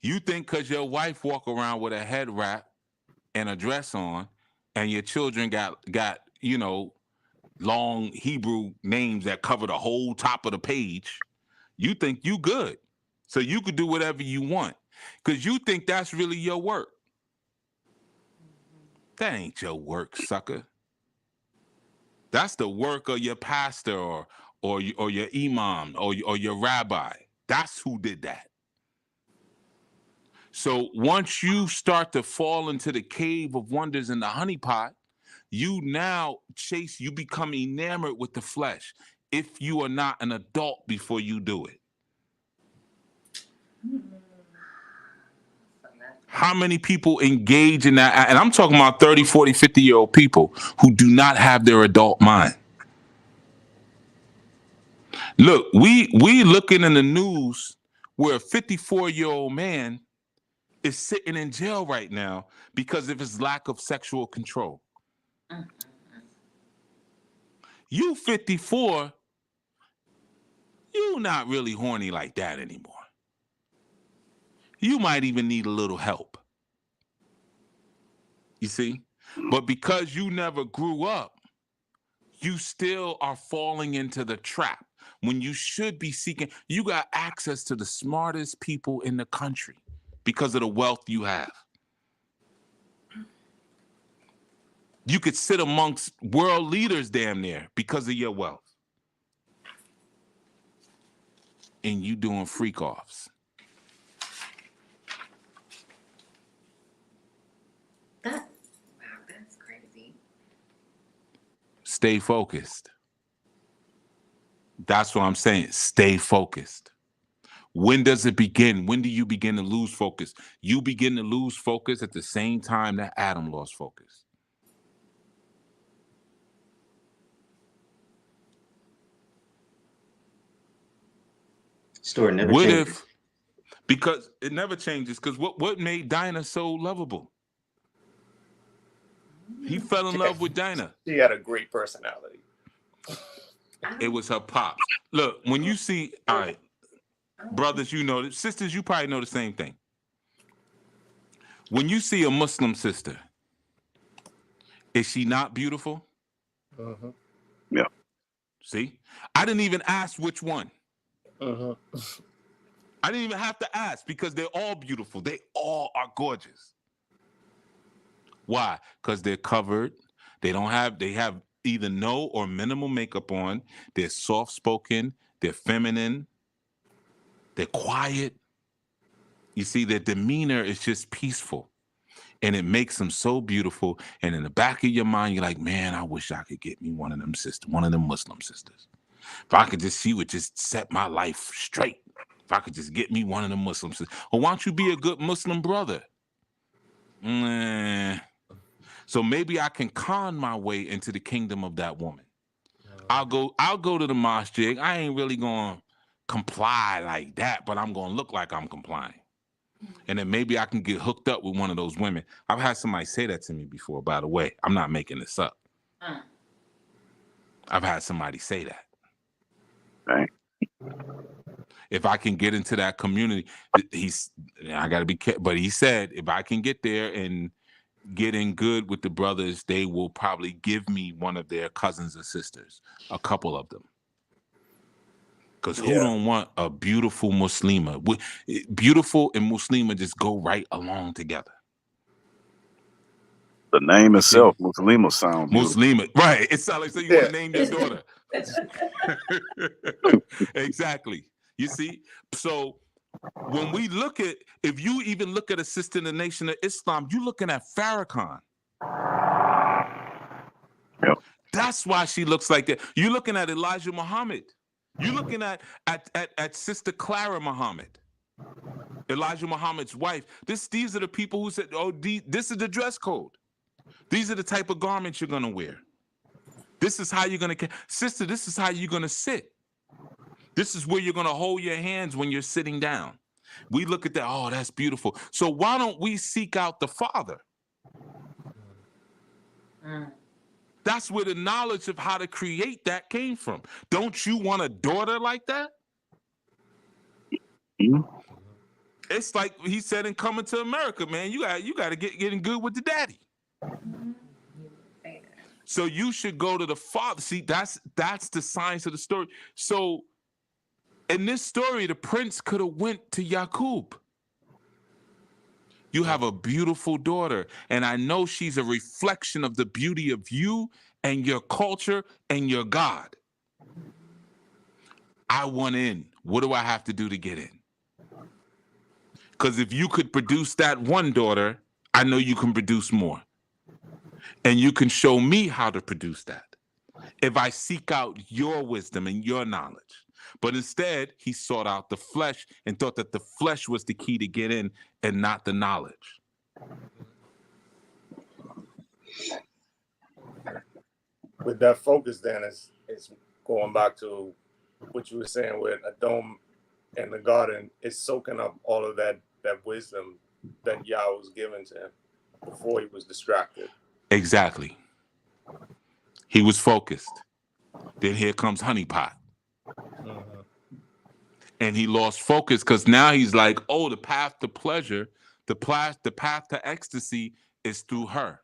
You think because your wife walk around with a head wrap and a dress on and your children got long Hebrew names that cover the whole top of the page, you think you good. So you could do whatever you want because you think that's really your work. That ain't your work, sucker. That's the work of your pastor or your imam or your rabbi. That's who did that. So once you start to fall into the cave of wonders in the honeypot, you now you become enamored with the flesh if you are not an adult before you do it. How many people engage in that? And I'm talking about 30, 40, 50-year-old people who do not have their adult mind. Look, we looking in the news where a 54-year-old man is sitting in jail right now because of his lack of sexual control. You 54, you not really horny like that anymore. You might even need a little help. You see? But because you never grew up, you still are falling into the trap when you should be seeking. You got access to the smartest people in the country because of the wealth you have. You could sit amongst world leaders damn near because of your wealth. And you doing freak offs. Wow, that's crazy. Stay focused. That's what I'm saying. Stay focused. When does it begin? When do you begin to lose focus? You begin to lose focus at the same time that Adam lost focus. Story never What changes. if, Because it never changes. Because what made Dina so lovable? He fell in love with Dina. She had a great personality. It was her pops. Look, when you see, all right, brothers, you know, sisters, you probably know the same thing. When you see a Muslim sister, is she not beautiful? Mm-hmm. Yeah. See, I didn't even ask which one. Mm-hmm. I didn't even have to ask because they're all beautiful. They all are gorgeous. Why? Because they're covered. They have either no or minimal makeup on. They're soft-spoken. They're feminine. They're quiet. You see, their demeanor is just peaceful. And it makes them so beautiful. And in the back of your mind, you're like, man, I wish I could get me one of them Muslim sisters. If I could just, she would just set my life straight. If I could just get me one of them Muslim sisters. Or why don't you be a good Muslim brother? So maybe I can con my way into the kingdom of that woman. I'll go to the mosque. I ain't really gonna comply like that, but I'm gonna look like I'm complying. And then maybe I can get hooked up with one of those women. I've had somebody say that to me before, by the way. I'm not making this up. I've had somebody say that. Right. If I can get into that community, I got to be careful. But he said, if I can get there and get in good with the brothers, they will probably give me one of their cousins or sisters, a couple of them. Because who don't want a beautiful Muslima? Beautiful and Muslima just go right along together. The name itself, Muslima, sound beautiful. Muslima, right? It sounds like you want to name your daughter. Exactly. You see, so when we look at, if you even look at a sister in the Nation of Islam, you're looking at Farrakhan. Yep. That's why she looks like that. You're looking at Elijah Muhammad. You're looking at Sister Clara Muhammad, Elijah Muhammad's wife. These are the people who said, oh, this is the dress code. These are the type of garments you're going to wear. This is how you're going to, sister, this is how you're going to sit. This is where you're going to hold your hands when you're sitting down. We look at that, oh, that's beautiful. So why don't we seek out the Father? That's where the knowledge of how to create that came from. Don't you want a daughter like that? Mm-hmm. It's like he said in Coming to America, man, you got to get in good with the daddy. So you should go to the Father. See, that's the science of the story. So in this story, the prince could have went to Yaqub. You have a beautiful daughter, and I know she's a reflection of the beauty of you and your culture and your God. I want in. What do I have to do to get in? Because if you could produce that one daughter, I know you can produce more. And you can show me how to produce that if I seek out your wisdom and your knowledge. But instead, he sought out the flesh and thought that the flesh was the key to get in and not the knowledge. With that focus, then, it's going back to what you were saying with Adam in the garden. It's soaking up all of that wisdom that Yah was given to him before he was distracted. Exactly. He was focused. Then here comes honeypot. Mm-hmm. And he lost focus because now he's like, oh, the path to pleasure, the path to ecstasy is through her.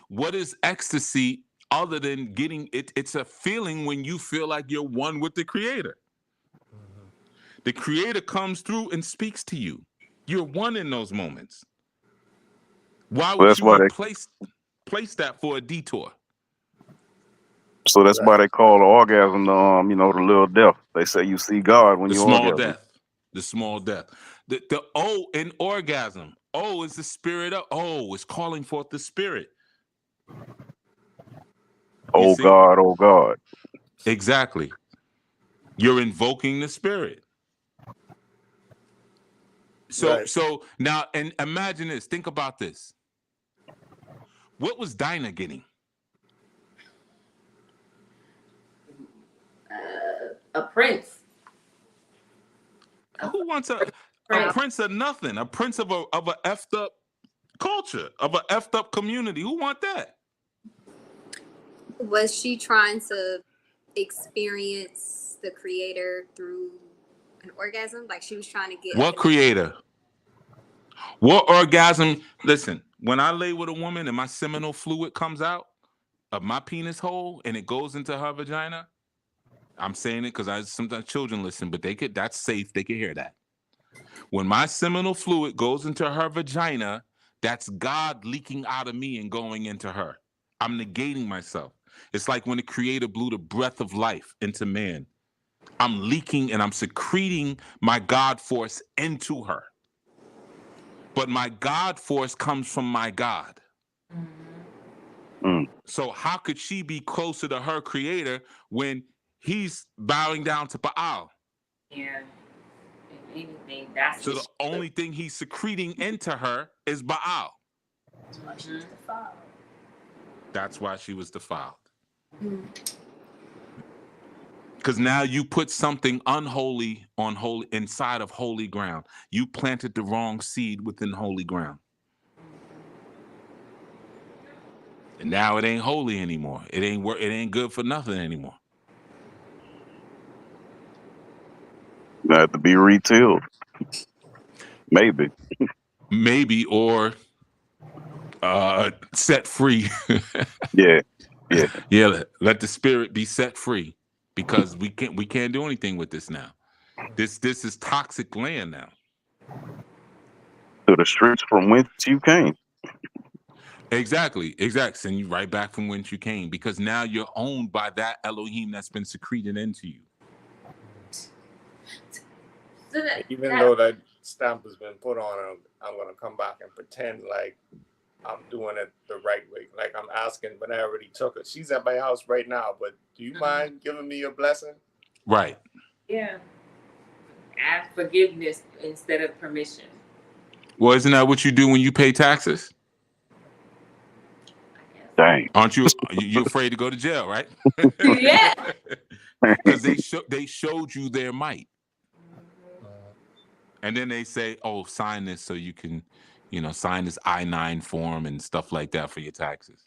What is ecstasy other than getting it? It's a feeling when you feel like you're one with the Creator. Mm-hmm. The Creator comes through and speaks to you. You're one in those moments. Why would you place that for a detour? So that's why they call the orgasm the little death. They say you see God when you orgasm. The small death. The O in orgasm. O is the spirit of it's calling forth the spirit. Oh God, oh God. Exactly. You're invoking the spirit. So now, and imagine this. Think about this. What was Dina getting? A prince. Who wants a prince of nothing? A prince of a effed up culture, of a effed up community. Who want that? Was she trying to experience the creator through an orgasm? Like she was trying to get What creator? What orgasm? Listen, when I lay with a woman and my seminal fluid comes out of my penis hole and it goes into her vagina, I'm saying it because sometimes children listen, but that's safe. They can hear that. When my seminal fluid goes into her vagina, that's God leaking out of me and going into her. I'm negating myself. It's like when the creator blew the breath of life into man. I'm leaking and I'm secreting my God force into her. But my God force comes from my God. So how could she be closer to her creator when he's bowing down to Baal? Yeah. If anything, that's so the only thing he's secreting into her is Baal. That's why she was defiled. That's why she was defiled. Because now you put something unholy on holy inside of holy ground. You planted the wrong seed within holy ground. And now it ain't holy anymore. It ain't good for nothing anymore. Have to be retilled. Maybe, or set free. Yeah. Yeah, let the spirit be set free, because we can't do anything with this now. This is toxic land now. To the streets from whence you came. Exactly. Send you right back from whence you came, because now you're owned by that Elohim that's been secreted into you. So though that stamp has been put on them, I'm gonna come back and pretend like I'm doing it the right way. Like I'm asking, but I already took it. She's at my house right now, but do you mind giving me your blessing? Right. Yeah. Ask forgiveness instead of permission. Well, isn't that what you do when you pay taxes? Dang. Aren't you afraid to go to jail, right? Yeah. Because they showed you their might. And then they say, oh, sign this so you can, sign this I-9 form and stuff like that for your taxes.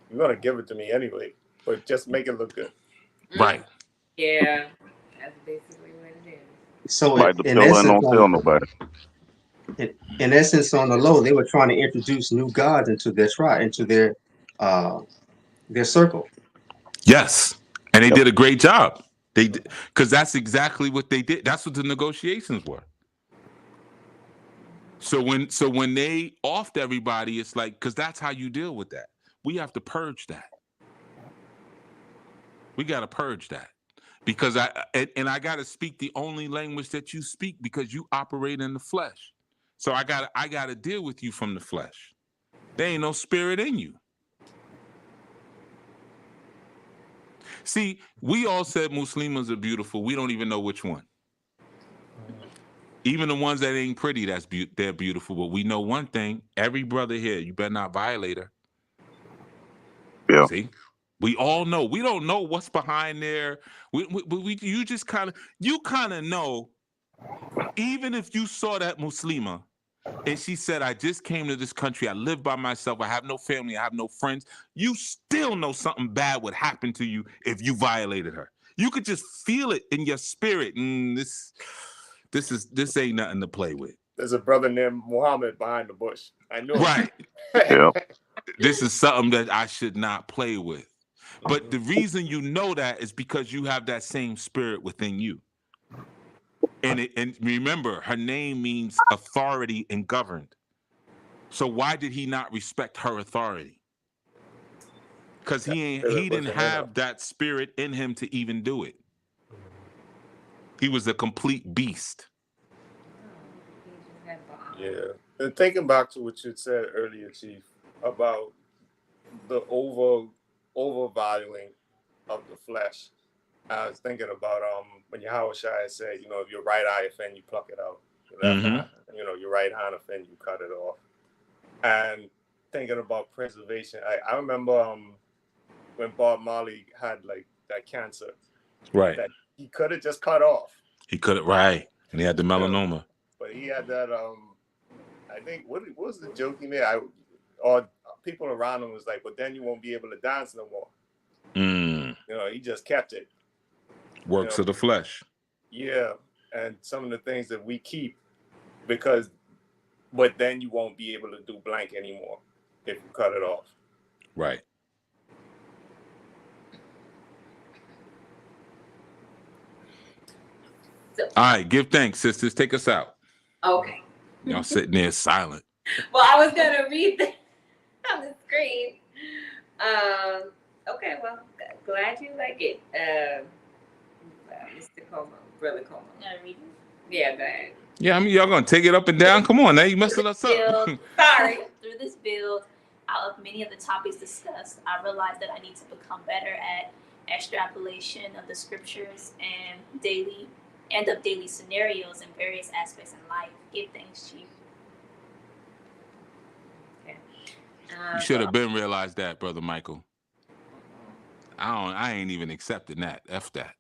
You're going to give it to me anyway, but just make it look good. Right. Yeah. That's basically what it is. So in essence, on the low, they were trying to introduce new gods into their tribe, into their circle. Yes. And they did a great job. They did, because that's exactly what they did. That's what the negotiations were. So when they offed everybody, it's like, because that's how you deal with that. We have to purge that. We got to purge that, because I got to speak the only language that you speak, because you operate in the flesh. So I got to deal with you from the flesh. There ain't no spirit in you. See, we all said Muslims are beautiful. We don't even know which one. Even the ones that ain't pretty, they're beautiful. But we know one thing: every brother here, you better not violate her. Yeah. See, we all know. We don't know what's behind there. You just kind of know. Even if you saw that Muslima and she said, I just came to this country, I live by myself, I have no family, I have no friends, you still know something bad would happen to you if you violated her. You could just feel it in your spirit. This ain't nothing to play with. There's a brother named Muhammad behind the bush. I know. Right. Yeah. This is something that I should not play with. But the reason you know that is because you have that same spirit within you. And remember, her name means authority and governed. So why did he not respect her authority? Because he didn't have that spirit in him to even do it. He was a complete beast. Yeah. And thinking back to what you said earlier, Chief, about the overvaluing of the flesh. I was thinking about when Yahushua said, if your right eye offend, you pluck it out. Your left hand, your right hand offend, you cut it off. And thinking about preservation, I remember when Bob Marley had like that cancer, right? That he could have just cut off. He could have, right? And he had the melanoma. But he had that. I think what was the joke he made? Or people around him was like, "But then you won't be able to dance no more." Mm. You know, he just kept it. Works of the flesh. Yeah, and some of the things that we keep but then you won't be able to do blank anymore if you cut it off. Right. All right, give thanks, sisters. Take us out. Okay. Y'all sitting there silent. Well, I was gonna read that on the screen. Okay, well, glad you like it. Mr. Como, Brother Como. Read it? Yeah, go ahead. Yeah, I mean, y'all gonna take it up and down? Come on, now you messing us up. Sorry. Through this build, out of many of the topics discussed, I realized that I need to become better at extrapolation of the scriptures and of daily scenarios in various aspects in life. Give thanks, Chief. Okay. You should have been realized that, Brother Michael. I ain't even accepting that. F that.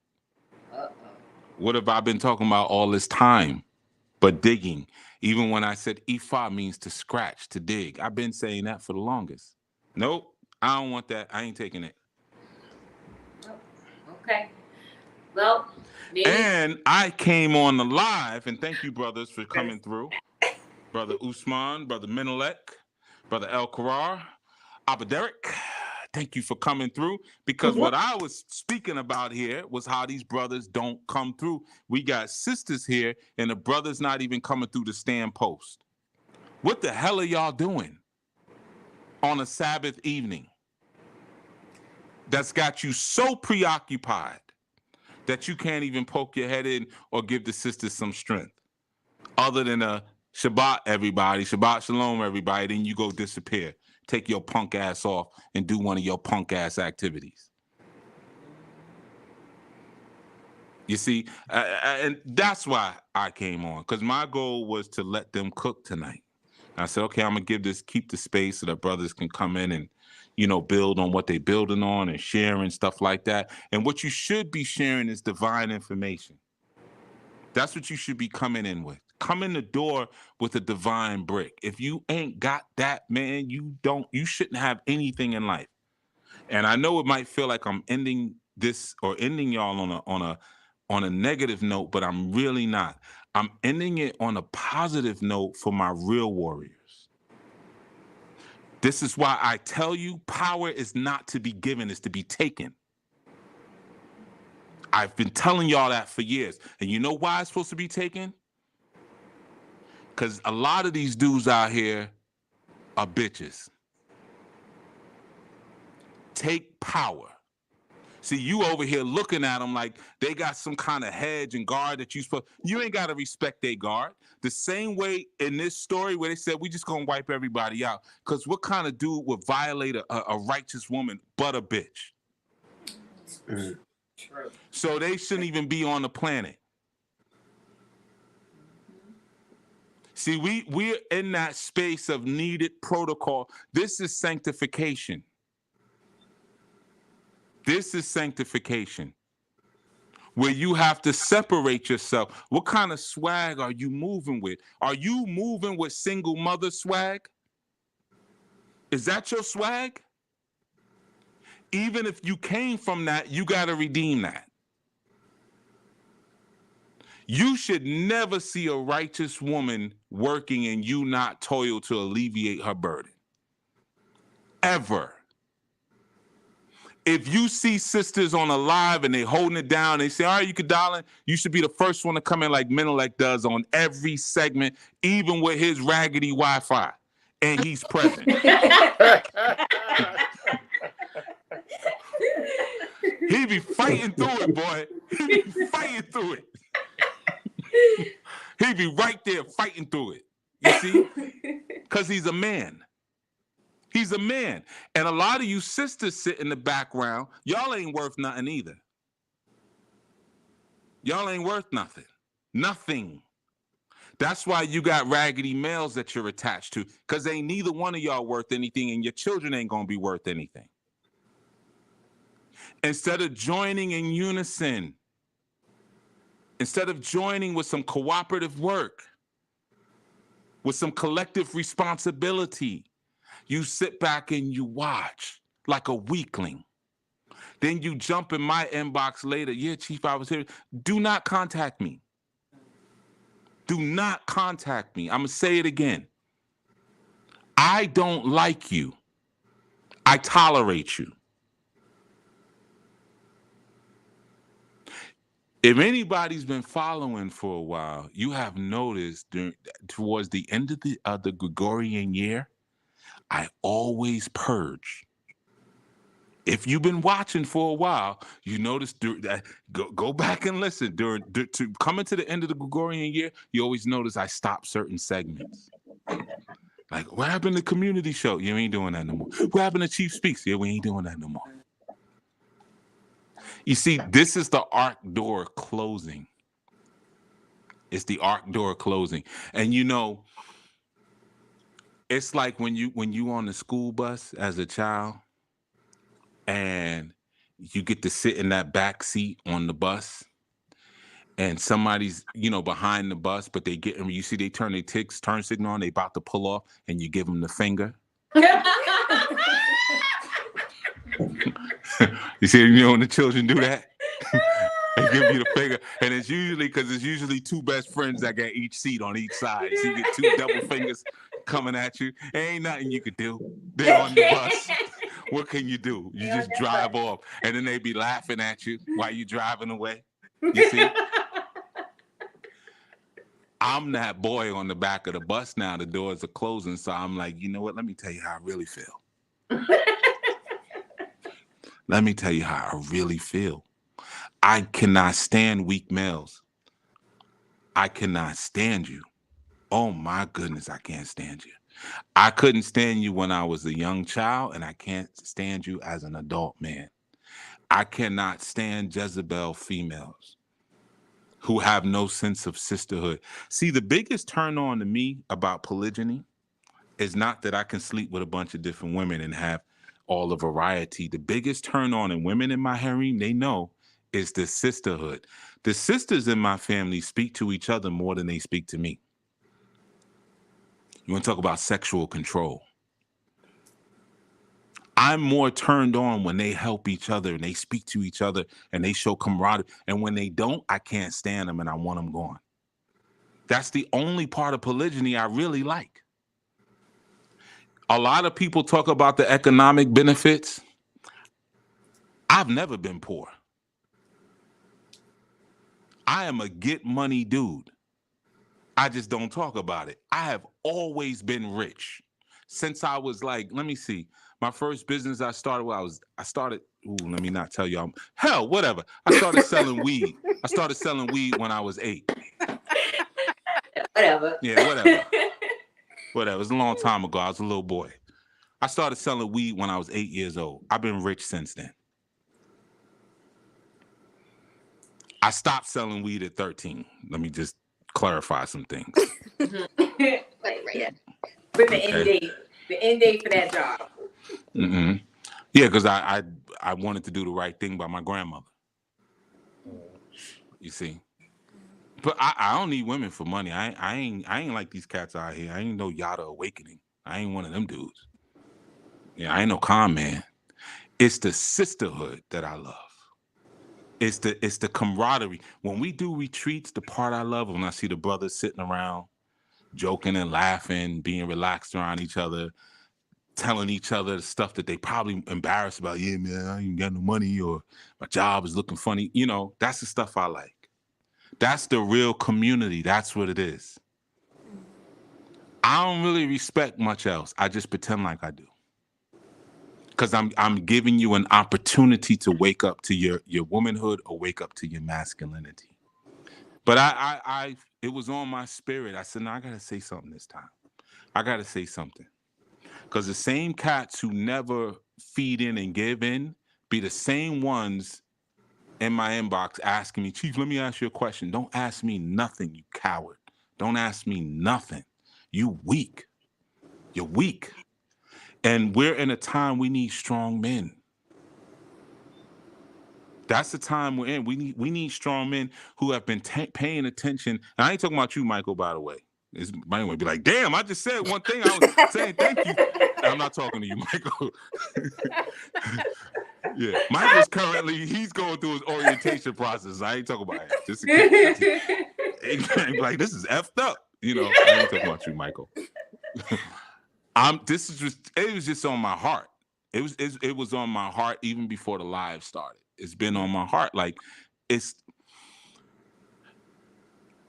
What have I been talking about all this time? But digging. Even when I said Ifa means to scratch, to dig. I've been saying that for the longest. Nope, I don't want that. I ain't taking it. Okay. Well, maybe. And I came on the live, and thank you, brothers, for coming through. Brother Usman, Brother Menelek, Brother El Karar, Abba Derek. Thank you for coming through, because what I was speaking about here was how these brothers don't come through. We got sisters here, and the brothers not even coming through the stand post. What the hell are y'all doing on a Sabbath evening that's got you so preoccupied that you can't even poke your head in or give the sisters some strength? Other than a Shabbat, everybody, Shabbat Shalom, everybody, then you go disappear. Take your punk ass off and do one of your punk ass activities. You see, and that's why I came on, because my goal was to let them cook tonight. I said, okay, I'm gonna keep the space so that brothers can come in and, build on what they're building on and sharing stuff like that. And what you should be sharing is divine information. That's what you should be coming in with. Come in the door with a divine brick. If you ain't got that, man, you shouldn't have anything in life. And I know it might feel like I'm ending this or ending y'all on a negative note, but I'm really not. I'm ending it on a positive note for my real warriors. This is why I tell you, power is not to be given, it's to be taken. I've been telling y'all that for years. And you know why it's supposed to be taken? Because a lot of these dudes out here are bitches. Take power. See, you over here looking at them like they got some kind of hedge and guard that you ain't got to respect their guard. The same way in this story where they said, we just going to wipe everybody out. Because what kind of dude would violate a righteous woman but a bitch? True. So they shouldn't even be on the planet. See, we're in that space of needed protocol. This is sanctification. This is sanctification, where you have to separate yourself. What kind of swag are you moving with? Are you moving with single mother swag? Is that your swag? Even if you came from that, you got to redeem that. You should never see a righteous woman working and you not toil to alleviate her burden. Ever. If you see sisters on a live and they holding it down, they say, all right, you could dial in. You should be the first one to come in like Menelek does on every segment, even with his raggedy Wi-Fi. And he's present. He be fighting through it, boy. He be fighting through it. He be right there fighting through it. You see? Because he's a man. He's a man. And a lot of you sisters sit in the background. Y'all ain't worth nothing either. Y'all ain't worth nothing. Nothing. That's why you got raggedy males that you're attached to, because ain't neither one of y'all worth anything, and your children ain't going to be worth anything. Instead of joining in unison, Instead of joining with some cooperative work, with some collective responsibility, you sit back and you watch like a weakling. Then you jump in my inbox later. Yeah, Chief, I was here. Do not contact me. Do not contact me. I'm going to say it again. I don't like you. I tolerate you. If anybody's been following for a while, you have noticed towards the end of the Gregorian year, I always purge. If you've been watching for a while, you notice go back and listen. To coming to the end of the Gregorian year, you always notice I stop certain segments. Like, what happened to community show? You ain't doing that no more. What happened to Chief Speaks? Yeah, we ain't doing that no more. You see, this is the ark door closing. It's the ark door closing. And you know, it's like when you on the school bus as a child and you get to sit in that back seat on the bus and somebody's, behind the bus, but they you see they turn their turn signal on, they about to pull off and you give them the finger. You see, when the children do that? They give you the finger, and it's usually two best friends that got each seat on each side. So you get two double fingers coming at you. There ain't nothing you could do. They're on the bus. What can you do? You just drive off, and then they be laughing at you while you driving away. You see? I'm that boy on the back of the bus now. The doors are closing, so I'm like, you know what? Let me tell you how I really feel. Let me tell you how I really feel. I cannot stand weak males. I cannot stand you. Oh my goodness, I can't stand you. I couldn't stand you when I was a young child, and I can't stand you as an adult man. I cannot stand Jezebel females who have no sense of sisterhood. See, the biggest turn on to me about polygyny is not that I can sleep with a bunch of different women and have all the variety. The biggest turn on in women in my harem, they know, is the sisterhood. The sisters in my family speak to each other more than they speak to me. You want to talk about sexual control? I'm more turned on when they help each other and they speak to each other and they show camaraderie. And when they don't, I can't stand them and I want them gone. That's the only part of polygyny I really like. A lot of people talk about the economic benefits. I've never been poor. I am a get money dude. I just don't talk about it. I have always been rich since I was like, let me see. My first business I started, let me not tell y'all. Hell, whatever. I started selling weed. I started selling weed when I was 8. Whatever. Yeah, whatever. Whatever. It was a long time ago. I was a little boy. I started selling weed when I was 8 years old. I've been rich since then. I stopped selling weed at 13. Let me just clarify some things. Right. With the end date. The end date for that job. Mm-hmm. Yeah, because I wanted to do the right thing by my grandmother. You see. But I don't need women for money. I ain't like these cats out here. I ain't no Yada Awakening. I ain't one of them dudes. Yeah, I ain't no con man. It's the sisterhood that I love. It's the camaraderie. When we do retreats, the part I love when I see the brothers sitting around, joking and laughing, being relaxed around each other, telling each other the stuff that they probably embarrassed about. Yeah, man, I ain't got no money, or my job is looking funny. That's the stuff I like. That's the real community. That's what it is. I don't really respect much else. I just pretend like I do. Because I'm giving you an opportunity to wake up to your womanhood or wake up to your masculinity. But it was on my spirit. I said, no, I gotta say something this time. I gotta say something. Because the same cats who never feed in and give in be the same ones in my inbox asking me, Chief, let me ask you a question. Don't ask me nothing, you coward. Don't ask me nothing. You weak. You're weak. And we're in a time we need strong men. That's the time we're in. We need strong men who have been paying attention. And I ain't talking about you, Michael, by the way. Might be like, damn, I just said one thing. I was saying thank you. I'm not talking to you, Michael. Yeah, Michael's currently, he's going through his orientation process. I ain't talking about it. Just in case. Like, this is effed up. You know, I ain't talking about you, Michael. It was just on my heart. It was on my heart even before the live started. It's been on my heart. Like,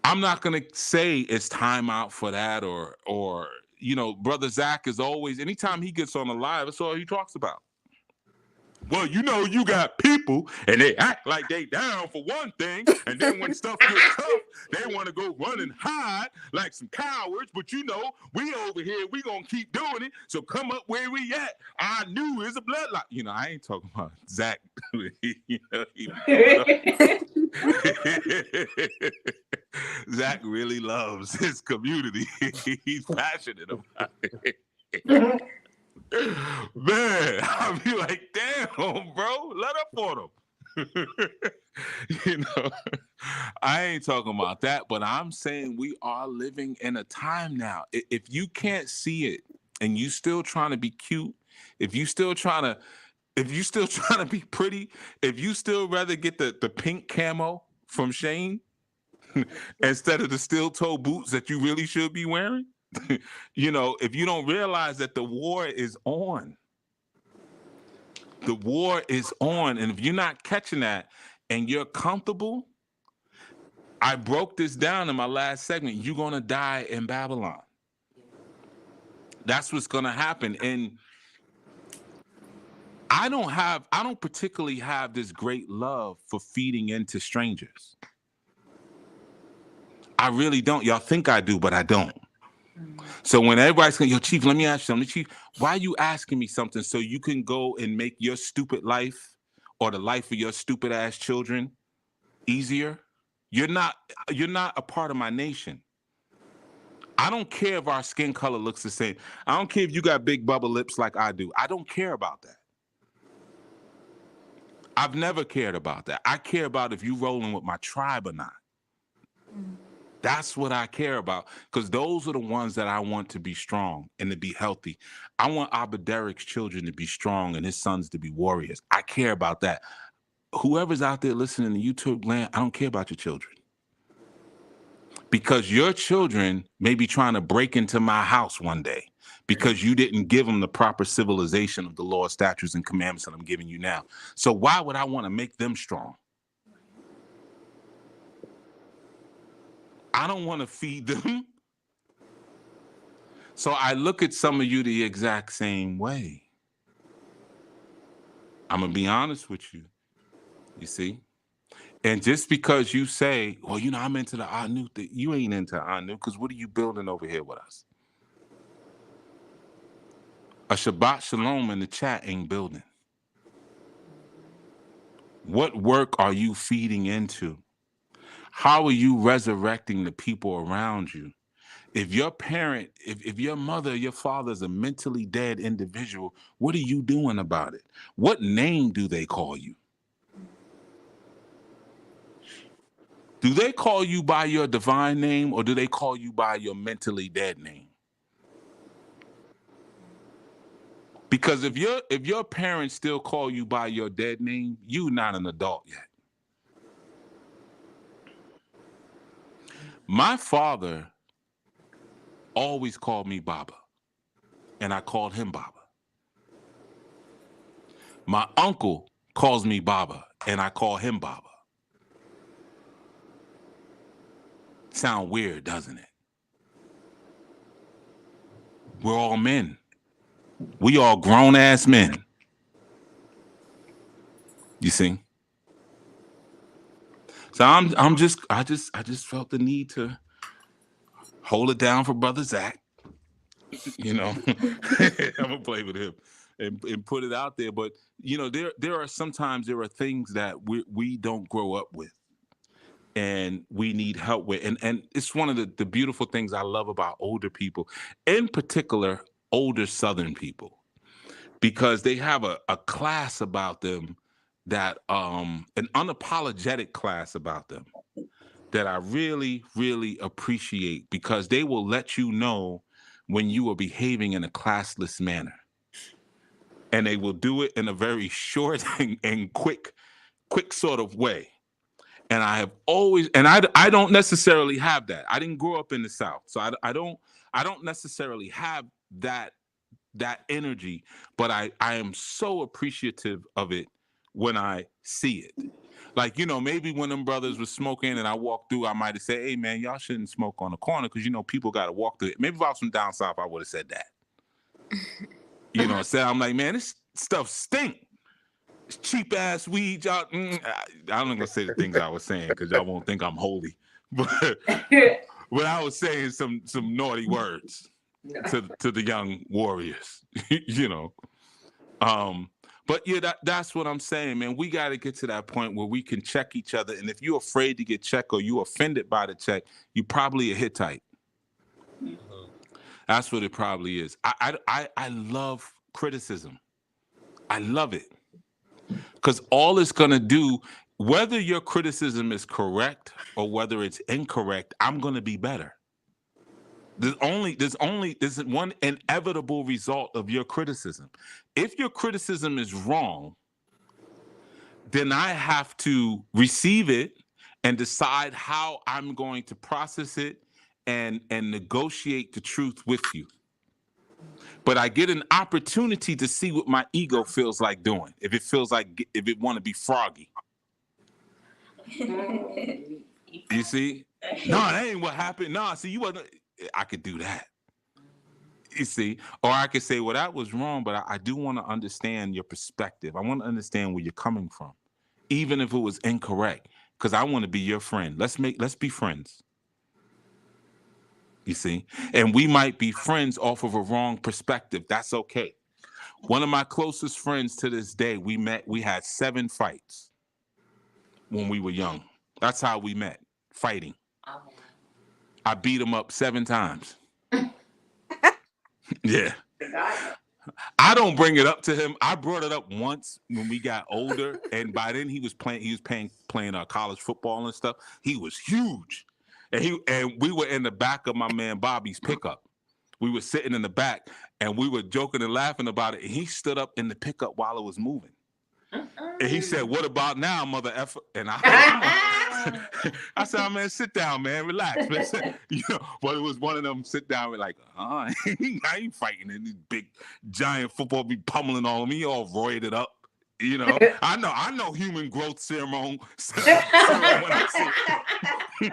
I'm not gonna say it's time out for that or you know, Brother Zach is always, anytime he gets on the live, that's all he talks about. Well, you know, you got people and they act like they down for one thing, and then when stuff gets tough, they want to go run and hide like some cowards. But you know, we over here, we gonna keep doing it. So come up where we at. I knew it's a bloodline. You know, I ain't talking about Zach. You know, Zach really loves his community. He's passionate about it. Man, I'll be like, damn, bro, let up on him. You know, I ain't talking about that, but I'm saying we are living in a time now. If you can't see it and you still trying to be cute, if you still trying to be pretty, if you still rather get the pink camo from Shane instead of the steel toe boots that you really should be wearing, you know, if you don't realize that the war is on, and if you're not catching that and you're comfortable, I broke this down in my last segment, you're going to die in Babylon. That's what's going to happen. And I don't particularly have this great love for feeding into strangers. I really don't. Y'all think I do, but I don't. So when everybody's going, yo, Chief, let me ask you something. Chief, why are you asking me something so you can go and make your stupid life or the life of your stupid ass children easier? You're not a part of my nation. I don't care if our skin color looks the same. I don't care if you got big bubble lips like I do. I don't care about that. I've never cared about that. I care about if you rolling with my tribe or not. That's what I care about, because those are the ones that I want to be strong and to be healthy. I want Abba Derek's children to be strong and his sons to be warriors. I care about that. Whoever's out there listening to YouTube land, I don't care about your children. Because your children may be trying to break into my house one day because you didn't give them the proper civilization of the law, statutes, and commandments that I'm giving you now. So why would I want to make them strong? I don't want to feed them. So I look at some of you the exact same way. I'm going to be honest with you. You see? And just because you say, well, you know, I'm into the Anu, you ain't into Anu, because what are you building over here with us? A Shabbat Shalom in the chat ain't building. What work are you feeding into? How are you resurrecting the people around you? If your parent, if your mother, your father is a mentally dead individual, what are you doing about it? What name do they call you? Do they call you by your divine name, or do they call you by your mentally dead name? Because if your parents still call you by your dead name, you're not an adult yet. My father always called me Baba, and I called him Baba. My uncle calls me Baba, and I call him Baba. Sound weird, doesn't it? We're all men. We all grown-ass men. You see? So I just felt the need to hold it down for Brother Zach. You know, I'm gonna play with him and put it out there. But you know, there are things that we don't grow up with, and we need help with. And it's one of the beautiful things I love about older people, in particular older Southern people, because they have a class about them an unapologetic class about them that I really, really appreciate, because they will let you know when you are behaving in a classless manner. And they will do it in a very short and quick sort of way. And I have always, and I don't necessarily have that. I didn't grow up in the South, so I don't necessarily have that energy, but I am so appreciative of it when I see it. Like, maybe when them brothers was smoking and I walked through, I might have said, hey man, y'all shouldn't smoke on the corner, because people got to walk through it. Maybe if I was from down south, I would have said that. I'm like, man, this stuff stink. It's cheap ass weed, y'all. I'm not gonna say the things I was saying because y'all won't think I'm holy. But I was saying some naughty words to the young warriors, But yeah, that's what I'm saying, man. We got to get to that point where we can check each other. And if you're afraid to get checked or you're offended by the check, you probably a Hittite. That's what it probably is. I love criticism. I love it. Because all it's going to do, whether your criticism is correct or whether it's incorrect, I'm going to be better. There's one inevitable result of your criticism. If your criticism is wrong, then I have to receive it and decide how I'm going to process it and negotiate the truth with you. But I get an opportunity to see what my ego feels like doing. If it want to be froggy. You see? No, that ain't what happened. No, see, you wasn't. I could do that. You see? Or I could say, well, that was wrong, but I do want to understand your perspective. I want to understand where you're coming from, even if it was incorrect, because I want to be your friend. Let's be friends. You see? And we might be friends off of a wrong perspective. That's okay. One of my closest friends to this day, we had 7 fights when we were young. That's how we met, fighting. I beat him up 7 times. Yeah. I don't bring it up to him. I brought it up once when we got older, and by then he was playing college football and stuff. He was huge. And we were in the back of my man Bobby's pickup. We were sitting in the back and we were joking and laughing about it. And he stood up in the pickup while it was moving. And he said, "What about now, mother effer?" And I said, "Oh, man, sit down, man, relax." Man. But it was one of them sit down. We're like, I ain't fighting. And these big giant football be pummeling on me, all roided up. I know human growth serum. He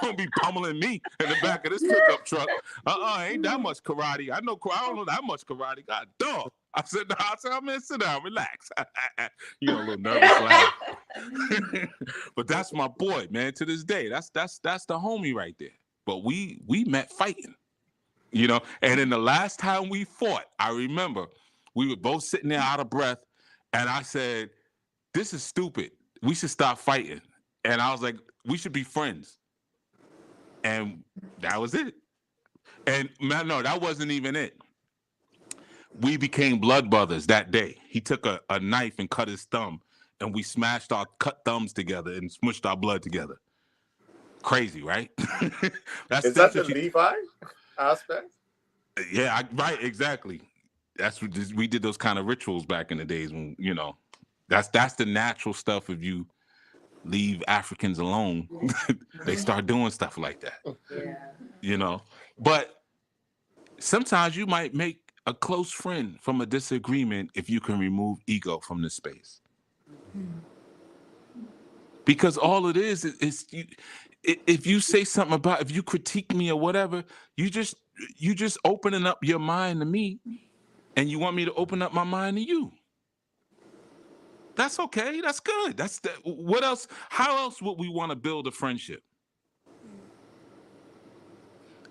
don't be pummeling me in the back of this pickup truck. Ain't that much karate. I don't know that much karate. God dog. I said, "Oh, man, sit down, relax." A little nervous laugh. But that's my boy, man. To this day, that's the homie right there. But we met fighting, And in the last time we fought, I remember we were both sitting there out of breath, and I said, "This is stupid. We should stop fighting." And I was like, "We should be friends." And that was it. And man, no, that wasn't even it. We became blood brothers that day. He took a knife and cut his thumb, and we smashed our cut thumbs together and smushed our blood together. Crazy, right? Is that the Levi aspect? Yeah, right, exactly. That's what we did, those kind of rituals back in the days when, that's the natural stuff. If you leave Africans alone, they start doing stuff like that. Yeah. But sometimes you might make a close friend from a disagreement if you can remove ego from the space. Because all it is if you say something about, if you critique me or whatever, you just opening up your mind to me, and you want me to open up my mind to you. That's okay. That's good. What else? How else would we want to build a friendship?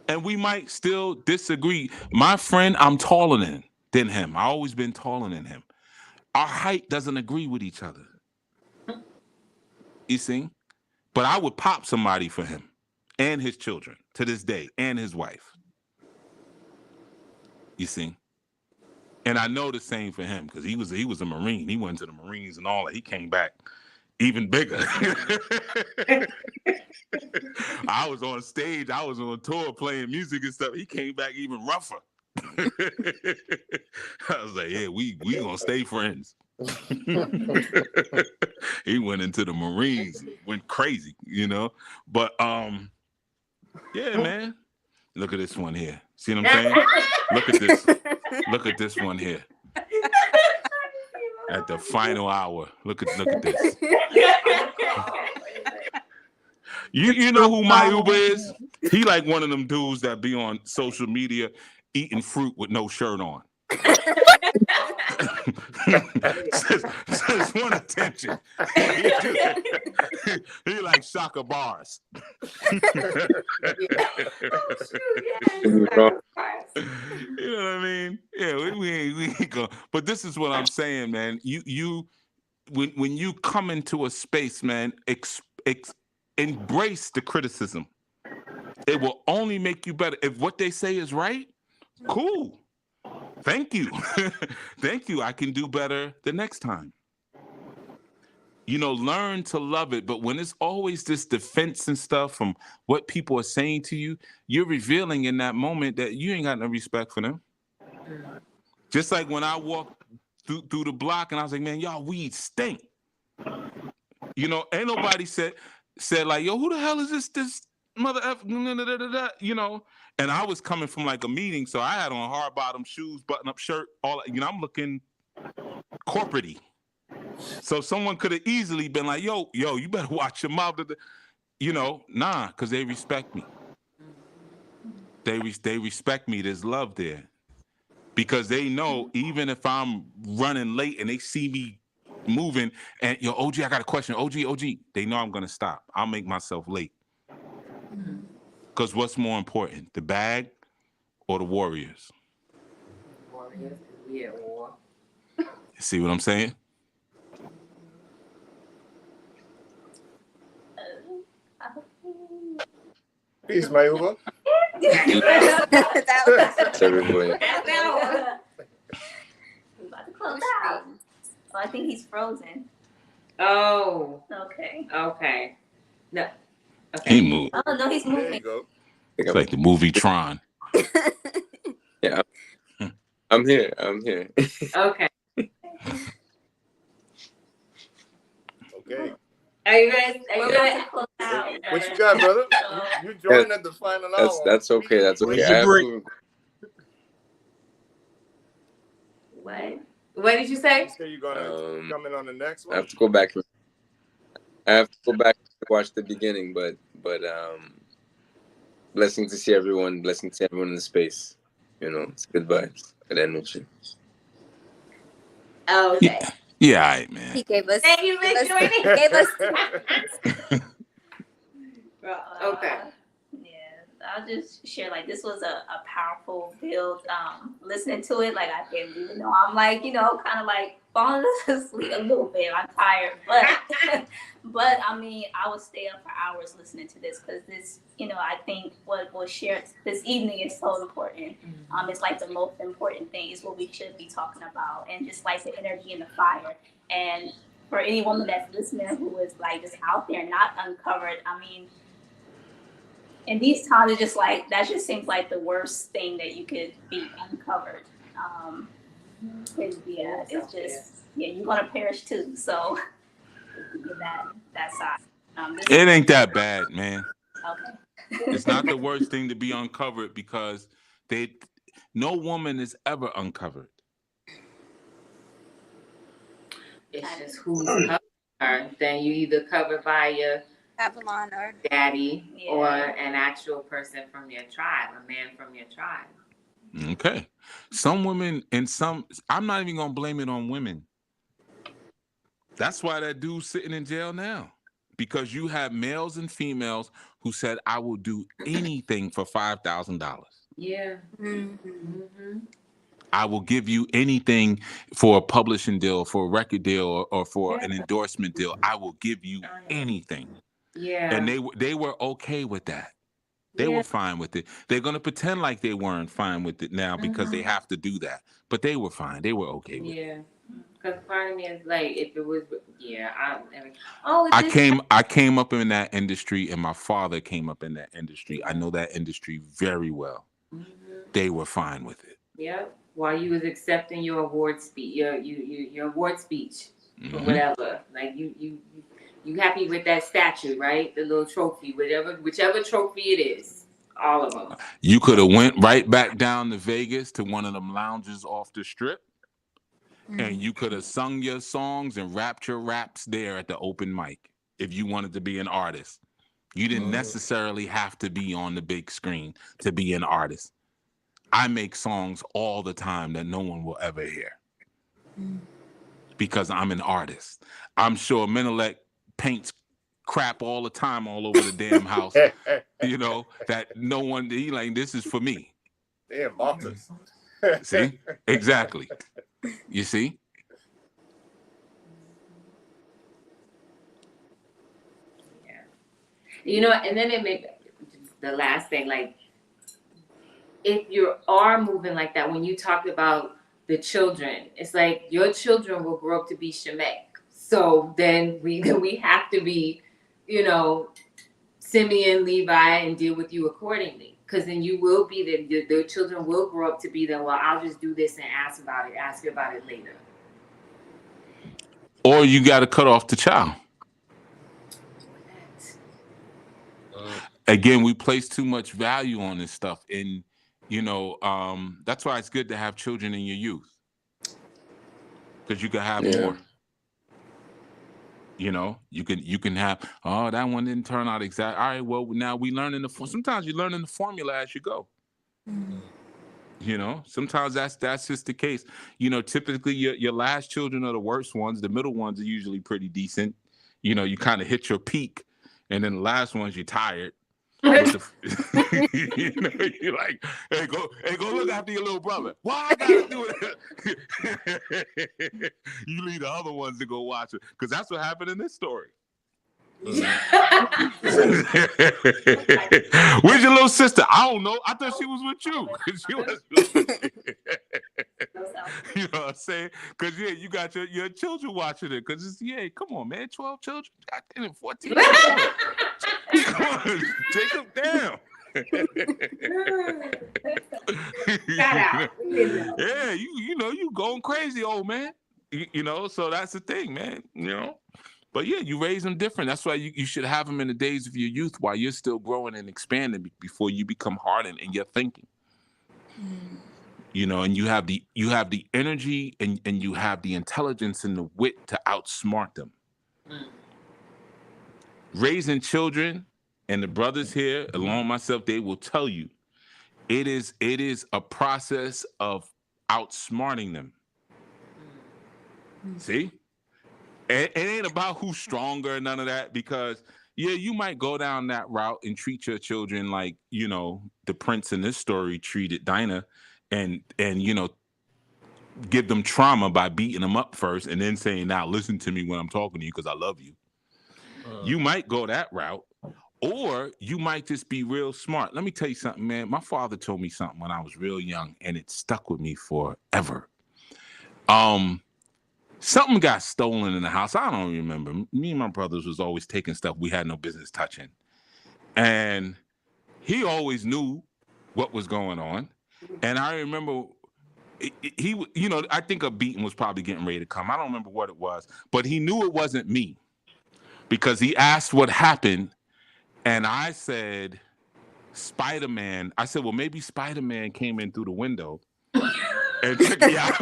And we might still disagree. My friend, I'm taller than him. I've always been taller than him. Our height doesn't agree with each other. You see? But I would pop somebody for him and his children to this day, and his wife. You see? And I know the same for him because he was a Marine. He went to the Marines and all that. He came back even bigger. I was on stage. I was on tour playing music and stuff. He came back even rougher. I was like, yeah, we gonna stay friends. He went into the Marines, went crazy, you know. But yeah, man. Look at this one here. See what I'm saying? Look at this. Look at this one here. At the final hour. Look at this. You know who my Uber is? He like one of them dudes that be on social media eating fruit with no shirt on. Just want attention. He like soccer bars. You know what I mean? Yeah, we ain't go. But this is what I'm saying, man. You when you come into a space, man, embrace the criticism. It will only make you better. If what they say is right, cool. Thank you. Thank you. I can do better the next time. You know, learn to love it. But when it's always this defense and stuff from what people are saying to you, you're revealing in that moment that you ain't got no respect for them. Just like when I walked through the block and I was like, man, y'all weed stink. You know, ain't nobody said like, yo, who the hell is this mother F, you know? And I was coming from like a meeting, so I had on hard bottom shoes, button up shirt, all, you know, I'm looking corporate-y. So someone could have easily been like, yo, you better watch your mouth. You know, nah, because they respect me. They respect me. There's love there. Because they know even if I'm running late and they see me moving and, yo, OG, I got a question. OG, they know I'm going to stop. I'll make myself late. Because what's more important, the bag or the Warriors? Warriors, we at war. See what I'm saying? Peace, my Uber. That's everybody. We're about to close out. Oh, I think he's frozen. Oh. Okay. Okay. No. Okay. He moved. Oh no, he's There you moving. go. It's like the movie Tron. Yeah, I'm here. Okay. Okay. Are you guys? We're about to close out. What you got, brother? You joined at the final hour. That's okay. That's okay. Where's I your have break? to, What? What did you say? You say you're gonna come in on the next I one? have to go back. I have to go back and watch the beginning, but blessing to see everyone. Blessing to everyone in the space. You know, it's good vibes, good energy. Oh, okay. Yeah, all right, man. He gave us. Thank you for joining. He gave us. Okay. Yeah, I'll just share, like, this was a powerful build. Listening to it, like, I didn't even know. I'm like, you know, kind of like falling asleep a little bit. I'm tired, but I mean, I would stay up for hours listening to this because this, you know, I think what was shared this evening is so important. It's like the most important thing is what we should be talking about, and just like the energy and the fire. And for any woman that's listening who is like just out there not uncovered, I mean, in these times, it's just like, that just seems like the worst thing that you could be uncovered. Yeah, it's just, yeah, you're gonna perish too. So that side. It ain't that bad, man. Okay. It's not the worst thing to be uncovered because no woman is ever uncovered. It's just who's covering her. Then you either covered by your Avalon or daddy or Yeah. an actual person from your tribe, a man from your tribe. Okay. Some women I'm not even gonna blame it on women. That's why that dude's sitting in jail now. Because you have males and females who said, I will do anything for $5,000. Yeah. I will give you anything for a publishing deal, for a record deal, or for an endorsement deal. I will give you anything. Yeah. And they were okay with that. They were fine with it. They're going to pretend like they weren't fine with it now because they have to do that. But they were fine. They were okay with it. Yeah. Because part of me is like, if it was, I came up in that industry, and my father came up in that industry. I know that industry very well. They were fine with it. Yep. While you was accepting your award speech, your award speech, or whatever. Like you happy with that statue, right? The little trophy, whichever trophy it is, all of them. You could have went right back down to Vegas to one of them lounges off the strip, and you could have sung your songs and rapped your raps there at the open mic if you wanted to be an artist. You didn't necessarily have to be on the big screen to be an artist. I make songs all the time that no one will ever hear because I'm an artist. I'm sure Menelik paints crap all the time all over the damn house, you know, that no one, he like, this is for me. Damn, Marcus. See? Exactly. You see? Yeah. You know, and then it made the last thing, like, if you are moving like that, when you talked about the children, it's like your children will grow up to be Shemek. So then we have to be, you know, Simeon, Levi, and deal with you accordingly. Because then you will be the children will grow up to be the, well, I'll just do this and ask you about it later. Or you got to cut off the child. Again, we place too much value on this stuff. And, you know, that's why it's good to have children in your youth. Because you can have more. You know, you can have, oh, that one didn't turn out exactly. All right, well, now we learn sometimes you learn in the formula as you go. You know, sometimes that's just the case. You know, typically your last children are the worst ones. The middle ones are usually pretty decent. You know, you kind of hit your peak, and then the last ones you're tired. You know, you're like, hey, go look after your little brother. Why I gotta do it? You leave the other ones to go watch it, because that's what happened in this story. Where's your little sister? I don't know. I thought she was with you. She was. You know what I'm saying? Because you got your children watching it. Because it's come on, man, 12 children, goddamn, 14. Come on, Jacob, damn. Yeah, you know, you going crazy, old man. You know, so that's the thing, man. You know. But yeah, you raise them different. That's why you should have them in the days of your youth while you're still growing and expanding before you become hardened in your thinking. You know, and you have the energy and you have the intelligence and the wit to outsmart them. Raising children, and the brothers here, along with myself, they will tell you it is a process of outsmarting them. See? It ain't about who's stronger, none of that, because you might go down that route and treat your children like, you know, the prince in this story treated Dina, and you know, give them trauma by beating them up first and then saying, now listen to me when I'm talking to you because I love you. You might go that route, or you might just be real smart. Let me tell you something, man. My father told me something when I was real young, and it stuck with me forever. Something got stolen in the house. I don't remember. Me and my brothers was always taking stuff we had no business touching. And he always knew what was going on. And I remember he, you know, I think a beating was probably getting ready to come. I don't remember what it was, but he knew it wasn't me because he asked what happened. And I said, Spider-Man. I said, well, maybe Spider-Man came in through the window. And took me out.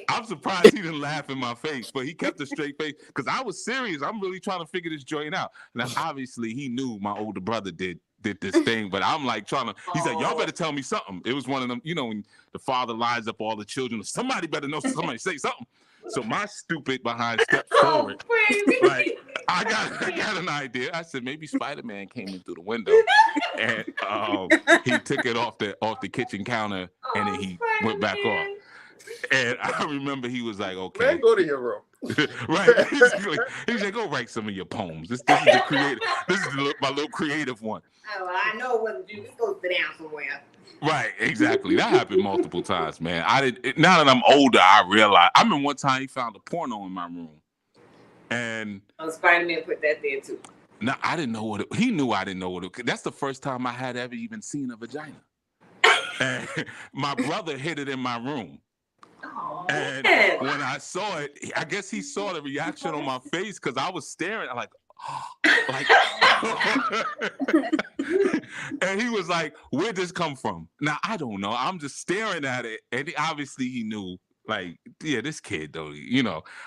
I'm surprised he didn't laugh in my face, but he kept a straight face because I was serious. I'm really trying to figure this joint out. Now, obviously, he knew my older brother did this thing, but I'm like trying to. He said, "Y'all better tell me something." It was one of them, you know, when the father lines up all the children. Somebody better know. Somebody say something. So my stupid behind stepped forward. Like I got an idea. I said maybe Spider-Man came in through the window, and he took it off the kitchen counter, and then he went back off. And I remember he was like, "Okay, man, go to your room." Right. Basically, he was like, go write some of your poems. This is the creative. This is my little creative one. Oh, well, I know it wasn't you. Let's go sit down somewhere. Right, exactly. That happened multiple times, man. Now that I'm older, I realize. I remember one time he found a porno in my room, and Spider-Man put that there too. no, I didn't know what it. He knew I didn't know what it. That's the first time I had ever even seen a vagina. And my brother hid it in my room. Oh, And when I saw it, I guess he saw the reaction on my face because I was staring. I'm like, and he was like, "Where'd this come from?" Now I don't know. I'm just staring at it, and obviously he knew. Like, yeah, this kid though.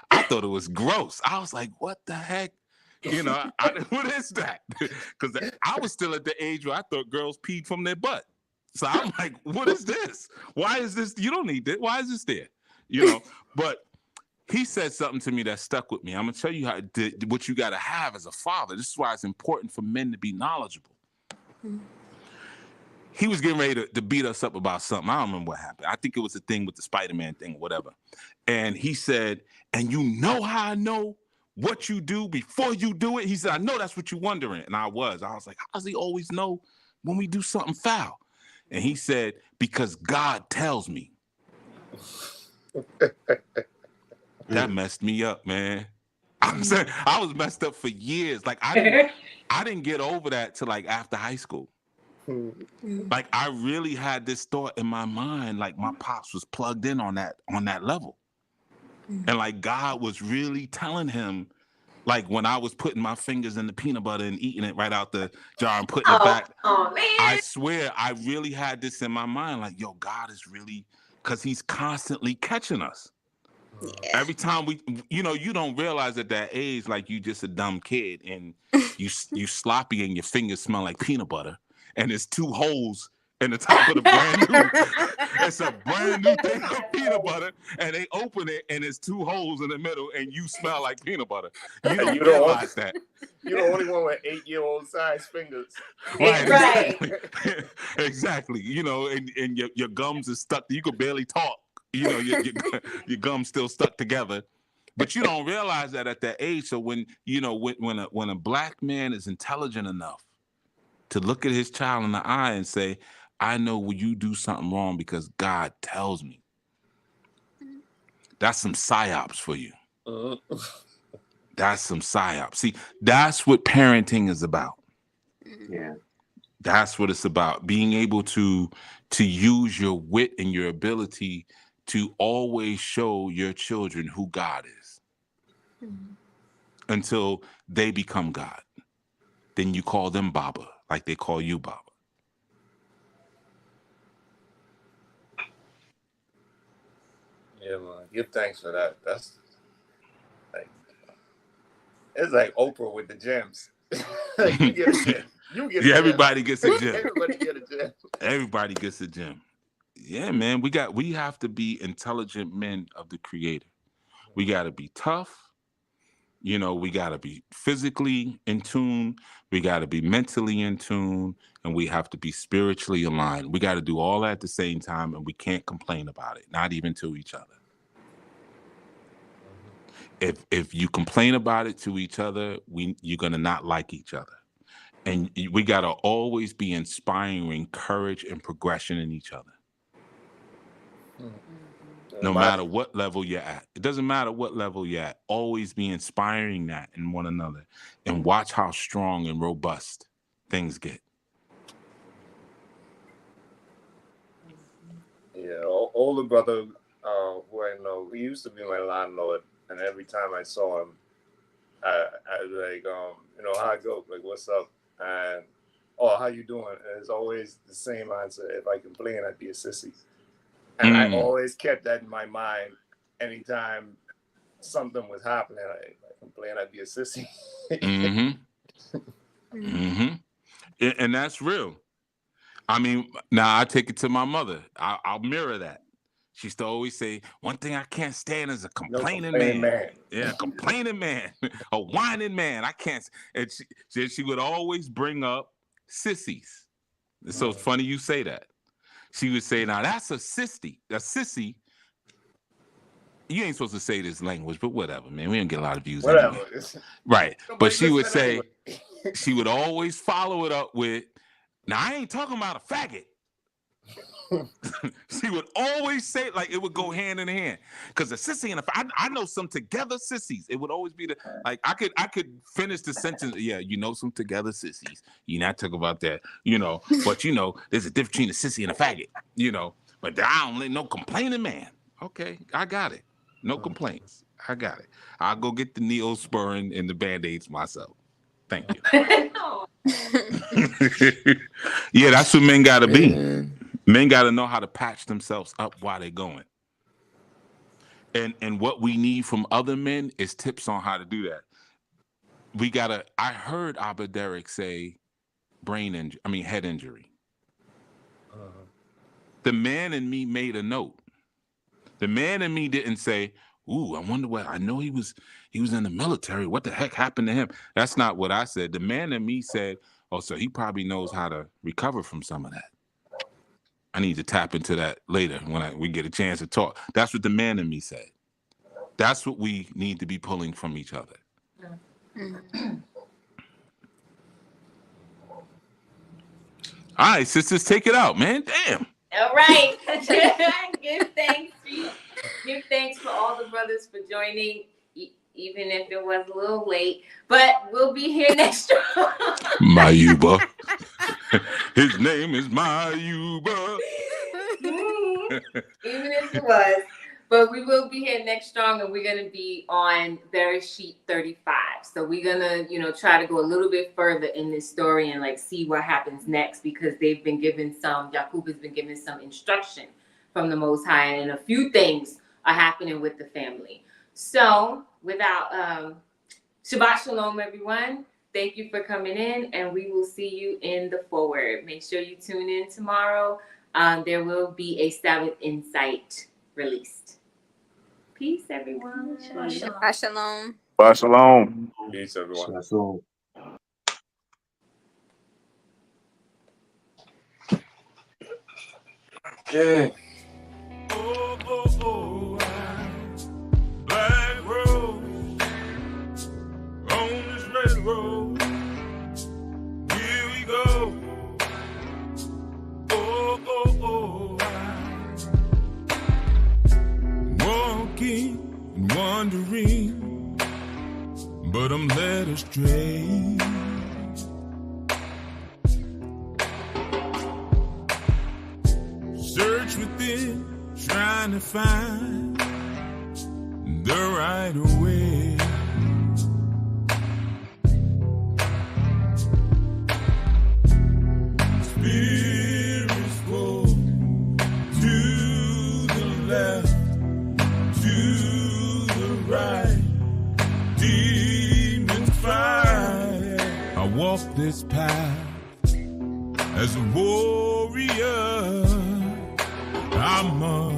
I thought it was gross. I was like, "What the heck?" What is that? Because I was still at the age where I thought girls peed from their butt. So I'm like, what is this? Why is this? You don't need this. Why is this there? But he said something to me that stuck with me. I'm going to tell you what you got to have as a father. This is why it's important for men to be knowledgeable. Mm-hmm. He was getting ready to beat us up about something. I don't remember what happened. I think it was a thing with the Spider-Man thing or whatever. And he said, and you know how I know what you do before you do it? He said, I know that's what you're wondering. And I was like, how does he always know when we do something foul? And he said, because God tells me. That messed me up, man. I'm saying I was messed up for years. Like I didn't get over that till like after high school. Like I really had this thought in my mind, like my pops was plugged in on that level. And like God was really telling him, like when I was putting my fingers in the peanut butter and eating it right out the jar and putting it back. Oh man. I swear I really had this in my mind, like, yo, God is really, because he's constantly catching us. Yeah. Every time you don't realize at that age, like you just a dumb kid and you sloppy and your fingers smell like peanut butter and there's 2 holes in the top of the brand new. It's a brand new thing of peanut butter, and they open it, and there's 2 holes in the middle, and you smell like peanut butter. You don't realize that. You're the only one with 8-year-old size fingers. Right. Exactly. And your gums are stuck. You could barely talk. Your gums still stuck together. But you don't realize that at that age. So when a black man is intelligent enough to look at his child in the eye and say, I know when you do something wrong because God tells me. That's some psyops for you. That's some psyops. See, that's what parenting is about. Yeah. That's what it's about. Being able to use your wit and your ability to always show your children who God is. Until they become God. Then you call them Baba, like they call you Baba. Yeah, man. Give thanks for that. That's like, it's like Oprah with the gems. You get a gem. You get a gem. Everybody gets a gem. Everybody get a gem. Everybody gets a gem. Yeah, man. We have to be intelligent men of the Creator. We got to be tough. We got to be physically in tune. We got to be mentally in tune. And we have to be spiritually aligned. We got to do all that at the same time. And we can't complain about it, not even to each other. If you complain about it to each other, you're going to not like each other. And we got to always be inspiring courage and progression in each other. No matter what level you're at. It doesn't matter what level you're at. Always be inspiring that in one another. And watch how strong and robust things get. Yeah, older brother who I know, he used to be my landlord. And every time I saw him, I was like, how I go? Like, what's up? And, how you doing? And it's always the same answer. If I complain, I'd be a sissy. And I always kept that in my mind. Anytime something was happening, I complain, I'd be a sissy. And that's real. I mean, now I take it to my mother. I'll mirror that. She used to always say, one thing I can't stand is a complaining man. Yeah, complaining man. A whining man. I can't. And she would always bring up sissies. It's so funny you say that. She would say, now that's a sissy. A sissy you ain't supposed to say this language, but whatever, man. We don't get a lot of views Whatever. anyway. Right. But she would say, anyway. she would always follow it up with, now I ain't talking about a faggot. She would always say it like it would go hand in hand. Because a sissy and I know some together sissies. It would always be the like I could finish the sentence. Yeah, you know some together sissies. You not talk about that, you know. But you know, there's a difference between a sissy and a faggot, you know. But I don't let no complaining man. Okay, I got it. No complaints. I got it. I'll go get the Neosporin and the Band-Aids myself. Thank you. Yeah, that's what men gotta be. Men got to know how to patch themselves up while they're going. And what we need from other men is tips on how to do that. I heard Abba Derek say head injury. The man in me made a note. The man in me didn't say, ooh, I wonder what, I know he was in the military. What the heck happened to him? That's not what I said. The man in me said, oh, so he probably knows how to recover from some of that. I need to tap into that later when we get a chance to talk. That's what the man in me said. That's what we need to be pulling from each other. All right, sisters, take it out, man. Damn. All right. Give thanks for all the brothers for joining, even if it was a little late. But we'll be here next week. Mayuba. His name is Mayuba. Even if it was. But we will be here next strong, and we're going to be on Bereshit 35. So we're going to, try to go a little bit further in this story and see what happens next, because they've been given Yaqub has been given some instruction from the Most High, and a few things are happening with the family. So without Shabbat Shalom, everyone. Thank you for coming in, and we will see you in the forward. Make sure you tune in tomorrow. There will be a Sabbath Insight released. Peace, everyone. Shabbat shalom. Shabbat shalom. Peace, everyone. Shabbat shalom. Yeah. Black rose on this red road. Here we go. Walking and wandering, but I'm led astray. Search within, trying to find the right way. Spirits flow to the left, to the right. Demons fight. I walk this path as a warrior. I'm a